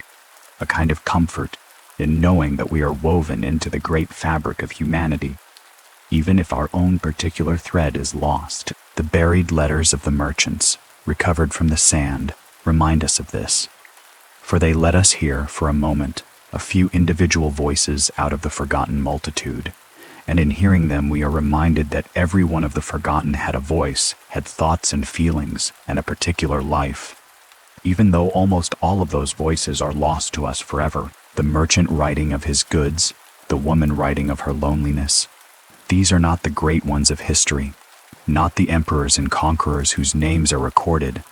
a kind of comfort in knowing that we are woven into the great fabric of humanity, even if our own particular thread is lost. The buried letters of the merchants, recovered from the sand, remind us of this, for they let us hear, for a moment, a few individual voices out of the forgotten multitude, and in hearing them we are reminded that every one of the forgotten had a voice, had thoughts and feelings, and a particular life. Even though almost all of those voices are lost to us forever, the merchant writing of his goods, the woman writing of her loneliness, these are not the great ones of history, not the emperors and conquerors whose names are recorded,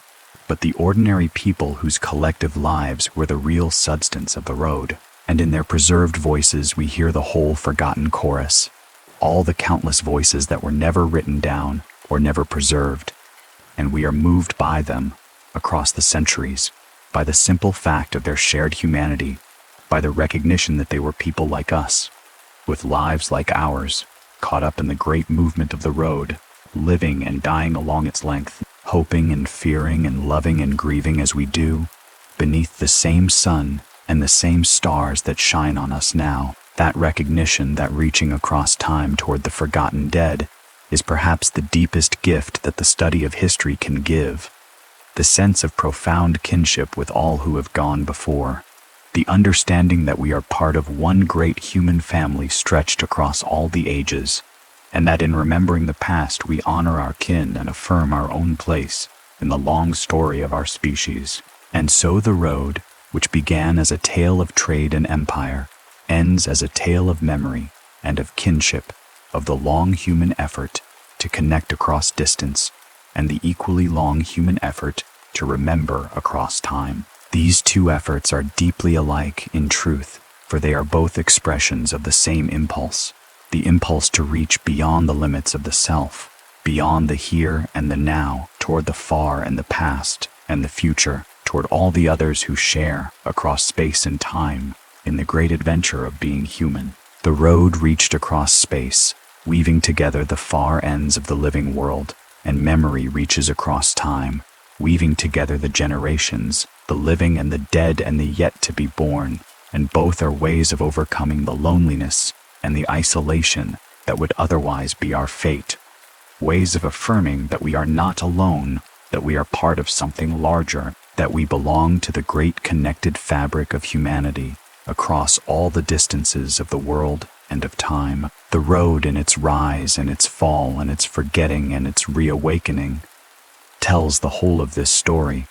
but the ordinary people whose collective lives were the real substance of the road. And in their preserved voices we hear the whole forgotten chorus, all the countless voices that were never written down or never preserved, and we are moved by them across the centuries, by the simple fact of their shared humanity, by the recognition that they were people like us, with lives like ours, caught up in the great movement of the road, living and dying along its length, hoping and fearing and loving and grieving as we do, beneath the same sun and the same stars that shine on us now. That recognition, that reaching across time toward the forgotten dead, is perhaps the deepest gift that the study of history can give. The sense of profound kinship with all who have gone before, the understanding that we are part of one great human family stretched across all the ages, and that in remembering the past we honor our kin and affirm our own place in the long story of our species. And so the road, which began as a tale of trade and empire, ends as a tale of memory and of kinship, of the long human effort to connect across distance and the equally long human effort to remember across time. These two efforts are deeply alike in truth, for they are both expressions of the same impulse, the impulse to reach beyond the limits of the self, beyond the here and the now, toward the far and the past and the future, toward all the others who share, across space and time, in the great adventure of being human. The road reached across space, weaving together the far ends of the living world, and memory reaches across time, weaving together the generations, the living and the dead and the yet to be born, and both are ways of overcoming the loneliness and the isolation that would otherwise be our fate, ways of affirming that we are not alone, that we are part of something larger, that we belong to the great connected fabric of humanity across all the distances of the world and of time. The road in its rise and its fall and its forgetting and its reawakening tells the whole of this story,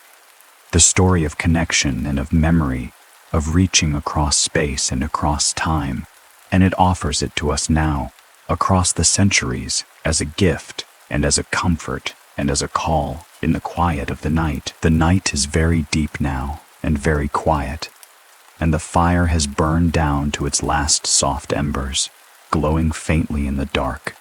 the story of connection and of memory, of reaching across space and across time, and it offers it to us now, across the centuries, as a gift and as a comfort and as a call in the quiet of the night. The night is very deep now and very quiet, and the fire has burned down to its last soft embers, glowing faintly in the dark.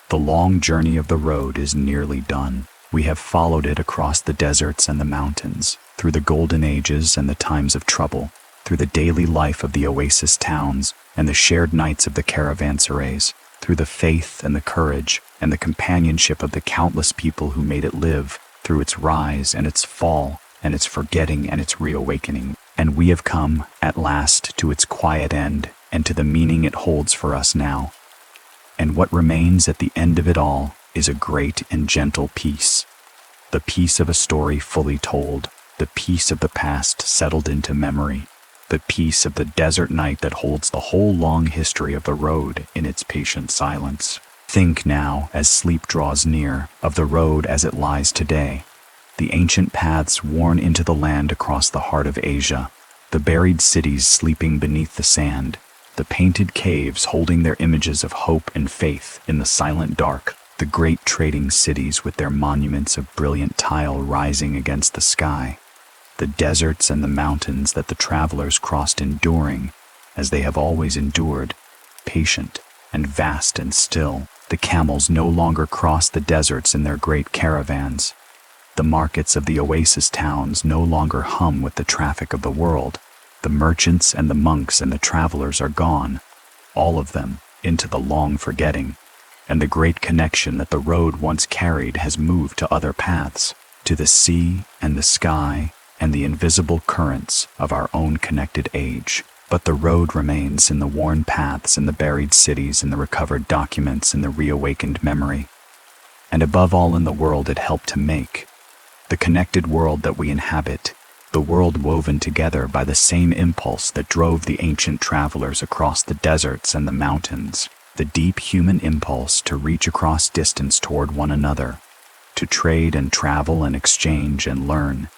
The long journey of the road is nearly done. We have followed it across the deserts and the mountains, through the golden ages and the times of trouble, through the daily life of the oasis towns and the shared nights of the caravanserais, through the faith and the courage and the companionship of the countless people who made it live, through its rise and its fall and its forgetting and its reawakening. And we have come, at last, to its quiet end and to the meaning it holds for us now. And what remains at the end of it all is a great and gentle peace, the peace of a story fully told, the peace of the past settled into memory, the peace of the desert night that holds the whole long history of the road in its patient silence. Think now, as sleep draws near, of the road as it lies today, the ancient paths worn into the land across the heart of Asia, the buried cities sleeping beneath the sand, the painted caves holding their images of hope and faith in the silent dark, the great trading cities with their monuments of brilliant tile rising against the sky, the deserts and the mountains that the travelers crossed enduring, as they have always endured, patient and vast and still. The camels no longer cross the deserts in their great caravans. The markets of the oasis towns no longer hum with the traffic of the world. The merchants and the monks and the travelers are gone, all of them, into the long forgetting. And the great connection that the road once carried has moved to other paths, to the sea and the sky and the invisible currents of our own connected age. But the road remains in the worn paths, in the buried cities, in the recovered documents, in the reawakened memory. And above all in the world it helped to make. The connected world that we inhabit, the world woven together by the same impulse that drove the ancient travelers across the deserts and the mountains, the deep human impulse to reach across distance toward one another, to trade and travel and exchange and learn,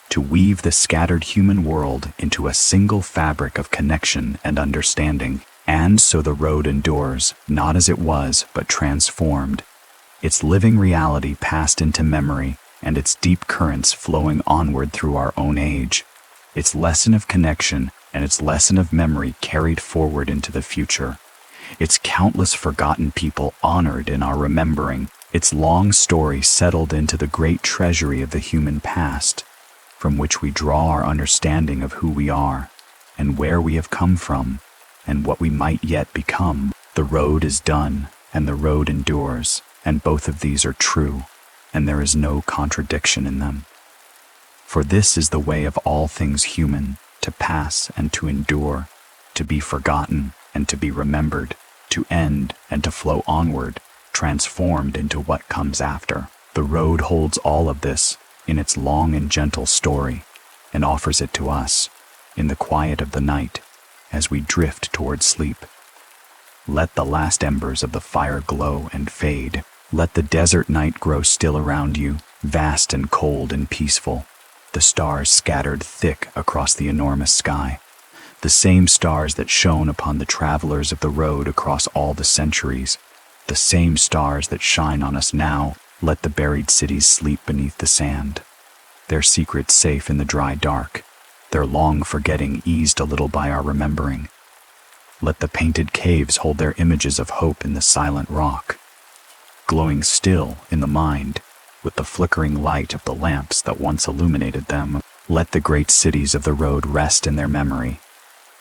to weave the scattered human world into a single fabric of connection and understanding. And so the road endures, not as it was, but transformed, its living reality passed into memory, and its deep currents flowing onward through our own age, its lesson of connection and its lesson of memory carried forward into the future, its countless forgotten people honored in our remembering, its long story settled into the great treasury of the human past, from which we draw our understanding of who we are, and where we have come from, and what we might yet become. The road is done, and the road endures, and both of these are true, and there is no contradiction in them. For this is the way of all things human, to pass and to endure, to be forgotten and to be remembered, to end and to flow onward, transformed into what comes after. The road holds all of this in its long and gentle story, and offers it to us in the quiet of the night as we drift toward sleep. Let the last embers of the fire glow and fade. Let the desert night grow still around you, vast and cold and peaceful, the stars scattered thick across the enormous sky, the same stars that shone upon the travelers of the road across all the centuries, the same stars that shine on us now. Let the buried cities sleep beneath the sand, their secrets safe in the dry dark, their long forgetting eased a little by our remembering. Let the painted caves hold their images of hope in the silent rock, glowing still in the mind with the flickering light of the lamps that once illuminated them. Let the great cities of the road rest in their memory.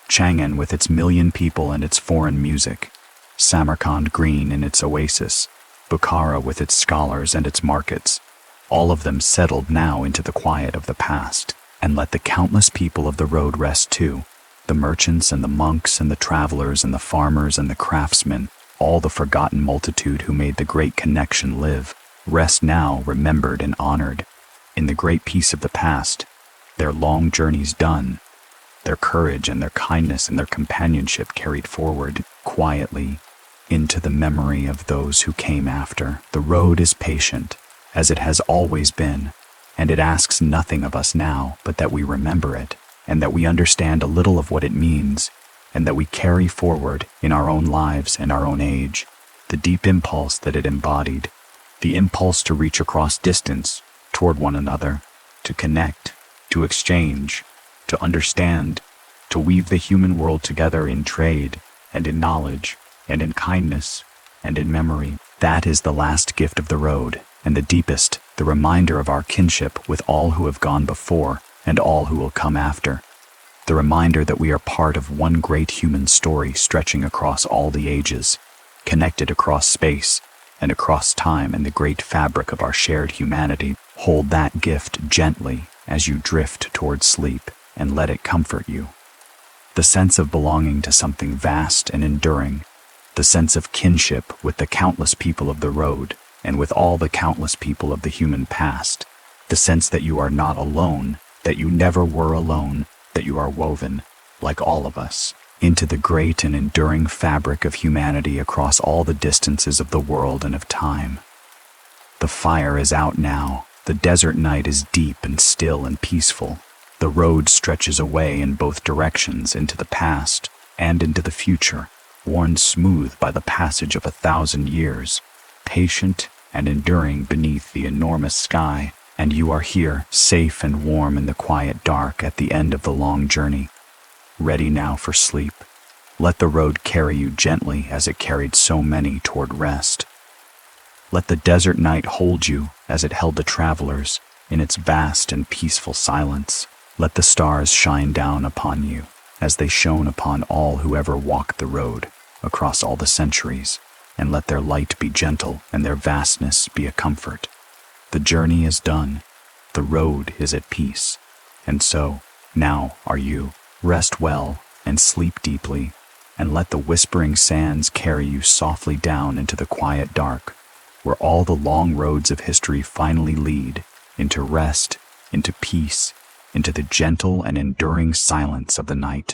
Chang'an with its million people and its foreign music, Samarkand green in its oasis, Bukhara with its scholars and its markets, all of them settled now into the quiet of the past. And let the countless people of the road rest too, the merchants and the monks and the travelers and the farmers and the craftsmen, all the forgotten multitude who made the great connection live, rest now remembered and honored, in the great peace of the past, their long journeys done, their courage and their kindness and their companionship carried forward, quietly, into the memory of those who came after. The road is patient, as it has always been, and it asks nothing of us now but that we remember it, and that we understand a little of what it means, and that we carry forward in our own lives and our own age the deep impulse that it embodied, the impulse to reach across distance toward one another, to connect, to exchange, to understand, to weave the human world together in trade and in knowledge and in kindness and in memory. That is the last gift of the road, and the deepest, the reminder of our kinship with all who have gone before and all who will come after. The reminder that we are part of one great human story stretching across all the ages, connected across space and across time in the great fabric of our shared humanity. Hold that gift gently as you drift toward sleep, and let it comfort you. The sense of belonging to something vast and enduring, the sense of kinship with the countless people of the road and with all the countless people of the human past, the sense that you are not alone, that you never were alone, that you are woven, like all of us, into the great and enduring fabric of humanity across all the distances of the world and of time. The fire is out now. The desert night is deep and still and peaceful. The road stretches away in both directions into the past and into the future, worn smooth by the passage of 1,000 years, patient and enduring beneath the enormous sky. And you are here, safe and warm in the quiet dark at the end of the long journey, ready now for sleep, Let the road carry you gently as it carried so many toward rest. Let the desert night hold you as it held the travelers in its vast and peaceful silence. Let the stars shine down upon you as they shone upon all who ever walked the road across all the centuries, and let their light be gentle and their vastness be a comfort. The journey is done, the road is at peace, and so now are you. Rest well and sleep deeply, and let the whispering sands carry you softly down into the quiet dark, where all the long roads of history finally lead into rest, into peace, into the gentle and enduring silence of the night.